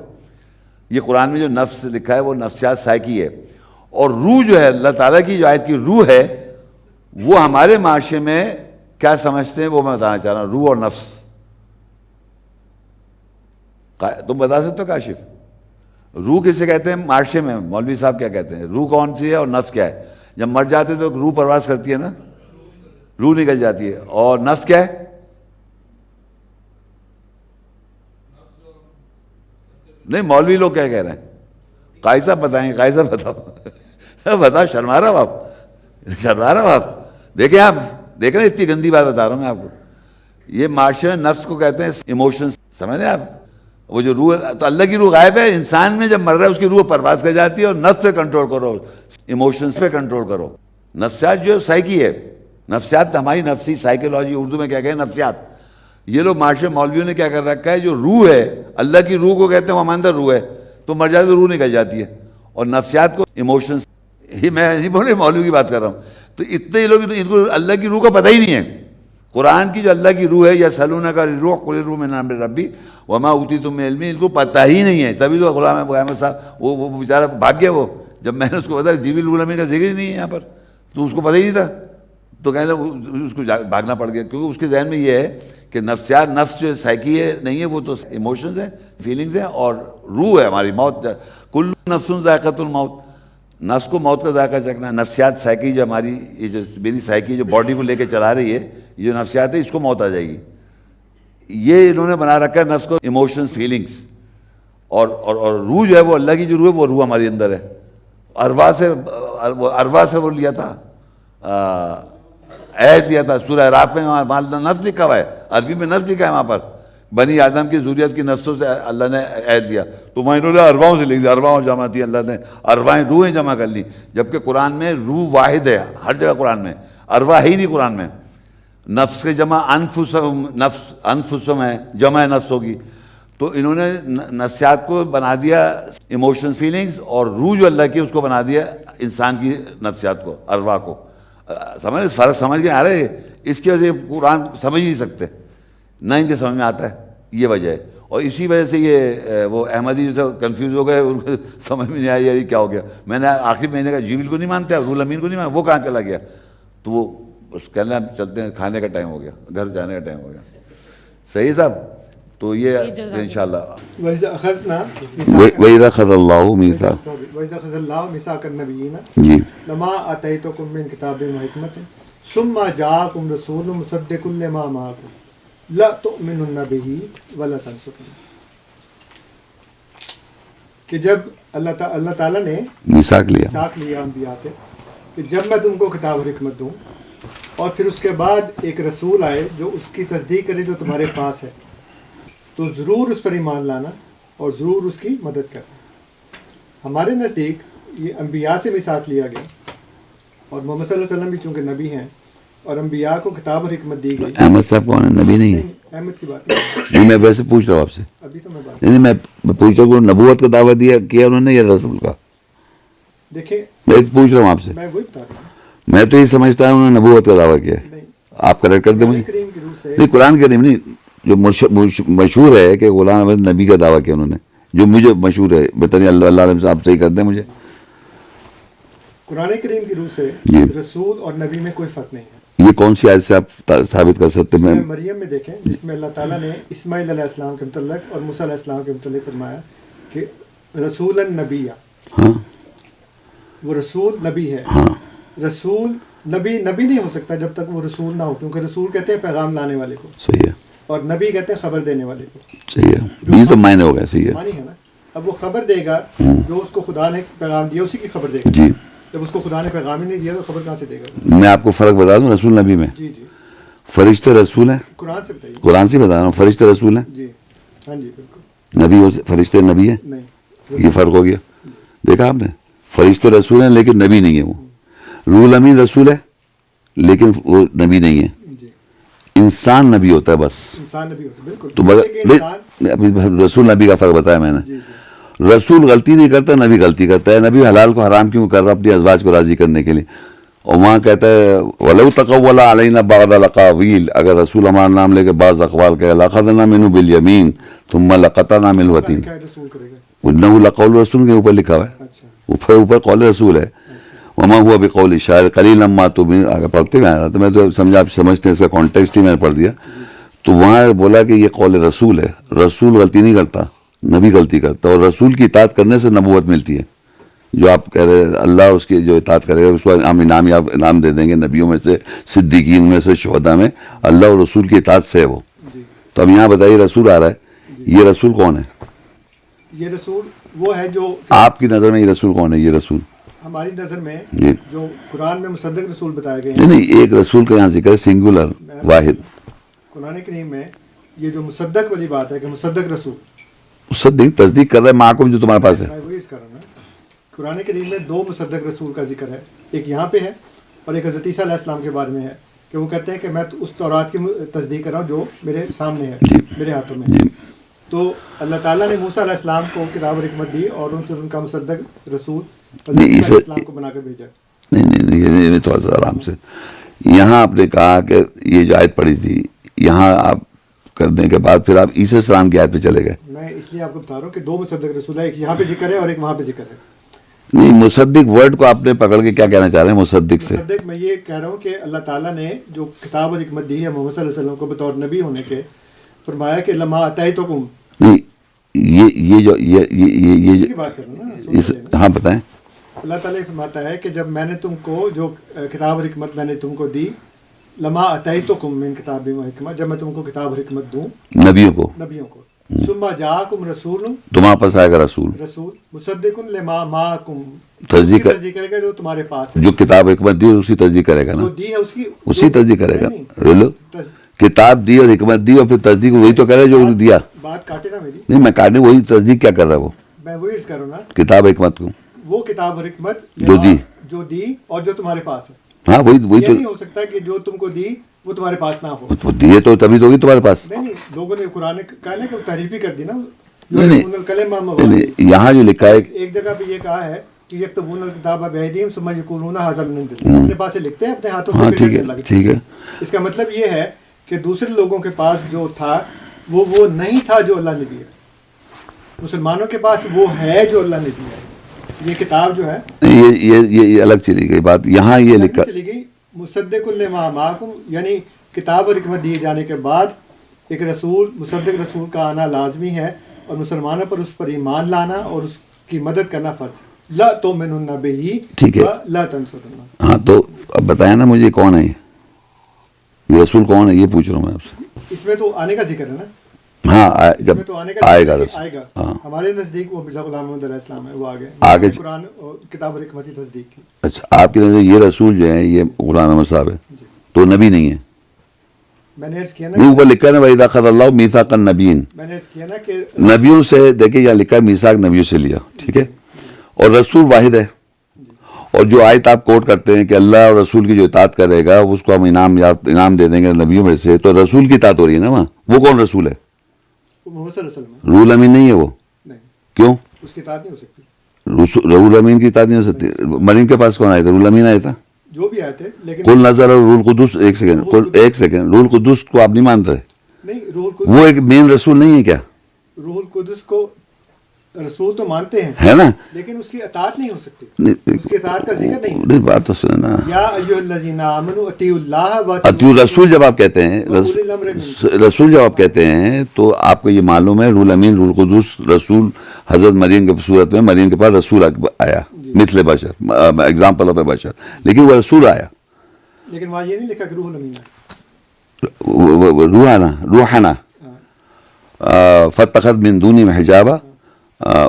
یہ قرآن میں جو نفس لکھا ہے وہ نفسیات سائیکی ہے. اور روح جو ہے اللہ تعالیٰ کی جو آیت کی روح ہے, وہ ہمارے معاشرے میں کیا سمجھتے ہیں وہ میں بتانا چاہ رہا ہوں. روح اور نفس تم بتا سکتے ہو کاشف, روح کسے کہتے ہیں معاشرے میں؟ مولوی صاحب کیا کہتے ہیں, روح کون سی ہے اور نفس کیا ہے؟ جب مر جاتے تو روح پرواز کرتی ہے نا, روح نکل جاتی ہے. اور نفس کیا ہے؟ نہیں مولوی لوگ کیا کہہ رہے ہیں؟ قاضی صاحب بتائیں, قاضی صاحب بتاؤ, بتاؤ, شرما رہا ہو آپ. دیکھیں آپ دیکھ رہے ہیں اتنی گندی بات بتا رہا ہوں میں آپ کو. یہ معاشرے نفس کو کہتے ہیں ایموشنز, سمجھ رہے ہیں آپ. وہ جو روح, تو اللہ کی روح غائب ہے, انسان میں جب مر رہا ہے اس کی روح پرواز کر جاتی ہے. اور نفس پہ کنٹرول کرو, ایموشنز پہ کنٹرول کرو. نفسیات جو ہے سائیکی ہے, نفسیات ہماری نفسی سائیکولوجی, اردو میں کیا کہیں نفسیات. یہ لوگ معاشرے مولویوں نے کیا کر رکھا ہے, جو روح ہے اللہ کی روح کو کہتے ہیں, وہ ہمارے اندر روح ہے, تو مر جاتے تو روح نکل جاتی ہے. اور نفسیات کو ایموشنز, یہ میں نہیں بولے مولوی کی بات کر رہا ہوں. تو اتنے لوگ ان کو اللہ کی روح کا پتہ ہی نہیں ہے. قرآن کی جو اللہ کی روح ہے, یا سلونہ کا روح قل روح من امر ربی وما اوتیتم من علم, ان کو پتہ ہی نہیں ہے. تبھی تو غلام احمد صاحب وہ بیچارہ بھاگ گیا. وہ جب میں نے اس کو بتایا جبریل الامین کا ذکر ہی نہیں ہے یہاں پر, تو اس کو پتہ ہی نہیں تھا, تو کہنے لگا اس کو بھاگنا پڑ گیا. کیونکہ اس کے ذہن میں یہ ہے کہ نفسیات, نفس جو سائیکی ہے نہیں ہے, وہ تو ایموشنز ہیں, فیلنگز ہیں, اور روح ہے ہماری موت. کل نفس ذائقۃ الموت, نفس کو موت کا ذائقہ چکھنا ہے. نفسیات سائیکی جو ہماری, یہ جو میری سائیکی جو باڈی کو لے کے چلا رہی ہے, یہ جو نفسیات ہے اس کو موت آ جائے گی. یہ انہوں نے بنا رکھا ہے نفس کو ایموشنز, فیلنگز. اور روح جو ہے وہ اللہ کی جو روح ہے وہ روح ہماری اندر ہے. اروا سے وہ لیا تھا, عہد دیا تھا. سورہ اعراف میں وہاں نفس لکھا ہوا ہے, عربی میں نفس لکھا ہے وہاں پر, بنی آدم کی ذریت کی نسلوں سے اللہ نے عہد دیا، تو وہاں انہوں نے ارواؤں سے لکھ دیا، ارواؤں جمع تھی اللہ نے، ارواہیں روحیں جمع کر لی، جبکہ قرآن میں روح واحد ہے ہر جگہ، قرآن میں ارواح ہی نہیں قرآن میں. نفس کے جمع انفسم ہے، جمع نفس ہوگی. تو انہوں نے نفسیات کو بنا دیا ایموشنل فیلنگز، اور روح جو اللہ کی اس کو بنا دیا انسان کی نفسیات کو، ارواح کو. فرق سمجھ کے آ رہے، اس کی وجہ سے قرآن سمجھ نہیں سکتے، نہ ان کے سمجھ میں آتا ہے، یہ وجہ ہے. اور اسی وجہ سے یہ وہ احمدی جو کنفیوز ہو گئے، ان کو سمجھ میں نہیں آیا یار کیا ہو گیا. میں نے آخری مہینے کا جبریل کو نہیں مانتا، روح الامین کو نہیں مانتا، وہ کہاں چلا گیا؟ تو وہ کہنا چلتے ہیں، کھانے کا ٹائم ہو گیا، گھر جانے کا ٹائم ہو گیا. صحیح صاحب؟ تو یہ انشاءاللہ وَإِذَا أَخَذْنَا وَإِذَا أَخَذَ اللَّهُ مِيثَاقَ وَإِذَا أَخَذَ اللَّهُ مِيثَاقَ النَّبِيِّينَ جی لَمَا آتَيْتُكُم مِّن كِتَابٍ وَحِكْمَةٍ ثُمَّ جَاءَكُمْ رَسُولٌ مُصَدِّقٌ لِّمَا مَعَكُمْ لَتُؤْمِنُنَّ بِهِ وَلَتَنصُرُنَّهُ. کہ جب اللہ تعالیٰ نے میثاق لیا انبیاء سے کہ جب میں تم کو کتاب اور حکمت دوں، اور پھر اس کے بعد ایک رسول آئے جو اس کی تصدیق کرے جو تمہارے پاس ہے، تو ضرور اس پر ایمان لانا اور ضرور اس کی مدد کرنا. ہمارے نزدیک یہ انبیاء سے میثاق لیا گیا، اور محمد صلی اللہ علیہ وسلم بھی چونکہ نبی ہیں اور انبیاء کو کتاب اور حکمت دی گئی. احمد صاحب کون ہے؟ نبی نہیں ہے. احمد کی بات نہیں، میں ویسے پوچھ رہا ہوں آپ سے. ابھی تو میں بات نہیں، میں پوچھ رہا ہوں نبوت کا دعویٰ کیا انہوں نے یا رسول کا؟ دیکھیں، میں پوچھ رہا ہوں آپ سے. میں وہی بتا رہا ہوں. میں تو یہ سمجھتا ہوں انہوں نے نبوت کا دعویٰ کیا ہے. آپ کریکٹ کر دیں مجھے. کریم کی روح سے نہیں، قرآن کریم نہیں، جو مشہور ہے کہ غلام احمد نبی کا دعویٰ کیا انہوں نے، جو مجھے مشہور ہے، بتائیے اللہ علیہ سے آپ صحیح کر دیں مجھے. قرآن کریم کی روح سے رسول اور نبی میں کوئی فرق نہیں ہے. یہ کون سی آیت سے آپ ثابت کر سکتے ہیں؟ مریم میں دیکھیں، جس میں اللہ تعالیٰ نے اسماعیل علیہ السلام کے متعلق اور موسیٰ علیہ السلام کے متعلق فرمایا کہ رسول النبی، ہاں وہ رسول نبی ہے. رسول نبی نہیں ہو سکتا جب تک وہ رسول نہ ہو، کیونکہ رسول کہتے ہیں پیغام لانے والے کو، صحیح ہے، اور نبی کہتے ہیں خبر دینے والے کو. صحیح ہے، یہ تو معنی ہو گیا. صحیح ہے، معنی ہے نا. اب وہ خبر دے گا جو اس کو خدا نے پیغام دیا، اسی کی خبر دے گا. جی، جب اس کو خدا نے پیغام ہی نہیں دیا تو خبر کہاں سے دے گا؟ میں آپ کو فرق بتا دوں رسول نبی میں. جی جی، فرشتے رسول ہیں، قرآن سے بتائیے. قرآن سے بتا رہا ہوں، فرشتے رسول ہیں. جی ہاں جی بالکل. نبی فرشتے نبی ہیں، نہیں، یہ فرق ہو گیا. دیکھا آپ نے، فرشتے رسول ہیں لیکن نبی نہیں ہے. وہ روح الامین رسول ہے لیکن وہ نبی نہیں ہے. جی، انسان نبی ہوتا ہے بس. انسان نبی ہوتا ہے بالکل. تو رسول نبی کا فرق بتایا میں نے. رسول غلطی نہیں کرتا، نبی غلطی کرتا ہے. نبی حلال کو حرام کیوں کر رہا؟ اپنی ازواج کو راضی کرنے کے لیے. اور وہاں کہتا ہے وَلَوْ تَقَوَّلَ عَلَيْنَا بَعْضَ الْأَقَاوِيلِ، اگر رسول ہمارا نام لے کے بعض اقوال کہے لَأَخَذْنَا مِنْهُ بِالْيَمِينِ ثُمَّ لَقَطَعْنَا مِنْهُ الْوَتِينَ. انه لقول رسول کے اوپر لکھا ہوا ہے، اوپر قول رسول ہے. وما هو بقول شاعر قلیلا ما تؤمنون. آگے پڑھتے گئے تو میں تو سمجھا آپ سمجھتے ہیں، اس کا کانٹیکسٹ ہی میں نے پڑھ دیا. تو وہاں بولا کہ یہ قول رسول ہے. رسول غلطی نہیں کرتا، نبی غلطی کرتا. اور رسول کی اطاعت کرنے سے نبوت ملتی ہے. جو آپ کہہ رہے ہیں اللہ اس کی جو اطاعت کرے گا اس کو ہم انعام دے دیں گے. نبیوں میں سے، صدیقین میں سے، شہداء میں، اللہ اور رسول کی اطاعت سے ہے وہ. تو اب یہاں بتائیے رسول آ رہا ہے، یہ رسول کون ہے؟ یہ رسول وہ ہے جو آپ کی نظر میں یہ رسول کون ہے؟ یہ رسول ہماری نظر میں جی جو قرآن میں مصدق رسول بتائے گئے ہیں. نہیں، ایک رسول کا یہاں ذکر ہے، سنگولر، واحد. قرآن کریم میں یہ جو مصدق والی بات ہے کہ مصدق رسول، مصدق تصدیق کر رہا ہے معاکم جو تمہارے پاس ہے. میں وہی کر رہا ہوں. قرآن کریم میں دو مصدق رسول کا ذکر ہے، ایک یہاں پہ ہے اور ایک حضرت عیسیٰ علیہ السلام کے بارے میں ہے کہ وہ کہتے ہیں کہ میں اس تورات کی تصدیق کر رہا ہوں جو میرے سامنے ہے، میرے ہاتھوں میں. تو اللہ تعالیٰ نے موسیٰ علیہ السلام کو کتاب اور حکمت دی اور ان کا مصدق رسول حضرت عیسیٰ علیہ السلام کو بنا کر بھیجا. نہیں، تھوڑا سا آرام سے. یہاں آپ نے کہا کہ یہ جو آیت پڑھی تھی، یہاں آپ کرنے کے بعد پھر آپ عیسیٰ السلام کی آیت پہ چلے گئے. میں اس لیے آپ کو بتا رہا ہوں کہ دو مصدق رسول ہے، ایک یہاں پہ ذکر ہے اور ایک وہاں پہ ذکر ہے. نہیں، مصدق ورڈ کو آپ نے پکڑ کے کیا کہنا چاہ رہے ہیں مصدق سے؟ مصدق میں یہ کہہ رہا ہوں کہ اللہ تعالیٰ نے جو کتاب اور حکمت دی ہے محمد صلی اللہ علیہ وسلم کو بطور نبی ہونے کے، فرمایا کہ لما اتیتکم. نہیں، یہ جو یہ بات کر رہا ہوں نا. ہاں بتائیں. اللہ تعالیٰ فرماتا ہے کہ جب میں نے تم کو جو کتاب اور حکمت میں نے تم کو دی، لما اتیتکم من کتاب و حکمت، جب میں تم کو کتاب اور حکمت دوں نبیوں کو ثم جاءکم رسول، تمہارے پاس آئے گا رسول مصدق لما معکم، تصدیق کرے گا جو تمہارے پاس ہے. جو کتاب حکمت دی اسی تصدیق کرے گا نا، دی ہے اسی تصدیق کرے گا. کتاب دی اور حکمت دی اور پھر تصدیق وہی تو کہہ رہے جو دیا. بات کاٹے نا میری. نہیں میں کاٹنے وہی تصدیق کیا کر رہا ہے وہ. میں وہی عرض کر رہا ہوں نا. کتاب حکمت کو. وہ کتاب اور حکمت جو دی اور جو تمہارے پاس ہے. ہاں وہی تو نہیں ہو سکتا کہ جو تم کو دی وہ تمہارے پاس نہ ہو. تو دیے تو تبھی تو ہوگی تمہارے پاس. نہیں لوگوں نے قرآن کہا نا کہ تعریف ہی کر دی نا. نہیں یہاں جو لکھا ہے ایک جگہ پہ یہ کہا ہے کہ یکتبون الکتاب بأیدیہم ثم یقولون ھذا من عند اللہ. اپنے پاس سے لکھتے ہیں اپنے ہاتھوں سے. ٹھیک ہے. اس کا مطلب یہ ہے کہ دوسرے لوگوں کے پاس جو تھا وہ نہیں تھا جو اللہ نے دیا. مسلمانوں کے پاس وہ ہے جو اللہ نے دیا. یہ کتاب جو ہے یہ الگ چلی گئی بات. یہاں یہ لکھا چلی گئی مصدق لما معکم، یعنی کتاب اور حکمت دیے جانے کے بعد ایک رسول مصدق رسول کا آنا لازمی ہے اور مسلمانوں پر اس پر ایمان لانا اور اس کی مدد کرنا فرض ہے. لا تؤمنون بہ ٹھیک ہے لا تنصرون. ہاں تو اب بتائیں نا مجھے کون ہے یہ رسول کون ہے یہ پوچھ رہا ہوں میں آپ سے. اس میں تو آنے کا ذکر ہے نا. ہاں جب آئے گا ہمارے نزدیک وہ مرزا غلام محمد علیہ السلام ہے وہ آگے قرآن کتاب اور حکمت کی تصدیق کی. اچھا آپ کی نظر یہ رسول جو ہے یہ غلام محمد صاحب ہے تو نبی نہیں ہے. میں نے عرض کیا نا اوپر لکھا نا وَإِذَا أَخَذَ اللَّهُ مِيثَاقَ النَّبِيِّينَ. میں نے عرض کیا نا کہ نبیوں سے دیکھیں یہاں لکھا ہے میثاق نبیوں سے لیا. ٹھیک ہے. اور رسول واحد ہے اور جو آیت آپ کوٹ کرتے ہیں کہ اللہ اور رسول کی جو اطاعت کرے گا اس کو ہم انعام دے دیں گے نبیوں میں سے، تو رسول کی اطاعت ہو رہی ہے نا وہاں. وہ کون رسول ہے؟ رول امین نہیں ہے وہ. کیوں؟ اس کی اطاعت نہیں ہو سکتی. رول امین کی اطاعت نہیں ہو سکتی. مریم کے پاس کون آیا تھا؟ رول امین آیا تھا. جو بھی آئے تھے لیکن کل نظر اور روح القدس. ایک سیکنڈ روح القدس کو آپ نہیں مان رہے؟ نہیں روح القدس وہ ایک مین رسول نہیں ہے کیا؟ روح القدس کو رسول تو مانتے ہیں ہے نا لیکن اس کی اطاعت نہیں ہو سکتی. اس کی اطاعت کا ذکر نہیں. بات تو سننا. یا ایھا الذین آمنوا اطیعوا اللہ اطیعوا رسول جب آپ کہتے ہیں رسول جب آپ کہتے ہیں تو آپ کو یہ معلوم ہے رول امین رول قدس رسول حضرت مریم کی صورت میں مریم کے پاس رسول آیا مثل بشر ایگزامپل آف اے بشر لیکن وہ رسول آیا. لیکن وہاں یہ نہیں لکھا کہ روح الامین روحنا فاتخذ من دونی حجابا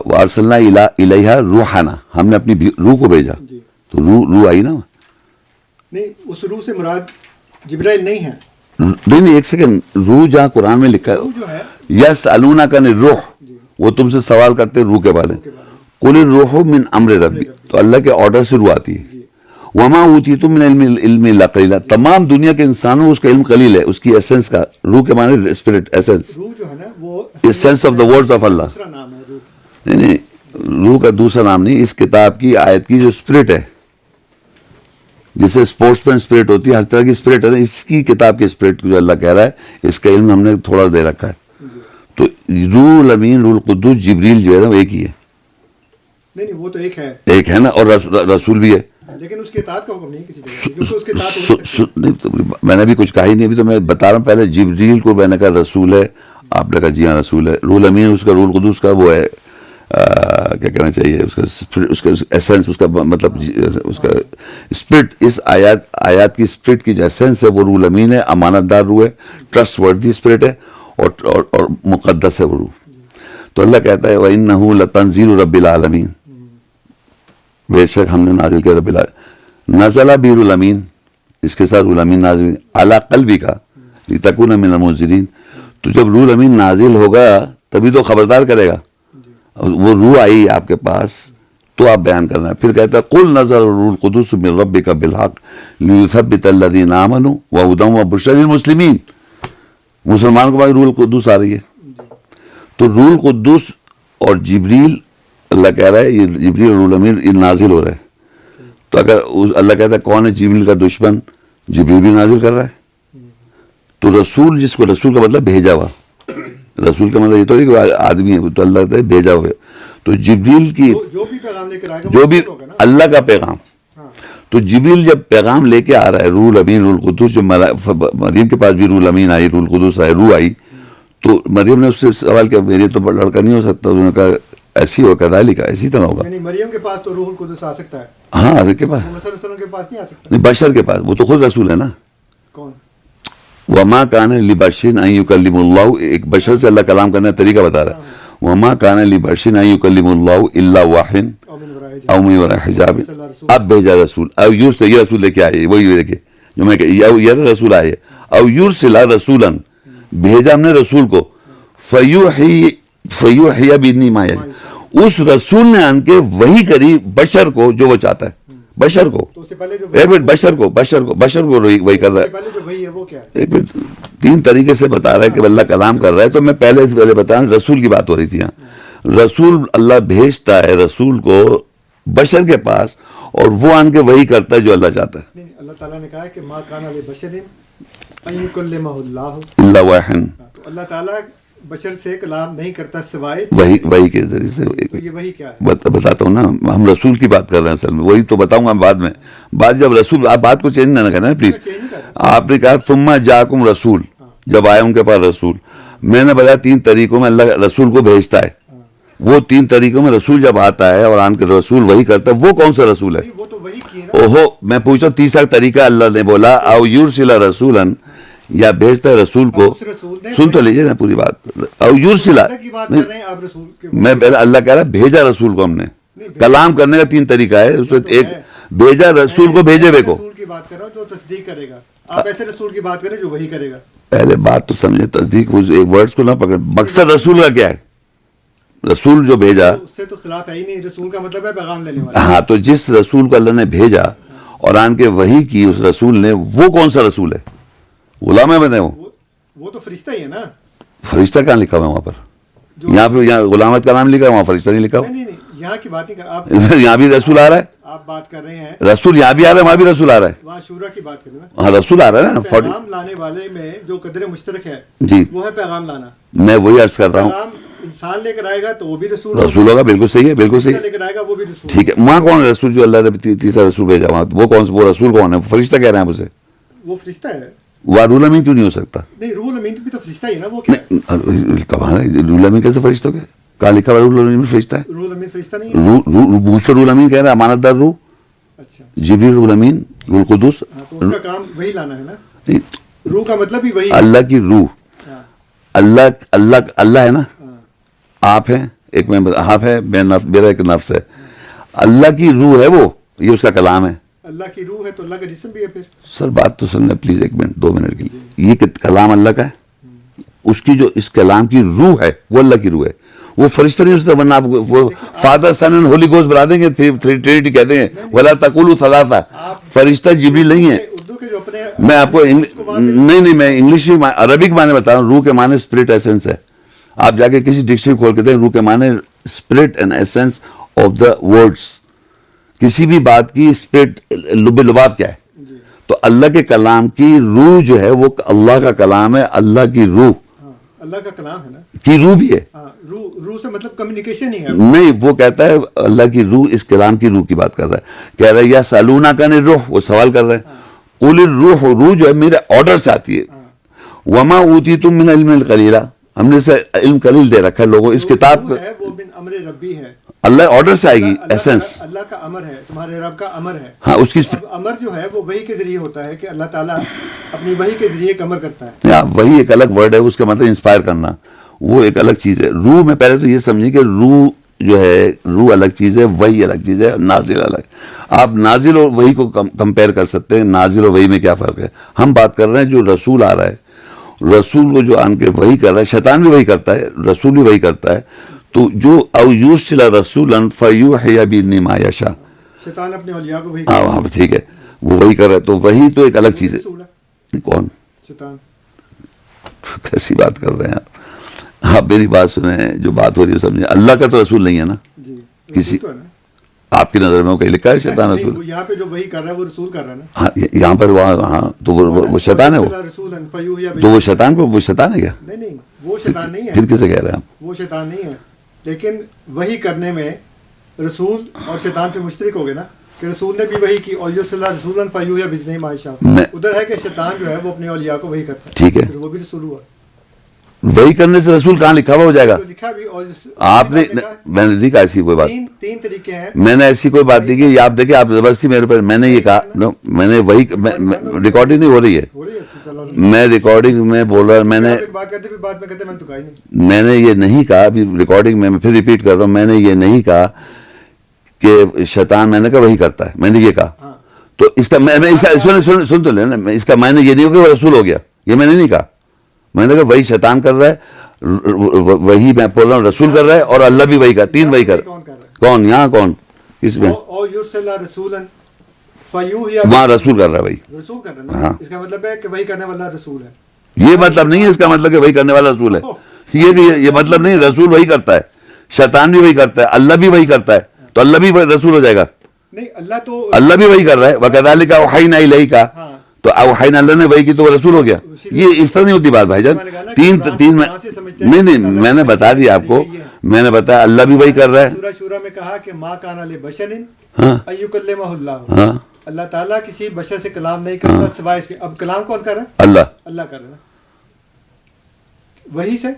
وارسلنا الیہا روحنا. ہم نے اپنی روح کو بھیجا تو روح آئی نا. نہیں اس روح سے مراد جبرائیل نہیں ہے. نہیں ایک سیکنڈ. روح جہاں قرآن میں لکھا ہے یسألونک عن الروح وہ تم سے سوال کرتے روح کے بارے. قل الروح من امر ربی تو اللہ کے آرڈر سے روح آتی ہے. وما اوتیتم من العلم الا قلیلا. تمام دنیا کے انسانوں اس کا علم قلیل ہے اس کی ایسنس کا. روح کے معنی اسپرٹ ایسنس روح جو ہے نا وہ essence of the words of Allah. دوسرا نام ہے روح. نہیں روح کا دوسرا نام نہیں. اس کتاب کی آیت کی جو اسپرٹ ہے جسے اسپورٹس مین اسپرٹ ہوتی ہے ہر طرح کی اسپرٹ ہے اس کی کتاب کی اسپرٹ جو اللہ کہہ رہا ہے اس کا علم ہم نے تھوڑا دے رکھا ہے. تو روح الامین روح القدس جبریل جو ہے نا وہ ایک ہی ہے. نہیں وہ تو ایک ہے نا اور رسول بھی ہے لیکن اس کے اطاعت کا حکم نہیں کسی جگہ کیونکہ اس کے اطاعت نہیں. تو میں نے بھی کچھ کہا ہی نہیں. ابھی تو میں بتا رہا ہوں پہلے جبریل کو میں نے کہا رسول ہے. آپ نے کہا جی ہاں رسول ہے. روح الامین اس کا روح القدس کا وہ ہے کیا کہنا چاہیے اس کا ایسنس اس کا مطلب اس کا اسپرٹ. اس آیات کی اسپرٹ کی جو ایسنس ہے وہ روح الامین ہے. امانت دار روح ہے. ٹرسٹ وردی اسپرٹ ہے اور مقدس ہے وہ روح. تو اللہ کہتا ہے وَإِنَّهُ لَتَنزِيلُ رَبِّ الْعَالَمِينَ بے شک ہم نے نازل کیا رب العالمین. نزل بہ روح الامین اس کے ساتھ روح الامین نازل علی قلبک لتکون من المنذرین. تو جب روح الامین نازل ہوگا تبھی تو خبردار کرے گا. وہ روح آئی آپ کے پاس تو آپ بیان کرنا ہے. پھر کہتا ہے قل نزل روح القدس من ربک بالحق لیثبت الذین آمنوا وہدی وبشری للمسلمین. مسلمان کے پاس روح القدس آ رہی ہے. تو روح القدس اور جبریل اللہ کہہ رہا ہے یہ جبریل اور روح الامین یہ نازل ہو رہا ہے. تو اگر اللہ کہتا ہے کون ہے جبریل کا دشمن جبریل بھی نازل کر رہا ہے. تو رسول جس کو رسول کا مطلب بھیجا ہوا. رسول کا مطلب یہ تھوڑی کہ آدمی ہے تو اللہ کہتا ہے بھیجا ہوا. تو جبریل کی جو بھی اللہ کا پیغام. تو جبریل جب پیغام لے کے آ رہا ہے روح الامین روح القدس جو مریم کے پاس بھی روح الامین آئی روح القدس آئی روح آئی. تو مریم نے اس سے سوال کیا میرے تو لڑکا نہیں ہو سکتا. انہوں نے کہا ایسی ہو کذالک ایسی طرح ہوگا. یعنی مریم کے پاس تو روح القدس آ سکتا ہے. ہاں حضرت کے پاس کے پاس نہیں آ سکتا. نہیں بشر کے پاس وہ تو خود رسول ہے نا. کون؟ وما کان لبشر ان یکلم اللہ. ایک بشر سے اللہ کلام کرنے کا طریقہ بتا رہا ہے. وما کان لبشر ان یکلم اللہ الا وحی او من وراء حجاب. اب بھیجا رسول. اب یہ رسول لے کے آئے وہی دیکھے جو میں یہ رسول آئے او یرسل رسولن، بھیجا ہم نے رسول کو، فیوحی بإذنہ ما یشاء، اس رسول نے آن کے وحی کری بشر کو جو وہ چاہتا ہے، بشر کو، ایک منٹ، بشر کو وہی کر رہا ہے. ایک منٹ، تین طریقے سے بتا رہا ہے کہ اللہ کلام کر رہا ہے. تو میں پہلے بتاؤں، رسول کی بات ہو رہی تھی یہاں. رسول اللہ بھیجتا ہے رسول کو بشر کے پاس، اور وہ آن کے وہی کرتا ہے جو اللہ چاہتا ہے. اللہ تعالیٰ نے کہا ہے کہ ما کان لبشر ان یکلمہ اللہ الا وحیا، تو اللہ تعالیٰ بشر سے کلام نہیں کرتا سوائے وہی کے ذریعے سے. تو یہ وہی کیا ہے؟ بتاتا ہوں نا، ہم رسول کی بات کر رہے ہیں اصل میں، وہی تو بتاؤں گا بعد میں. بعد جب رسول، آپ بات کو چینج نہ کرنا پلیز. آپ نے کہا ثم جاءکم رسول، جب آئے ان کے پاس رسول. میں نے بتایا تین طریقوں میں اللہ رسول کو بھیجتا ہے. وہ تین طریقوں میں رسول جب آتا ہے اور آن کے رسول وہی کرتا ہے، وہ کون سا رسول ہے؟ وہ تو وہی کی ہے نا. اوہو، میں پوچھتا ہوں تیسرا طریقہ اللہ نے بولا او یرسل رسولا، یا بھیجتا ہے رسول کو. سن تو لیجیے نا پوری بات. او یرسل، میں اللہ کہہ رہا بھیجا رسول کو ہم نے. کلام کرنے کا تین طریقہ ہے، اس میں ایک بھیجا رسول کو، بھیجے ہوئے کو. رسول کی بات کر رہا ہوں جو تصدیق کرے گا. آپ ایسے رسول کی بات کریں جو وہی کرے گا. پہلے بات تو سمجھے، تصدیق ایک ورڈز کو نہ پکڑ. مقصد رسول کا کیا ہے؟ رسول جو بھیجا، اس سے تو خلاف ہے ہی نہیں. رسول کا مطلب ہے پیغام لینے والا. ہاں، تو جس رسول کو اللہ نے بھیجا اور آن کے وہی کی اس رسول نے، وہ کون سا رسول ہے؟ غلام ہے بنے وہ تو فرشتہ ہی ہے نا. فرشتہ کہاں لکھا ہوا ہے وہاں پر؟ یہاں پہ یہاں غلامت کا نام لکھا ہے، وہاں فرشتہ نہیں لکھا ہوا. نہیں یہاں کی بات نہیں کر آپ. یہاں بھی رسول آ رہا ہے. آپ بات کر رہے ہیں رسول یہاں بھی آ رہا ہے، وہاں بھی رسول آ رہا ہے. وہاں شورا کی بات کر رہے ہیں. ہاں، رسول آ رہا ہے نا. پیغام لانے والے میں جو قدر مشترک ہے جی، وہ ہے پیغام لانا. میں وہی عرض کر رہا ہوں. پیغام انسان لے کر آئے گا تو وہ بھی رسول ہوگا. بالکل صحیح ہے، بالکل صحیح. لے کر آئے گا وہ بھی رسول. ٹھیک ہے، وہاں کون ہے رسول جو اللہ نے تیسرا رسول بھیجا؟ وہاں وہ کون، وہ رسول کون ہے؟ فرشتہ کہہ رہے ہیں آپ اسے. وہ فرشتہ ہے. وہ رول امین کیوں نہیں ہو سکتا؟ نہیں، رول امین بھی تو فرشتہ ہی ہے نا. وہ کیا ہے؟ کہاں ہے رول امین؟ کیسے فرشتہ ہو گیا؟ کہاں لکھا ہوا رول امین فرشتہ ہے؟ رول امین فرشتہ نہیں ہے. موسیٰ رول امین کہہ رہا ہے، امانت دار روح. اچھا، جبریل رول امین، روح القدس. تو اس کا کام وہی لانا ہے نا. روح کا مطلب ہی وہی. اللہ کی روح، اللہ ہے نا. آپ ہیں ایک، میں آپ ہے، میرا ایک نفس ہے. اللہ کی روح ہے وہ، یہ اس کا کلام ہے. اللہ کی روح ہے تو اللہ کا جسم بھی ہے. پھر سر بات تو سننا پلیز، ایک منٹ، 2 منٹ کے لیے. یہ کلام اللہ کا ہے، اس کی جو اس کلام کی روح ہے وہ اللہ کی روح ہے. وہ فرشتہ نہیں ہو سکتا، ورنہ آپ وہ father son and holy ghost بنا دیں گے، ٹرینٹی کہتے ہیں. ولا تقولوا ثلاثہ، فرشتہ جبریل نہیں ہے. میں آپ کو نہیں، میں انگلش عربک معنی بتا رہا ہوں. روح کے معنی اسپرٹ ایسنس ہے. آپ جا کے کسی ڈکشنری کھول کے دیں، روح کے معنی spirit and essence of the words. کسی بھی بات کی اسپرٹ لب لباب کیا ہے؟ تو اللہ کے کلام کی روح جو ہے وہ اللہ کا کلام ہے. اللہ کی روح اللہ کا کلام ہے نا، کی روح بھی ہے. روح سے مطلب کمیونیکیشن ہی ہے. نہیں، وہ کہتا ہے اللہ کی روح اس کلام کی روح کی بات کر رہا ہے. کہہ رہا ہے یا سالونا کا نے روح، وہ سوال کر رہے ہیں. قل الروح، روح جو ہے میرے آرڈر سے آتی ہے. وما اوتیتم من علم قلیلا، ہم نے سے علم قلیل دے رکھا ہے لوگوں. اس کتاب وہ بن امر ربی ہے، اللہ آرڈر سے آئے گی. ایسنس اللہ کا امر ہے، تمہارے رب کا امر ہے. ہاں، اس کی امر جو ہے وہ وحی کے ذریعے ہوتا ہے کہ اللہ تعالیٰ اپنی وحی کے ذریعے ایک امر کرتا ہے. وہی ایک الگ ورڈ ہے، اس کا مطلب انسپائر کرنا، وہ ایک الگ چیز ہے. روح میں پہلے تو یہ سمجھیں کہ روح جو ہے، روح الگ چیز ہے، وحی الگ چیز ہے، نازل الگ. آپ نازل اور وحی کو کمپیئر کر سکتے ہیں. نازل اور وحی میں کیا فرق ہے؟ ہم بات کر رہے ہیں جو رسول آ رہا ہے، رسول کو جو آن کے وحی کر رہا ہے. شیطان بھی وحی کرتا ہے، رسول بھی وحی کرتا ہے. تو جو او یرسل رسولا فیوحی بإذنہ ما یشاء، شیطان اپنے اولیاء کو وحی ہاں ٹھیک ہے، وہ وحی کر رہا ہے. تو وحی تو ایک الگ چیز ہے. کون شیطان؟ کیسی بات کر رہے ہیں آپ میری بات سنیں، جو بات ہو رہی ہے سمجھیں. اللہ کا تو رسول نہیں ہے نا کسی آپ کی نظر میں. وہ کہیں لکھا ہے شیطان رسول؟ یہاں پہ جو وحی کر رہا ہے وہ رسول کر رہا ہے نا. ہاں، یہاں پر ہاں، تو وہ شیطان ہے. تو وہ شیطان کو، وہ شیطان ہے کیا؟ نہیں، وہ شیطان نہیں ہے. پھر کسے کہہ رہے ہیں آپ؟ وہ شیطان نہیں ہے، لیکن وحی کرنے میں رسول اور شیطان پہ مشترک ہو گئے نا، کہ رسول نے بھی وحی کی. اور رسولا فیوحی بإذنہ ما یشاء، ادھر ہے کہ شیطان جو ہے وہ اپنے اولیاء کو وحی کرتا ہے. ٹھیک ہے، وہ بھی رسول ہوا. وحی کرنے سے رسول کہاں لکھا ہوا ہو جائے گا؟ آپ نے، میں نے نہیں کہا ایسی کوئی بات. تین طریقے ہیں. میں نے ایسی کوئی بات نہیں کی. آپ دیکھیں، آپ زبردستی میرے پر. میں نے یہ کہا، میں نے وہی ریکارڈنگ نہیں ہو رہی ہے، میں ریکارڈنگ میں بول رہا. میں نے یہ نہیں کہا، ابھی ریکارڈنگ میں پھر ریپیٹ کر رہا ہوں، میں نے یہ نہیں کہا کہ شیطان، میں نے کہا وہی کرتا ہے. میں نے یہ کہا. تو اس کا میں سن تو لینا، اس کا معنی یہ نہیں ہو کہ وہ رسول ہو گیا. یہ میں نے نہیں کہا. میں نے کہا وہی شیطان کر رہا ہے, وہی میں بول رہا ہوں رسول کر رہا ہے, اور اللہ بھی وہی کر, تین وہی کر. کون یہاں کون اس میں وہاں رسول کر رہا ہے بھائی, رسول کر رہا ہے. ہاں اس کا مطلب ہے کہ وہی کرنے والا رسول ہے. یہ مطلب نہیں ہے اس کا مطلب کہ وہی کرنے والا رسول ہے, یہ مطلب نہیں. رسول وہی کرتا ہے, شیطان بھی وہی کرتا ہے, اللہ بھی وہی کرتا ہے, تو اللہ بھی رسول ہو جائے گا. نہیں, اللہ بھی وہی کر رہا ہے. وَكَذَلِكَ أَوْحَيْنَا إِلَيْكَ, تو اوحینا اللہ نے وہی کی تو وہ رسول ہو گیا. یہ اس طرح نہیں ہوتی بات بھائی جان. تین نہیں, میں نے بتا دیا آپ کو, میں نے بتایا اللہ بھی وہی کر رہا ہے. سورہ شورہ میں کہا کہ ما کان لبشر ان یکلمہ اللہ, اللہ تعالیٰ کسی بشر سے کلام نہیں کرتا سوائے اس کے. اب کلام کون کر رہا ہے؟ اللہ کر رہا ہے. وہی سے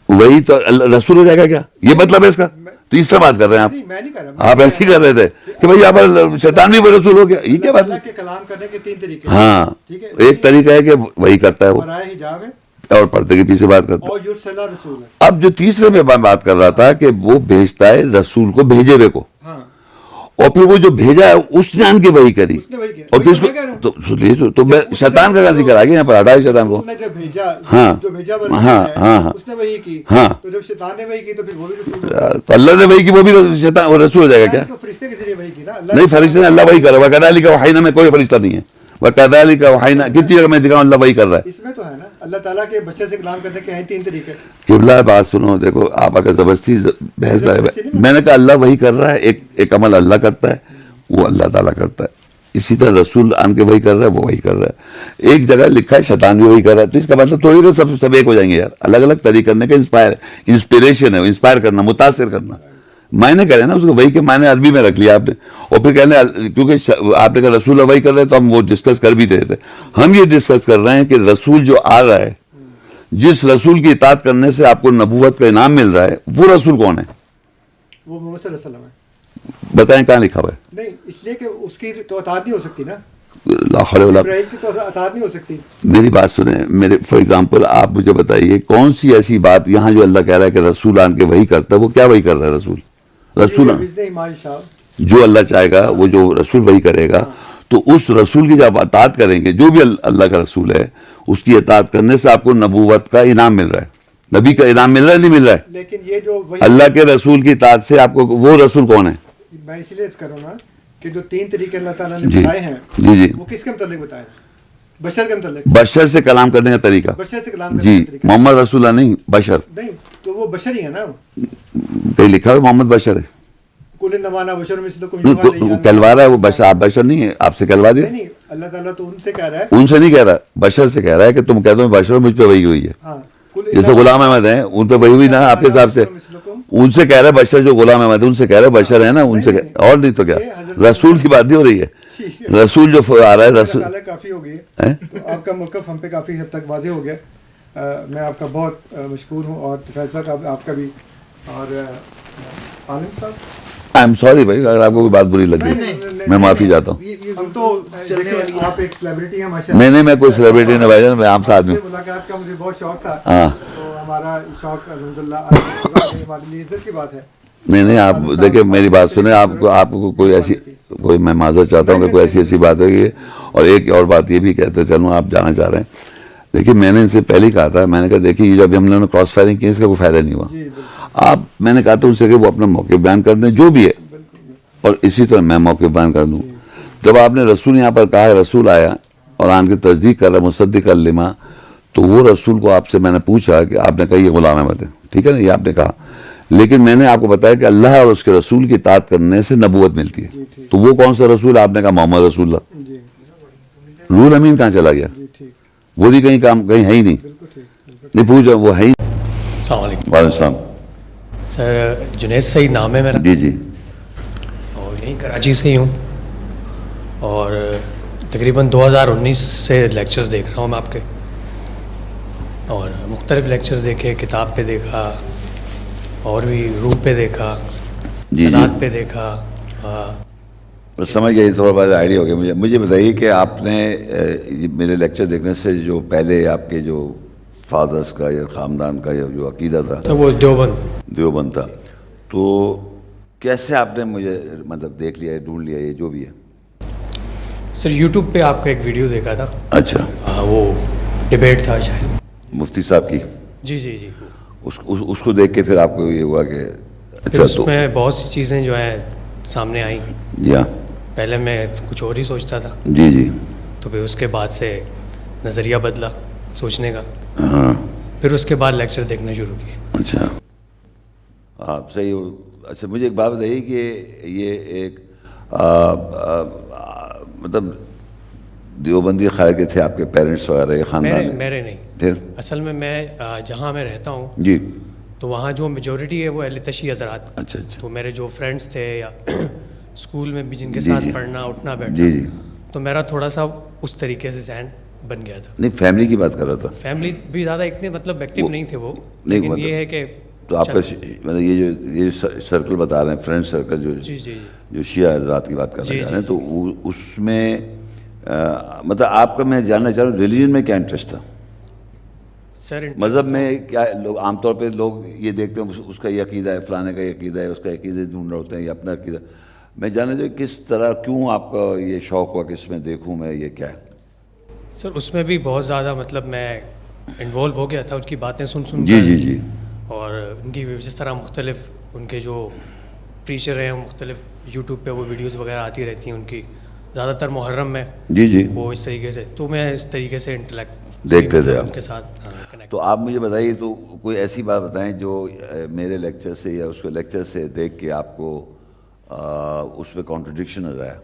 وہی تو رسول ہو جائے گا کیا, یہ مطلب ہے اس کا؟ تو اس طرح بات کر رہے ہیں آپ. میں نہیں کر رہا, آپ ایسے ہی کر رہے تھے کہ بھائی آپ شیطان بھی وہ رسول ہو گیا. یہ کیا بات ہے؟ کلام کرنے کے تین طریقے. ہاں, ایک طریقہ ہے کہ وہی کرتا ہے وہ حجاب ہے اور پردے کے پیچھے بات کرتا ہے. اور یرسل رسول ہے. اب جو تیسرے میں بات کر رہا تھا کہ وہ بھیجتا ہے رسول کو بھیجے ہوئے کو, اور پھر وہ جو بھیجا ہے اس نے آن کے وہی کری. اور کس کو تو شیطان کا ذکر آ گیا یہاں پر, ہٹائے شیطان کو. تو اللہ نے وہی کی, وہ بھی شیطان وہ رسول ہو جائے گا کیا؟ نہیں, فرشتے نے اللہ وہی کر رہا ہے. وَكَذَلِكَ أَوْحَيْنَا میں کوئی فرشتہ نہیں ہے. وَكَذَلِكَ أَوْحَيْنَا کتنی جگہ میں دکھاؤں اللہ وہی کر رہا ہے. اس میں تو ہے نا اللہ تعالیٰ کے بچے سے کلام کرنے کے ہیں تین طریقے. قبلہ بات سنو, دیکھو آپ اگر زبردستی بحث لائے, میں نے کہا اللہ وہی کر رہا ہے. ایک عمل اللہ کرتا ہے وہ اللہ تعالیٰ کرتا ہے. اسی طرح رسول آن کے وہی کر رہا ہے, وہ وہی کر رہا ہے. ایک جگہ لکھا ہے شیطان بھی وہی کر رہا ہے, تو اس کا مطلب تھوڑی کہ سب ایک ہو جائیں گے یار. الگ الگ طریقے کرنے کا انسپریشن ہے, انسپائر کرنا, متاثر کرنا. معنی کرے نا اس کو, وہی کے معنی عربی میں رکھ لیا آپ نے. اور پھر کہنے کیونکہ آپ نے کہا رسول وہی کر رہے ہیں تو ہم وہ ڈسکس کر بھی رہے تھے. ہم یہ ڈسکس کر رہے ہیں کہ رسول جو آ رہا ہے, جس رسول کی اطاعت کرنے سے آپ کو نبوت کا انعام مل رہا ہے, وہ رسول کون ہے؟ وہ محمد صلی اللہ علیہ وسلم ہے. بتائیں کہاں لکھا ہوا ہے؟ نہیں, اس لیے کہ اس کی تو اطاعت نہیں ہو سکتی نا, ابراہیم کی تو اطاعت نہیں ہو سکتی. میری بات سنیں, میرے فار ایگزامپل آپ مجھے بتائیے کون سی ایسی بات یہاں جو اللہ کہہ رہا ہے کہ رسول آن کے وہی کرتا ہے, وہ کیا وہی کر رہا ہے؟ رسول جو اللہ چاہے گا وہ جو رسول وہی کرے گا, تو اس رسول کی جب اطاعت کریں گے, جو بھی اللہ کا رسول ہے اس کی اطاعت کرنے سے آپ کو نبوت کا انعام مل رہا ہے. نبی کا انعام مل رہا ہے, نہیں مل رہا ہے؟ لیکن یہ جو اللہ کے رسول کی اطاعت سے آپ کو وہ رسول کون ہے؟ میں اسی لیے کروں نا کہ جو تین طریقے اللہ تعالیٰ نے بتائے ہیں, جی وہ کس کے متعلق بتائے؟ بشر کے متعلق. بشر سے کلام کرنے کا طریقہ, بشر سے کلام کرنے کا طریقہ. محمد رسول اللہ نہیں, بشر نہیں, تو وہ بشر ہی ہے نا. کہیں لکھا ہے محمد بشر ہے؟ کہلوا رہا ہے وہ بشر, آپ بشر نہیں ہے, آپ سے کہلوا دیا. نہیں, اللہ تعالیٰ تو ان سے کہہ رہا ہے, ان سے نہیں کہہ رہا, بشر سے کہہ رہا ہے کہ تم کہتے ہو بشر, مجھ پہ وہی ہوئی ہے. جیسے غلام احمد ہیں, ان پہ وہی ہوئی نا آپ کے حساب سے. ان سے کہہ رہا ہے بشر, جو غلام احمد ہے ان سے کہہ رہا ہے بشر ہے نا, ان سے اور نہیں تو کیا. رسول کی بات نہیں ہو رہی ہے, رسول جو آ رہا ہے رسول. کافی ہو گئی ہے, آپ کا موقف ہم پہ کافی حد تک واضح ہو گیا. میں آپ کا بہت مشکور ہوں, اور فیصلہ آپ کا بھی. اور عالم صاحب آئی ایم سوری بھائی, اگر آپ کو کوئی بات بری لگی میں معافی چاہتا ہوں. ہم تو آپ ایک سیلیبریٹی ہیں ماشاء اللہ. نہیں, میں کوئی سیلیبریٹی نہیں بھائی جان, میں عام سا آدمی. ملاقات کا مجھے بہت شوق تھا, تو ہمارا شوق الحمدللہ ہمارے لیے عزت کی بات ہے. نہیں, آپ دیکھیں میری بات سنیں, آپ کو کوئی ایسی کوئی, میں معذرت چاہتا ہوں کہ کوئی ایسی بات ہے کہ. اور ایک اور بات یہ بھی کہتے چلوں, آپ جانا چاہ رہے ہیں, دیکھیے میں نے ان سے پہلے کہا تھا, میں نے کہا دیکھیے یہ جب ہم نے کراس فائرنگ کی اس کا کوئی فائدہ نہیں ہوا. آپ, میں نے کہا تھا ان سے کہ وہ اپنا موقع بیان کر دیں جو بھی ہے, اور اسی طرح میں موقع بیان کر دوں. جب آپ نے رسول یہاں پر کہا رسول آیا اور آن کی تصدیق کر رہا مصدق لما, تو وہ رسول کو آپ سے میں نے پوچھا کہ آپ نے کہا یہ غلام احمد ہے, ٹھیک ہے نا, یہ آپ نے کہا. لیکن میں نے آپ کو بتایا کہ اللہ اور اس کے رسول کی اطاعت کرنے سے نبوت ملتی ہے. تو وہ کون سا رسول؟ آپ نے کہا محمد رسول اللہ. رول امین کہاں چلا گیا؟ وہ بھی کہیں کام کہیں ہے ہی نہیں. نہیں پوچھا, وہ ہے ہی. السلام علیکم. وعلیکم السلام. سر جنید سعید نام ہے میرا. جی جی. اور یہیں کراچی سے ہی ہوں, اور تقریباً 2019 سے لیکچرز دیکھ رہا ہوں میں آپ کے, اور مختلف لیکچرز دیکھے, کتاب پہ دیکھا, اور بھی روح پہ دیکھا, صلاۃ پہ دیکھا. سمجھ گئے, تھوڑا بہت آئیڈیا ہو گیا. مجھے بتائیے کہ آپ نے میرے لیکچر دیکھنے سے جو پہلے آپ کے جو فادرز کا یا خاندان کا یا جو عقیدہ تھا وہ دیوبند تھا, تو کیسے آپ نے مجھے مطلب دیکھ لیا, ڈھونڈ لیا, یہ جو بھی ہے؟ سر یوٹیوب پہ آپ کا ایک ویڈیو دیکھا تھا. اچھا. وہ ڈبیٹ تھا شاید مفتی صاحب کی. جی جی جی. اس کو دیکھ کے پھر آپ کو یہ ہوا کہ پھر اس میں بہت سی چیزیں جو ہیں سامنے آئیں. یا پہلے میں کچھ اور ہی سوچتا تھا. جی جی. تو پھر اس کے بعد سے نظریہ بدلا سوچنے کا. ہاں. پھر اس کے بعد لیکچر دیکھنا شروع کیا. اچھا آپ صحیح ہو. اچھا مجھے ایک بات بتائیے کہ یہ ایک مطلب دیوبندی خیر کے تھے آپ کے پیرنٹس وغیرہ خاندان؟ میرے نہیں. پھر اصل میں جہاں میں رہتا ہوں جی تو وہاں جو میجورٹی ہے وہ اہل تشیع حضرات. اچھا اچھا. تو میرے جو فرینڈس تھے یا اسکول میں بھی جن کے ساتھ پڑھنا اٹھنا بیٹھنا, جی جی, تو میرا تھوڑا سا اس طریقے سے ذہن بن گیا تھا. نہیں فیملی کی بات کر رہا تھا. فیملی بھی زیادہ اتنے مطلب ایکٹیو نہیں تھے وہ, لیکن یہ ہے کہ تو آپ کا مطلب یہ سرکل بتا رہے ہیں, فرینڈ سرکل جو جی جی جو شیعہ حضرات کی بات کرنا چاہ رہے ہیں, تو اس میں مطلب آپ کا میں جاننا چاہ رہا ہوں ریلیجن میں کیا انٹرسٹ تھا؟ سر مذہب میں کیا لوگ عام طور پہ لوگ یہ دیکھتے ہیں اس کا یہ عقیدہ ہے, فلانے کا یہ عقیدہ ہے, اس کا عقیدہ ڈھونڈ رہے ہوتے ہیں, یہ اپنا عقیدہ. میں جاننا چاہوں کس طرح کیوں آپ کا یہ شوق ہوا کہ اس میں دیکھوں میں یہ کیا ہے؟ سر اس میں بھی بہت زیادہ مطلب میں انوالو ہو گیا تھا, ان کی باتیں سن جی جی جی, اور ان کی جس طرح مختلف ان کے جو پریچر ہیں مختلف یوٹیوب پہ وہ ویڈیوز وغیرہ آتی رہتی ہیں ان کی, زیادہ تر محرم میں جی جی وہ اس طریقے سے, تو میں اس طریقے سے انٹلیکٹ دیکھتے تھے ان کے ساتھ. تو آپ مجھے بتائیے تو کوئی ایسی بات بتائیں جو میرے لیکچر سے یا اس کے لیکچر سے دیکھ کے آپ کو اس میں کانٹرڈکشن نظر آیا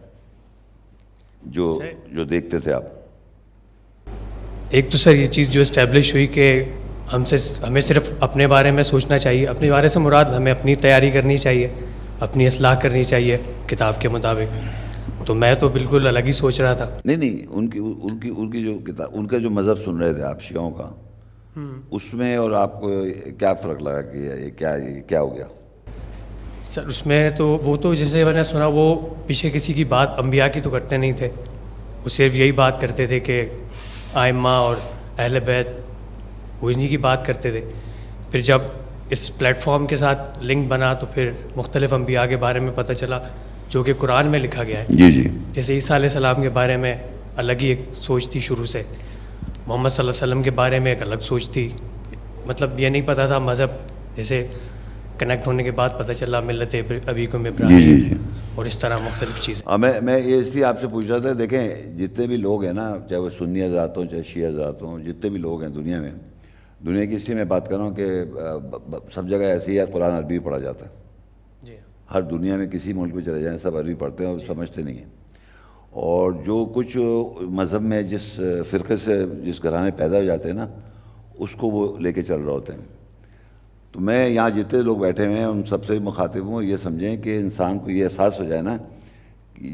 جو دیکھتے تھے آپ؟ ایک تو سر یہ چیز جو اسٹیبلش ہوئی کہ ہمیں صرف اپنے بارے میں سوچنا چاہیے. اپنے بارے سے مراد ہمیں اپنی تیاری کرنی چاہیے, اپنی اصلاح کرنی چاہیے کتاب کے مطابق. تو میں تو بالکل الگ ہی سوچ رہا تھا. نہیں ان کی جو کتاب, ان کا جو مذہب سن رہے تھے آپ شیعوں کا, اس میں اور آپ کو کیا فرق لگا کہ یہ کیا ہو گیا؟ سر اس میں تو وہ تو جیسے میں نے سنا وہ پیچھے کسی کی بات انبیاء کی تو کرتے نہیں تھے, وہ صرف یہی بات کرتے تھے کہ ائمہ اور اہل بیت وہ انہی کی بات کرتے تھے. پھر جب اس پلیٹ فارم کے ساتھ لنک بنا تو پھر مختلف انبیاء کے بارے میں پتہ چلا جو کہ قرآن میں لکھا گیا ہے. جی جی. جیسے عیسیٰ علیہ السلام کے بارے میں الگ ہی ایک سوچ تھی شروع سے, محمد صلی اللہ علیہ وسلم کے بارے میں ایک الگ سوچ تھی. مطلب یہ نہیں پتہ تھا مذہب, جیسے کنیکٹ ہونے کے بعد پتہ چلا ملت ابیکم ابراہیم اور اس طرح مختلف چیزیں. میں یہ اس لیے آپ سے پوچھ رہا تھا, دیکھیں جتنے بھی لوگ ہیں نا, چاہے وہ سنی حضرات ہوں چاہے شیعہ حضرات ہوں, جتنے بھی لوگ ہیں دنیا کی, اس لیے میں بات کر رہا ہوں کہ سب جگہ ایسے ہی ہے, قرآن عربی پڑھا جاتا ہے. ہر دنیا میں کسی ملک میں چلے جائیں سب عربی پڑھتے ہیں اور سمجھتے نہیں ہیں. اور جو کچھ مذہب میں جس فرقے سے جس گھرانے پیدا ہو جاتے ہیں نا, اس کو وہ لے کے چل رہے ہوتے ہیں. تو میں یہاں جتنے لوگ بیٹھے ہوئے ہیں ان سب سے مخاطب ہوں, یہ سمجھیں کہ انسان کو یہ احساس ہو جائے نا,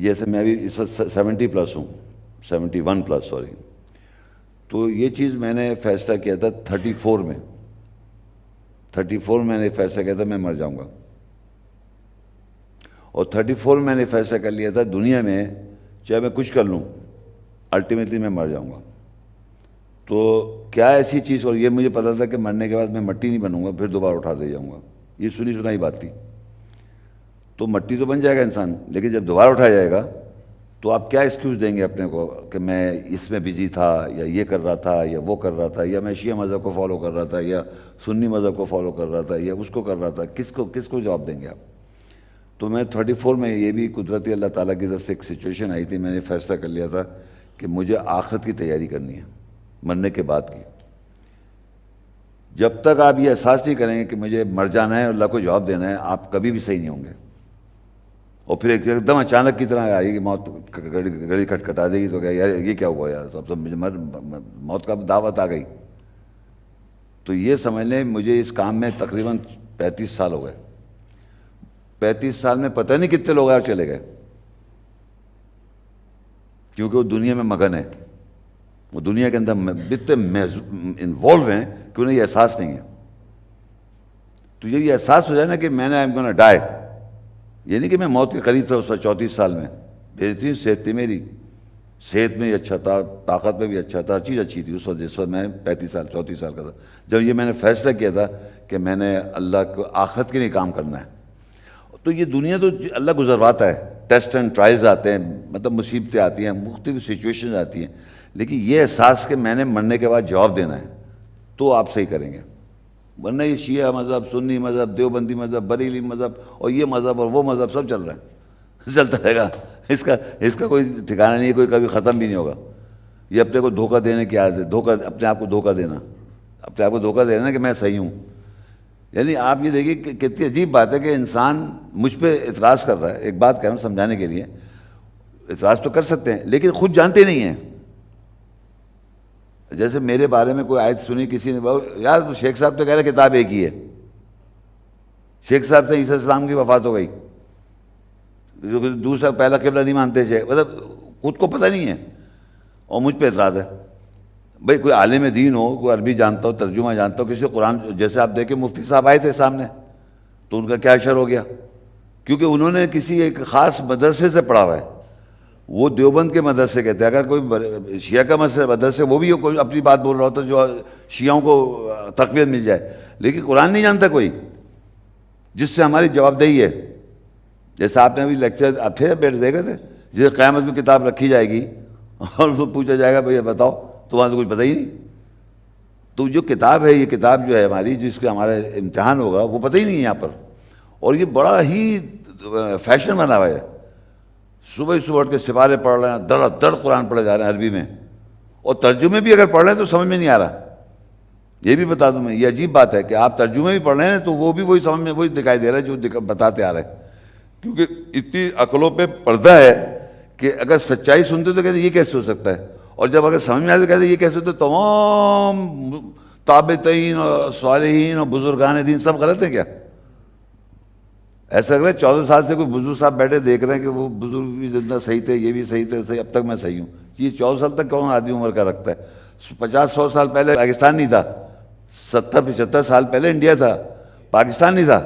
جیسے میں ابھی اس وقت 70+ ہوں, 71+, سوری. تو یہ چیز میں نے فیصلہ کیا تھا 34 میں نے فیصلہ کیا تھا میں مر جاؤں گا. اور 34 میں نے فیصلہ کر لیا تھا دنیا میں چاہے میں کچھ کر لوں الٹیمیٹلی میں مر جاؤں گا. تو کیا ایسی چیز, اور یہ مجھے پتا تھا کہ مرنے کے بعد میں مٹی نہیں بنوں گا, پھر دوبارہ اٹھا دے جاؤں گا. یہ سنی سنائی بات تھی. تو مٹی تو بن جائے گا انسان, لیکن جب دوبارہ اٹھا جائے گا تو آپ کیا ایکسکیوز دیں گے اپنے کو کہ میں اس میں بزی تھا, یا یہ کر رہا تھا, یا وہ کر رہا تھا, یا میں شیعہ مذہب کو فالو کر رہا تھا, یا سنی مذہب کو فالو کر رہا تھا, یا اس کو کر رہا تھا. کس کو جواب دیں گے آپ؟ تو میں 34 میں یہ بھی قدرتی اللہ تعالیٰ کی طرف سے ایک سچویشن آئی تھی, میں نے فیصلہ کر لیا تھا کہ مجھے آخرت کی تیاری کرنی ہے, مرنے کے بعد کی. جب تک آپ یہ احساس نہیں کریں گے کہ مجھے مر جانا ہے اور اللہ کو جواب دینا ہے, آپ کبھی بھی صحیح نہیں ہوں گے. اور پھر ایک دم اچانک کی طرح آئے گی موت, گھڑی کھٹکھٹا دے گی تو کیا یار یہ کیا ہوا یار, اب تو مجھے موت کا دعوت آ گئی. تو یہ سمجھ لیں مجھے اس کام میں تقریباً 35 سال ہو گئے. 35 سال میں پتہ نہیں کتنے لوگ چلے گئے, کیونکہ وہ دنیا میں مگن ہے, وہ دنیا کے اندر اتنے انوالو ہیں کہ انہیں یہ احساس نہیں ہے. تو یہ احساس ہو جائے نا کہ میں نے آئی ایم گونا ڈائی, یہ نہیں کہ میں موت کے قریب تھا اس 34 سال میں, بہترین صحت تھی میری, صحت میں بھی اچھا تھا, طاقت میں بھی اچھا تھا, ہر چیز اچھی تھی اس وقت. جس وقت میں 34 سال کا تھا, جب یہ میں نے فیصلہ کیا تھا کہ میں نے اللہ کو آخرت کے لیے کام کرنا ہے. تو یہ دنیا تو اللہ گزرواتا ہے, ٹیسٹ اینڈ ٹرائلز آتے ہیں, مطلب مصیبتیں آتی ہیں, مختلف سچویشنز آتی ہیں, لیکن یہ احساس کہ میں نے مرنے کے بعد جواب دینا ہے تو آپ صحیح کریں گے. ورنہ یہ شیعہ مذہب, سنی مذہب, دیوبندی مذہب, بریلی مذہب اور یہ مذہب اور وہ مذہب سب چل رہا ہے, چلتا رہے گا. اس کا کوئی ٹھکانہ نہیں ہے, کوئی کبھی ختم بھی نہیں ہوگا. یہ اپنے کو دھوکہ دینے کی عادت ہے, دھوکہ, اپنے آپ کو دھوکہ دینا, اپنے آپ کو دھوکہ دینا کہ میں صحیح ہوں. یعنی آپ یہ دیکھیے کہ کتنی عجیب بات ہے کہ انسان مجھ پہ اعتراض کر رہا ہے. ایک بات کہہ رہا ہوں سمجھانے کے لیے, اعتراض تو کر سکتے ہیں لیکن خود جانتے نہیں ہیں. جیسے میرے بارے میں کوئی آیت سنی کسی نے, یار شیخ صاحب تو کہہ رہے کتاب ایک ہی ہے. شیخ صاحب سے عیسیٰ السلام کی وفات ہو گئی, جو دوسرا پہلا قبلہ نہیں مانتے تھے, مطلب خود کو پتہ نہیں ہے اور مجھ پہ اعتراض ہے. بھئی کوئی عالم دین ہو, کوئی عربی جانتا ہو, ترجمہ جانتا ہو, کسی قرآن, جیسے آپ دیکھیں مفتی صاحب آئے تھے سامنے تو ان کا کیا اشر ہو گیا, کیونکہ انہوں نے کسی ایک خاص مدرسے سے پڑھا ہوا ہے. وہ دیوبند کے مدرسے کہتے ہیں. اگر کوئی شیعہ کا مدرسے وہ بھی کوئی اپنی بات بول رہا ہوتا جو شیعوں کو تقویت مل جائے, لیکن قرآن نہیں جانتا کوئی جس سے ہماری جواب دہی ہے. جیسے آپ نے ابھی لیکچر آپ تھے بیٹھ دیکھ رہے تھے, جیسے قیامت میں کتاب رکھی جائے گی اور وہ پوچھا جائے گا بھئی بتاؤ, تو وہاں سے کچھ پتہ ہی نہیں. تو جو کتاب ہے, یہ کتاب جو ہے ہماری, جس کا ہمارا امتحان ہوگا, وہ پتہ ہی نہیں ہے یہاں پر. اور یہ بڑا ہی فیشن بنا ہوا ہے. صبح ہی صبح اٹھ کے سپارے پڑھ رہے ہیں, دڑ قرآن پڑھے جا رہے ہیں عربی میں, اور ترجمے بھی اگر پڑھ رہے ہیں تو سمجھ میں نہیں آ رہا. یہ بھی بتا دوں میں, یہ عجیب بات ہے کہ آپ ترجمے بھی پڑھ رہے ہیں تو وہ بھی وہی سمجھ میں وہی دکھائی دے رہا ہے جو بتاتے آ رہے ہیں. کیونکہ اتنی عقلوں پہ پردہ ہے کہ اگر سچائی سنتے تو کہتے یہ کیسے ہو سکتا ہے, اور جب اگر سمجھ میں آئے تو کہتے یہ کیسے ہوتا ہے. تمام تابعین اور صالحین اور بزرگان دین سب غلط ہیں کیا؟ ایسا لگ رہا ہے 14 سال سے کوئی بزرگ صاحب بیٹھے دیکھ رہے ہیں کہ وہ بزرگ بھی زندہ صحیح تھے, یہ بھی صحیح تھے, صحیح, اب تک میں صحیح ہوں. یہ 14 سال تک کون آدمی عمر کا رکھتا ہے؟ 50-100 سال پہلے پاکستان نہیں تھا, 70-75 سال پہلے انڈیا تھا, پاکستان نہیں تھا.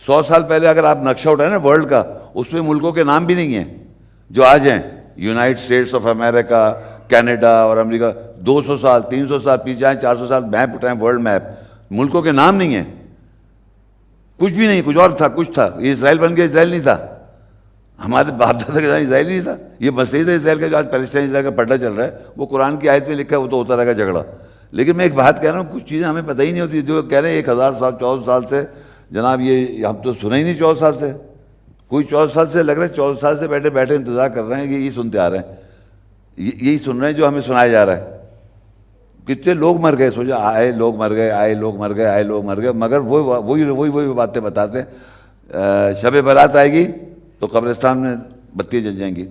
100 سال پہلے اگر آپ نقشہ اٹھائیں نا ورلڈ کا, اس میں ملکوں کے نام بھی نہیں ہیں جو آج ہیں. United States of America, Canada اور امریکہ, 200 سال 300 سال پیچھے جائیں, 400 سال میپ اٹھائیں, ورلڈ میپ, ملکوں کے نام نہیں ہیں, کچھ بھی نہیں, کچھ اور تھا, کچھ تھا. یہ اسرائیل بن گیا, اسرائیل نہیں تھا. ہمارے باپ دادا کے ساتھ اسرائیل نہیں تھا. یہ مسئلہ تھا اسرائیل کا جو آج پیلسٹائن اسرائیل کا پڑھنا چل رہا ہے, وہ قرآن کی آیت میں لکھا ہے, وہ تو ہوتا رہے گا جھگڑا. لیکن میں ایک بات کہہ رہا ہوں, کچھ چیزیں ہمیں پتہ ہی نہیں ہوتی. جو کہہ رہے ہیں 1000 سال 14 سال سے, جناب یہ ہم تو سنا ہی نہیں 14 سال سے. کوئی 14 سال سے لگ رہا ہے 14 سال سے بیٹھے بیٹھے انتظار کر رہے ہیں کہ یہی سنتے آ رہے ہیں, یہی سن رہے ہیں جو ہمیں سنایا جا رہا ہے. کتنے لوگ مر گئے, سوچا آئے لوگ مر گئے, آئے لوگ مر گئے, آئے لوگ مر گئے, مگر وہی باتیں بتاتے ہیں. شب برات آئے گی تو قبرستان میں بتیاں جل جائیں گی.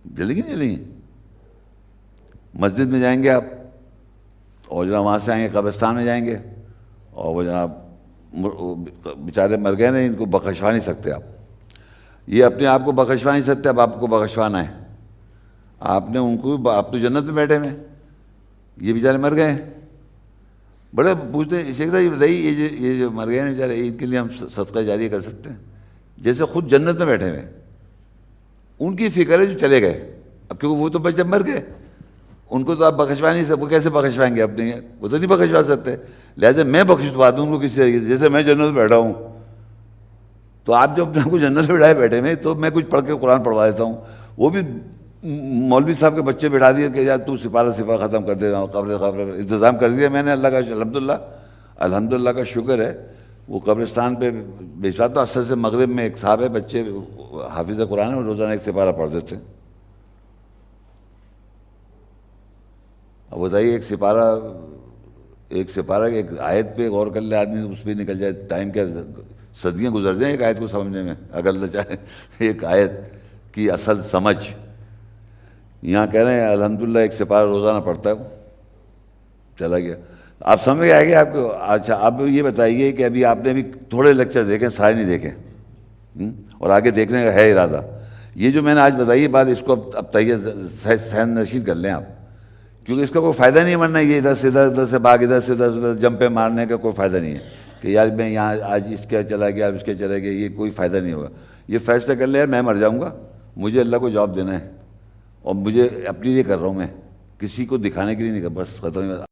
جلیں گی نہیں جلیں گی؟ مسجد میں جائیں گے آپ, اور جناب وہاں سے آئیں گے قبرستان میں جائیں گے, اور وہ جناب بیچارے مر گئے نا, ان کو بخشوا نہیں سکتے آپ. یہ اپنے آپ کو بخشوا نہیں سکتے, اب آپ کو بخشوانا ہے. آپ نے ان کو, آپ تو جنت میں بیٹھے ہوئے, یہ بیچارے مر گئے. بڑے پوچھتے ہیں شیخ صاحب یہ بتائیے, یہ جو مر گئے ہیں بیچارے, ان کے لیے ہم صدقہ جاریہ کر سکتے ہیں؟ جیسے خود جنت میں بیٹھے ہوئے, ان کی فکر ہے جو چلے گئے. اب کیونکہ وہ تو بس جب مر گئے, ان کو تو آپ بخشوا نہیں سکتے. وہ کیسے بخشوائیں گے اپنے, وہ تو نہیں بخشوا سکتے. لہٰذا میں بخشوا دوں ان کو کسی طریقے سے, جیسے میں جنت میں بیٹھا ہوں. تو آپ جب اپنے کو جنت میں بٹھائے بیٹھے ہوئے, تو میں کچھ پڑھ کے قرآن پڑھوا دیتا ہوں. وہ بھی مولوی صاحب کے بچے بٹھا دیے کہ یار تو سپارہ ختم کر دے, قبر انتظام کر دیا میں نے. اللہ کا الحمدللہ کا شکر ہے. وہ قبرستان پہ بیچا تو اثر سے مغرب میں ایک صاحب ہے, بچے حافظ قرآن ہے, روزانہ ایک سپارہ پڑھ دیتے ہیں. اب بتائیے ایک سپارہ ایک آیت پہ غور کر لے آدمی, اس پہ نکل جائے ٹائم, کیا صدیاں گزر جائیں ایک آیت کو سمجھنے میں, اگر اللہ چاہے. ایک آیت کی اصل سمجھ یہاں کہہ رہے ہیں الحمدللہ ایک سپارہ روزانہ پڑھتا ہے, وہ چلا گیا. آپ سمجھ میں آئے گا آپ کو. اچھا اب یہ بتائیے کہ ابھی آپ نے ابھی تھوڑے لیکچر دیکھے, سارے نہیں دیکھے, اور آگے دیکھنے کا ہے ارادہ. یہ جو میں نے آج بتائی بات, اس کو اب ذہن نشین کر لیں آپ, کیونکہ اس کا کوئی فائدہ نہیں ہے. ورنہ یہ ادھر سے بھاگ, ادھر سے ادھر جمپے مارنے کا کوئی فائدہ نہیں ہے کہ یار میں یہاں آج اس کے چلا گیا, اس کے چلا گیا, یہ کوئی فائدہ نہیں ہوگا. یہ فیصلہ کر لیں یار میں مر جاؤں گا, مجھے اللہ کو جواب دینا ہے, اور مجھے اپنے لیے کر رہا ہوں, میں کسی کو دکھانے کے لیے نہیں کر, بس ختم.